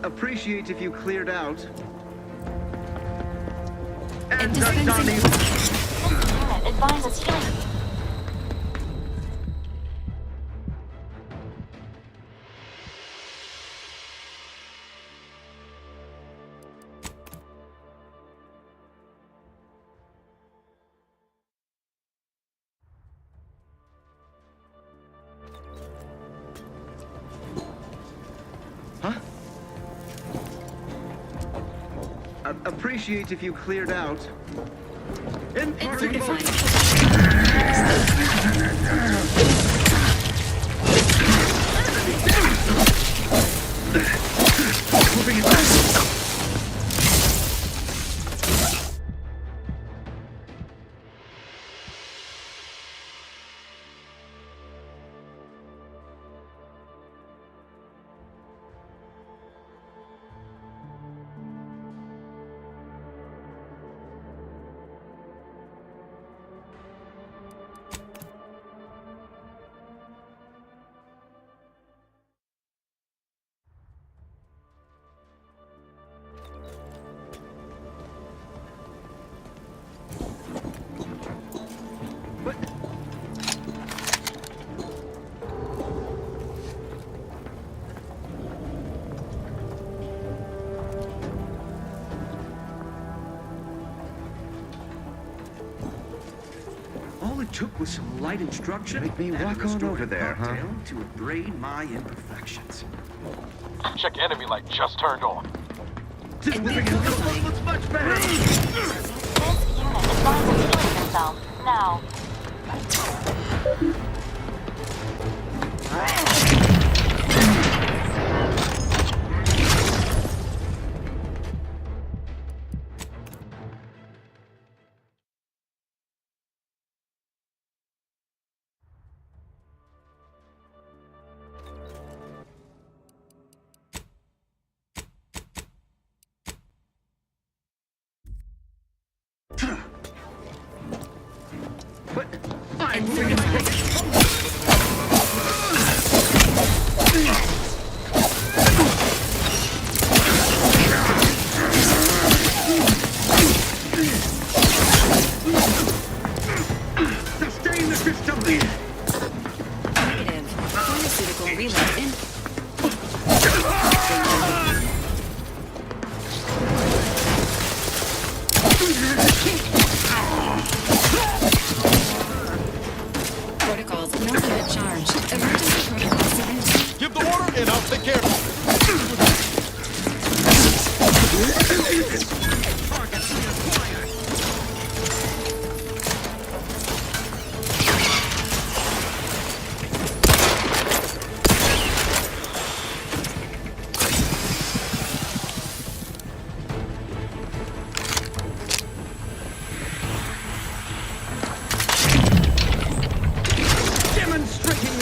Appreciate if you cleared out. Dispensing. Advise us healing. Appreciate if you cleared out. All it took was some light instruction. Make me and walk a on over there, huh? cocktail to abrade my imperfections. Check enemy light just turned on. This looks much better. This unit advises healing themselves now. Sustain the system. Negative. Pharmaceutical relay in. Protocols no limit charged. Emergency protocol submitted. Give the order and I'll take care of it. Demonstrating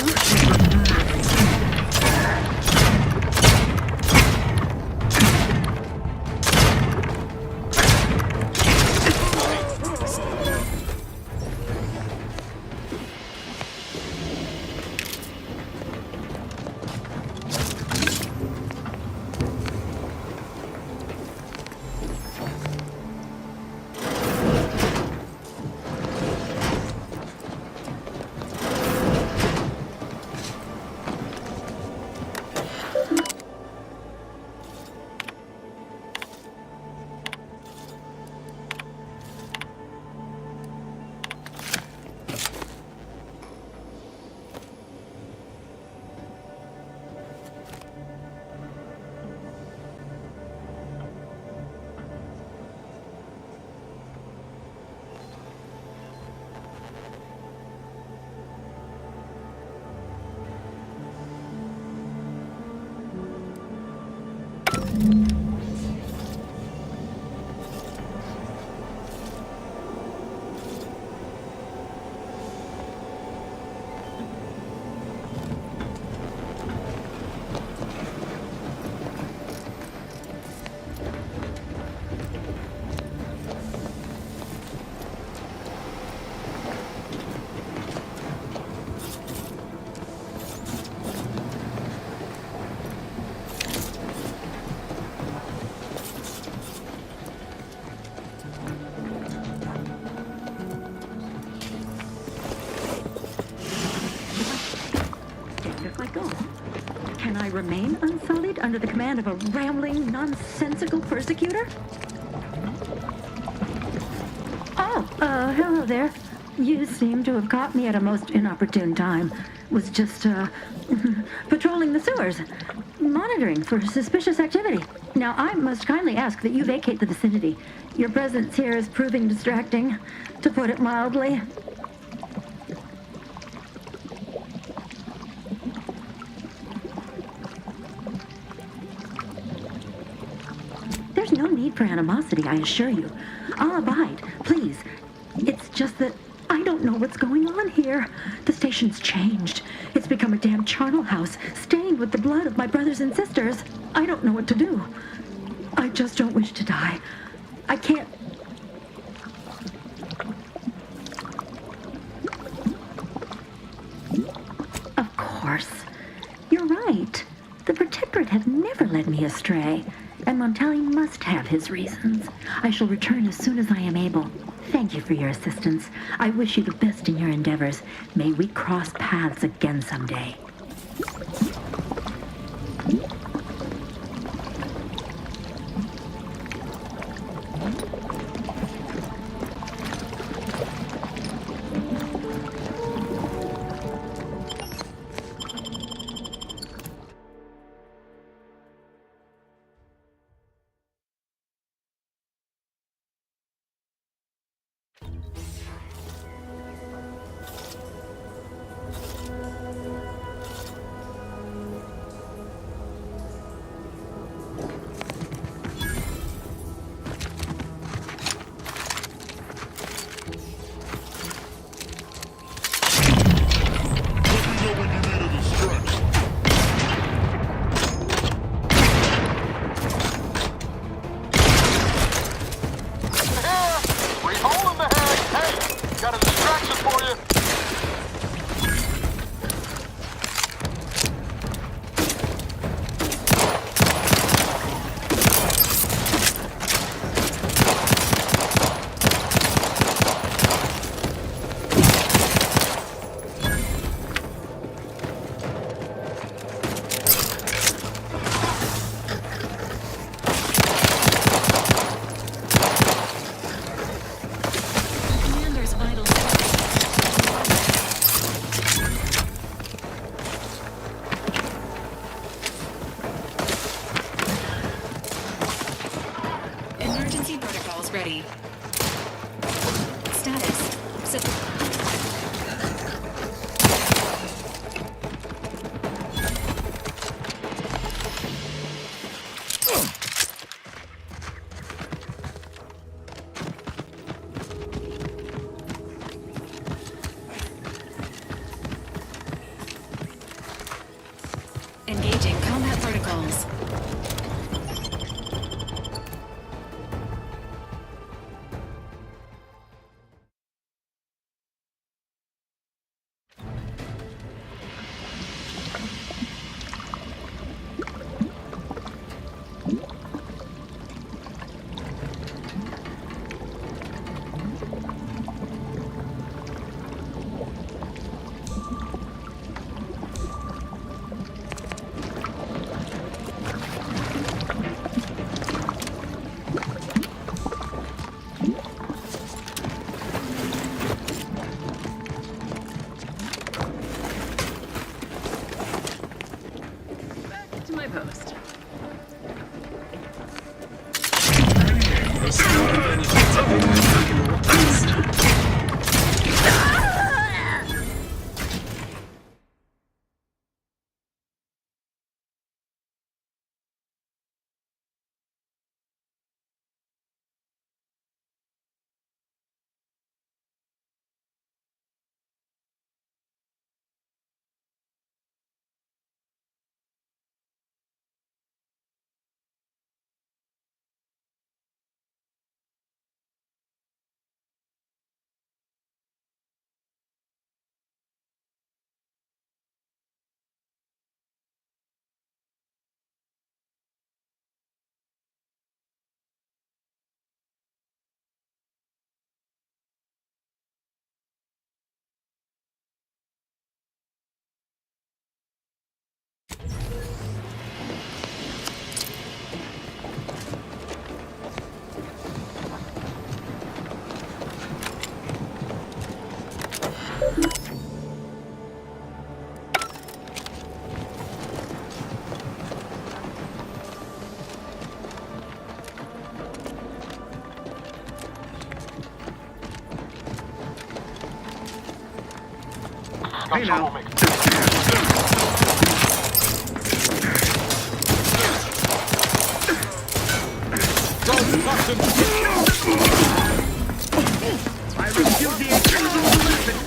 remain unsullied under the command of a rambling, nonsensical persecutor? Oh, hello there. You seem to have caught me at a most inopportune time. Was just, patrolling the sewers, monitoring for suspicious activity. Now, I must kindly ask that you vacate the vicinity. Your presence here is proving distracting, to put it mildly. There's no need for animosity, I assure you. I'll abide, please. It's just that I don't know what's going on here. The station's changed. It's become a damn charnel house, stained with the blood of my brothers and sisters. I don't know what to do. I just don't wish to die. I can't... Of course. You're right. The Protectorate have never led me astray, and Montelli must have his reasons. I shall return as soon as I am able. Thank you for your assistance. I wish you the best in your endeavors. May we cross paths again someday. Emergency protocols ready. Status. Engaging combat protocols. Hey now. I refuse the occasional method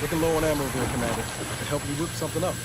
Looking low on ammo there, Commander. I could help you whip something up.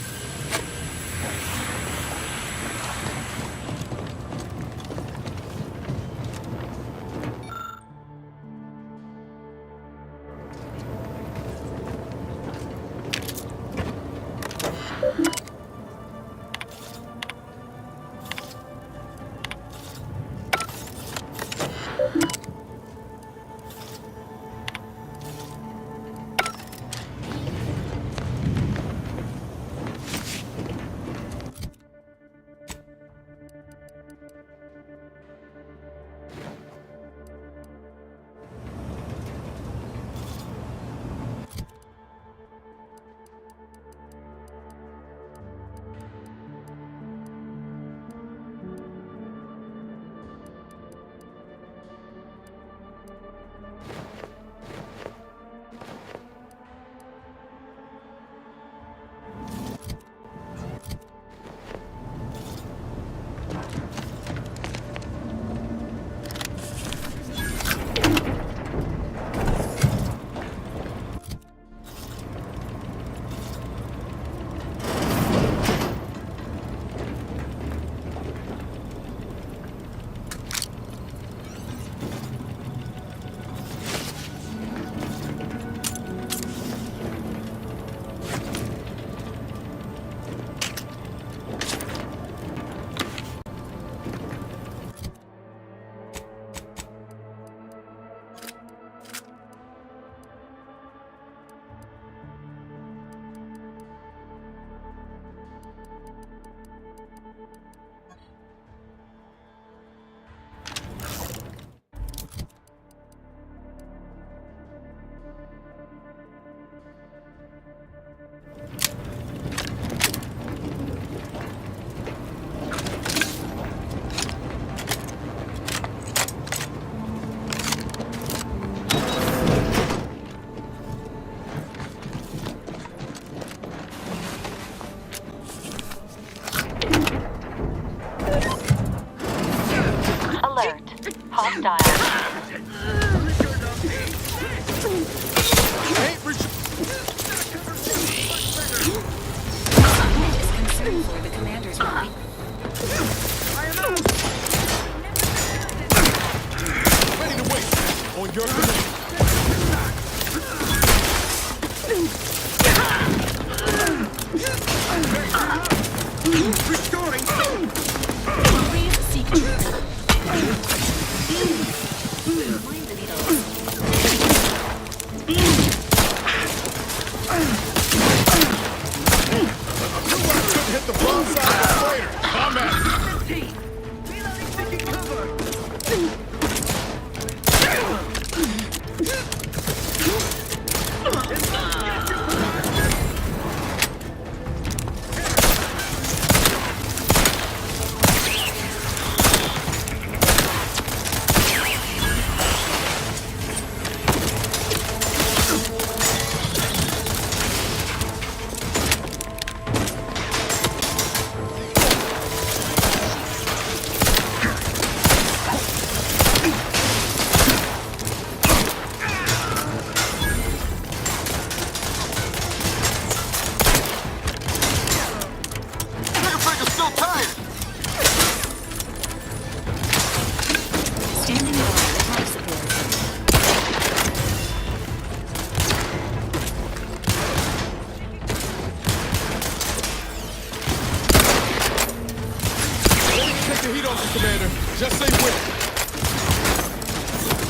got you, Commander. Just say when.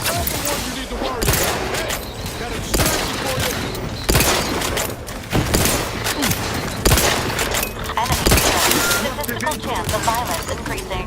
Not the one you need to worry about. Hey, got a distraction for you. Enemy here. Statistical chance of violence increasing.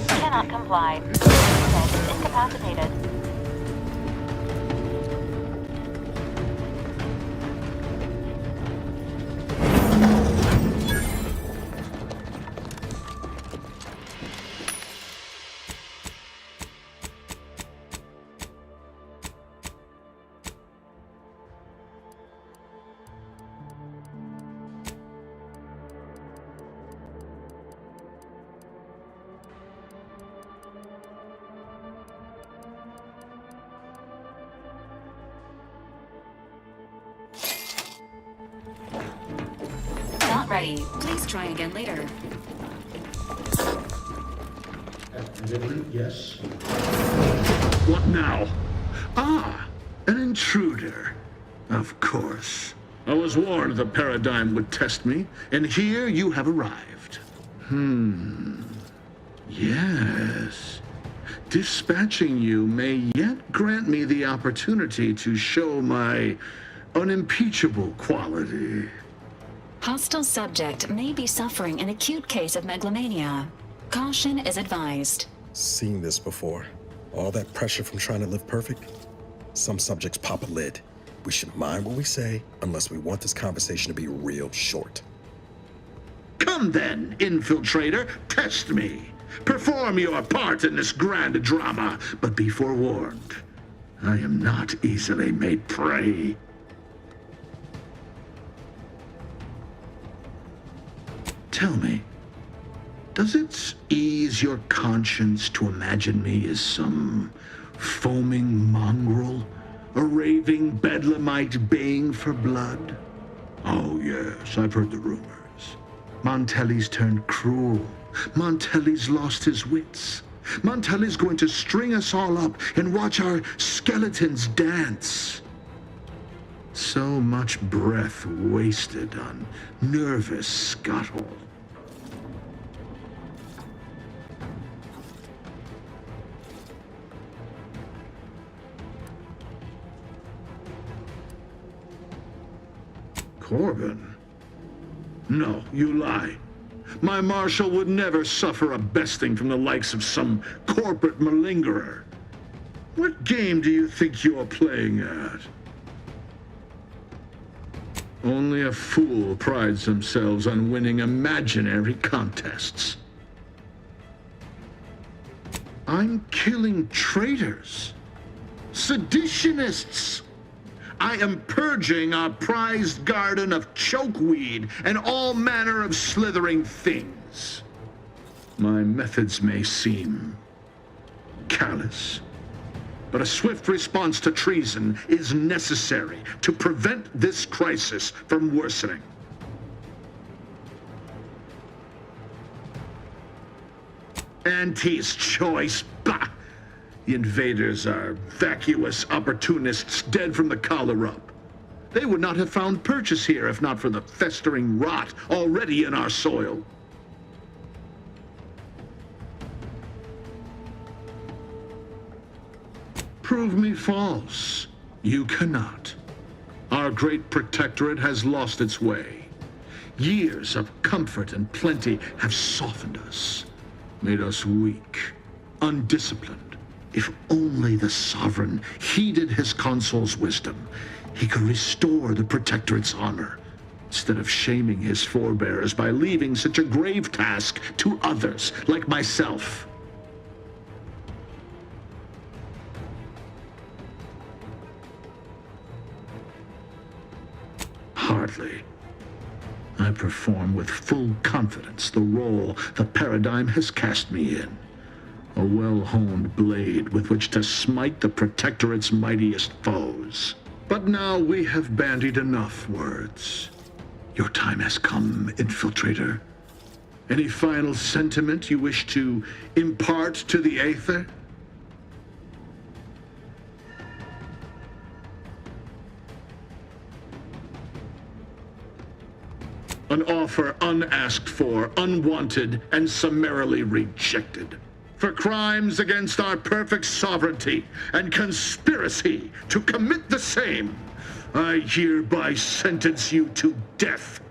Cannot comply. Incapacitated. Not ready. Please try again later. Yes. What now? Ah, an intruder. Of course. I was warned the Paradigm would test me, and here you have arrived. Yes. Dispatching you may yet grant me the opportunity to show my unimpeachable quality. Hostile subject may be suffering an acute case of megalomania. Caution is advised. Seen this before. All that pressure from trying to live perfect. Some subjects pop a lid. We should mind what we say unless we want this conversation to be real short. Come then, infiltrator, test me. Perform your part in this grand drama, but be forewarned. I am not easily made prey. Tell me, does it ease your conscience to imagine me as some foaming mongrel, a raving bedlamite baying for blood? Oh yes, I've heard the rumors. Montelli's turned cruel. Montelli's lost his wits. Montelli's going to string us all up and watch our skeletons dance. So much breath wasted on nervous scuttle. Corbin? No, you lie. My marshal would never suffer a besting from the likes of some corporate malingerer. What game do you think you're playing at? Only a fool prides themselves on winning imaginary contests. I'm killing traitors, seditionists. I am purging our prized garden of chokeweed and all manner of slithering things. My methods may seem callous, but a swift response to treason is necessary to prevent this crisis from worsening. Auntie's choice, bah! The invaders are vacuous opportunists dead from the collar up. They would not have found purchase here if not for the festering rot already in our soil. Prove me false. You cannot. Our great protectorate has lost its way. Years of comfort and plenty have softened us, made us weak, undisciplined. If only the sovereign heeded his consul's wisdom, he could restore the protectorate's honor, instead of shaming his forebears by leaving such a grave task to others like myself. proudly. I perform with full confidence the role the paradigm has cast me in. A well-honed blade with which to smite the Protectorate's mightiest foes. But now we have bandied enough words. Your time has come, Infiltrator. Any final sentiment you wish to impart to the Aether? An offer unasked for, unwanted, and summarily rejected. For crimes against our perfect sovereignty and conspiracy to commit the same, I hereby sentence you to death.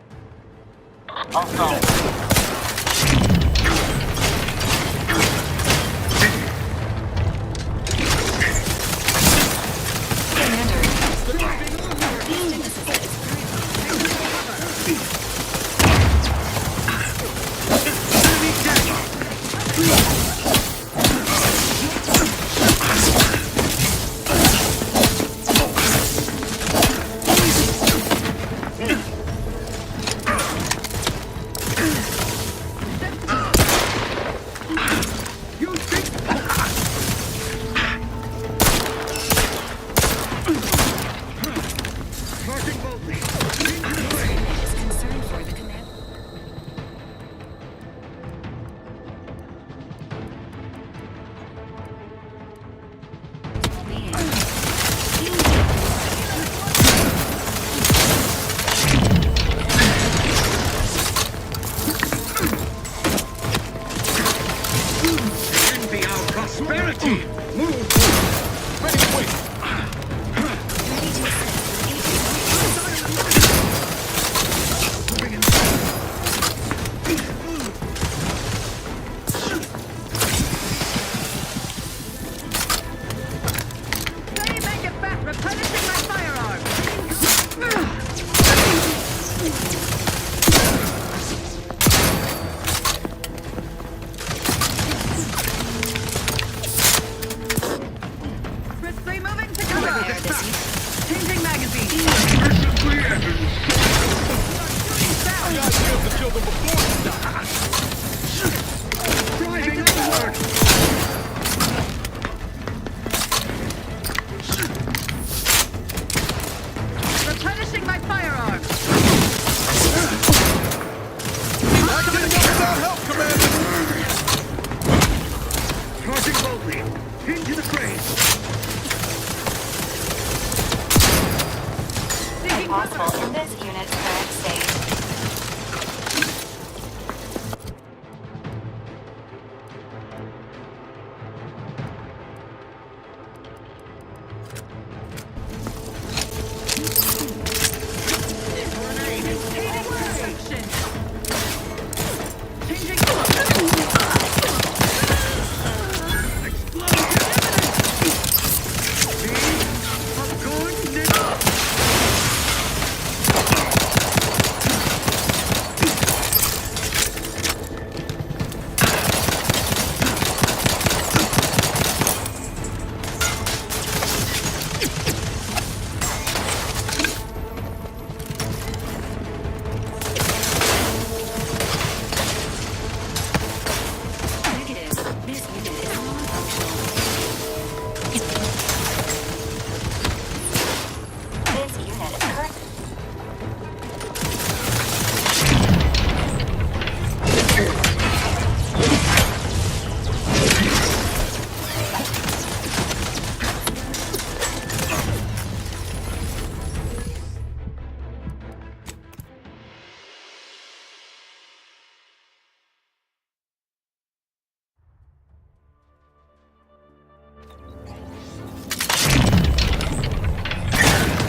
Possible in this unit's current state.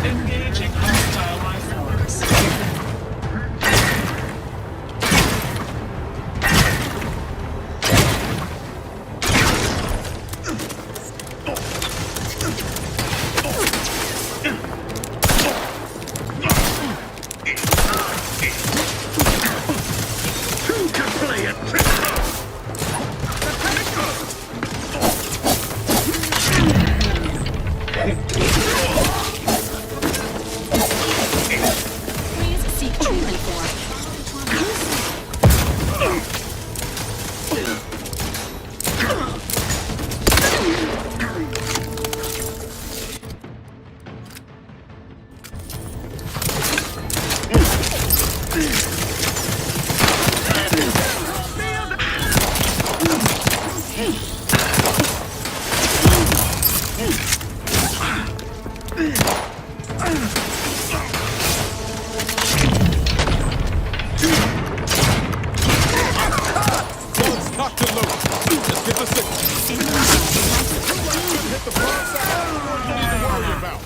Engaging hostile life forms. Who can play it? Please Guns cocked and loaded. Let's get the signal. Hit the front side. You need to worry about.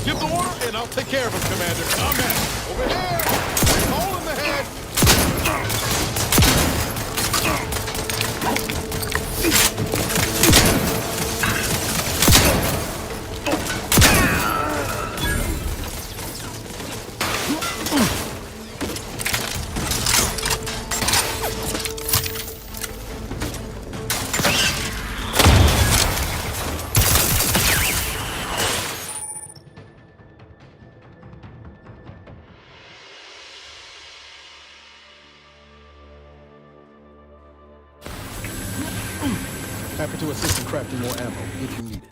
Give the order, and I'll take care of him, Commander. I'm at it. Over here! Hole in the head! Happy to assist in crafting more ammo if you need it.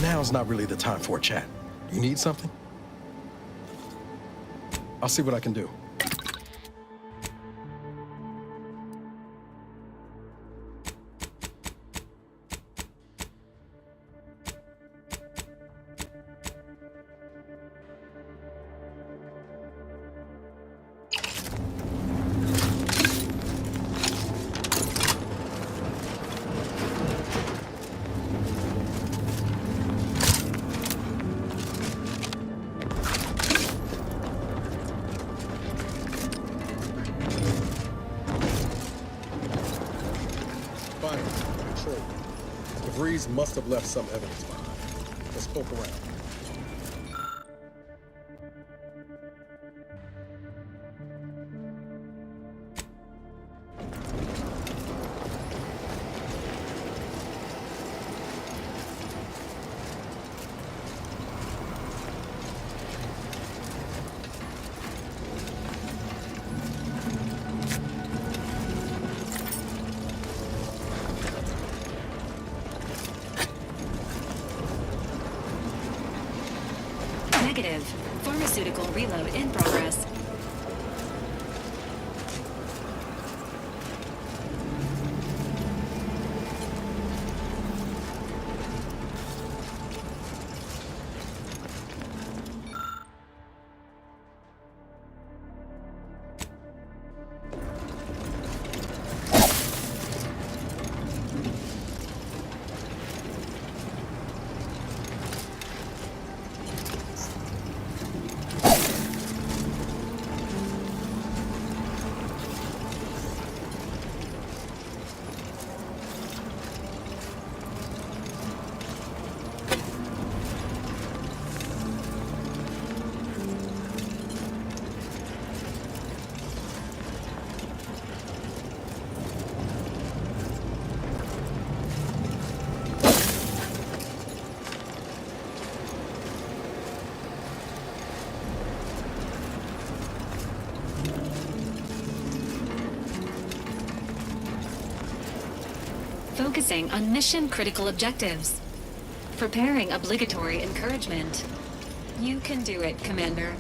Now's not really the time for a chat. You need something? I'll see what I can do. Control. DeVries must have left some evidence behind. Let's poke around. Negative. Pharmaceutical reload in progress. Focusing on mission-critical objectives. Preparing obligatory encouragement. You can do it, Commander.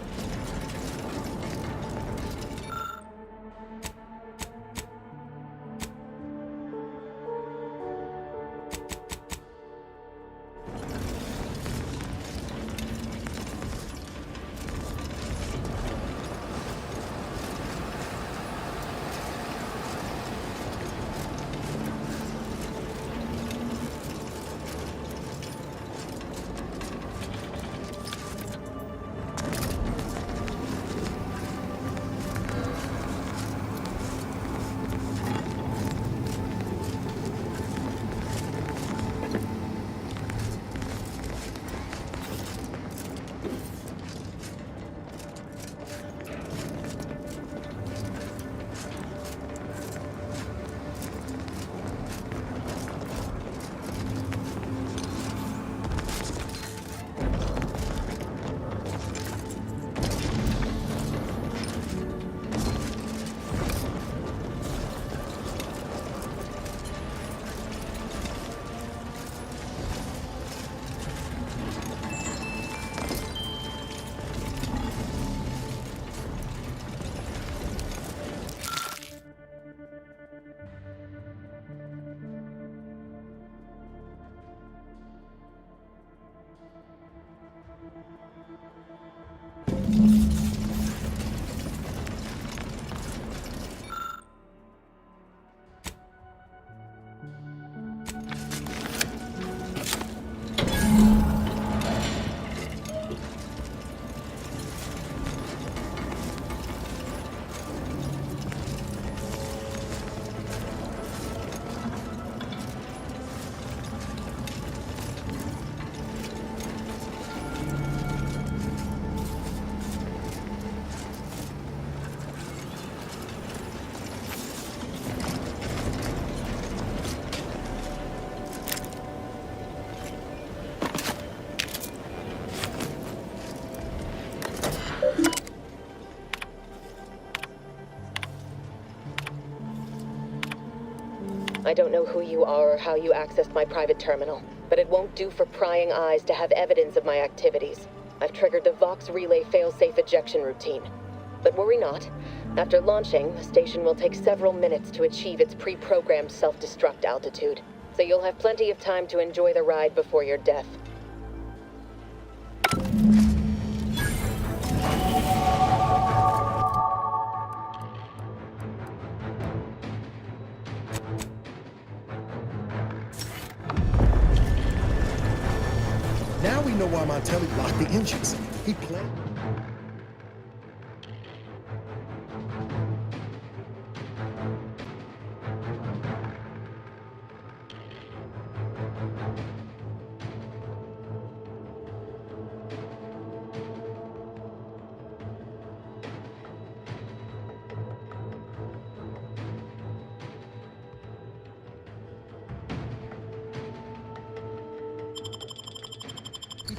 I don't know who you are or how you accessed my private terminal, but it won't do for prying eyes to have evidence of my activities. I've triggered the Vox Relay failsafe ejection routine. But worry not. After launching, the station will take several minutes to achieve its pre-programmed self-destruct altitude, so you'll have plenty of time to enjoy the ride before your death. Now we know why Montelli locked the engines. He planned.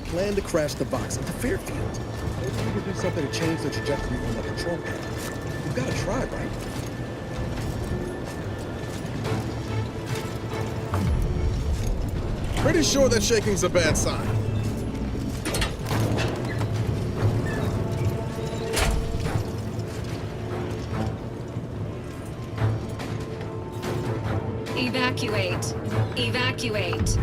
Plan to crash the Vox into Fairfield. Maybe we can do something to change the trajectory on the control panel. We've got to try, right? Pretty sure that shaking's a bad sign. Evacuate. Evacuate.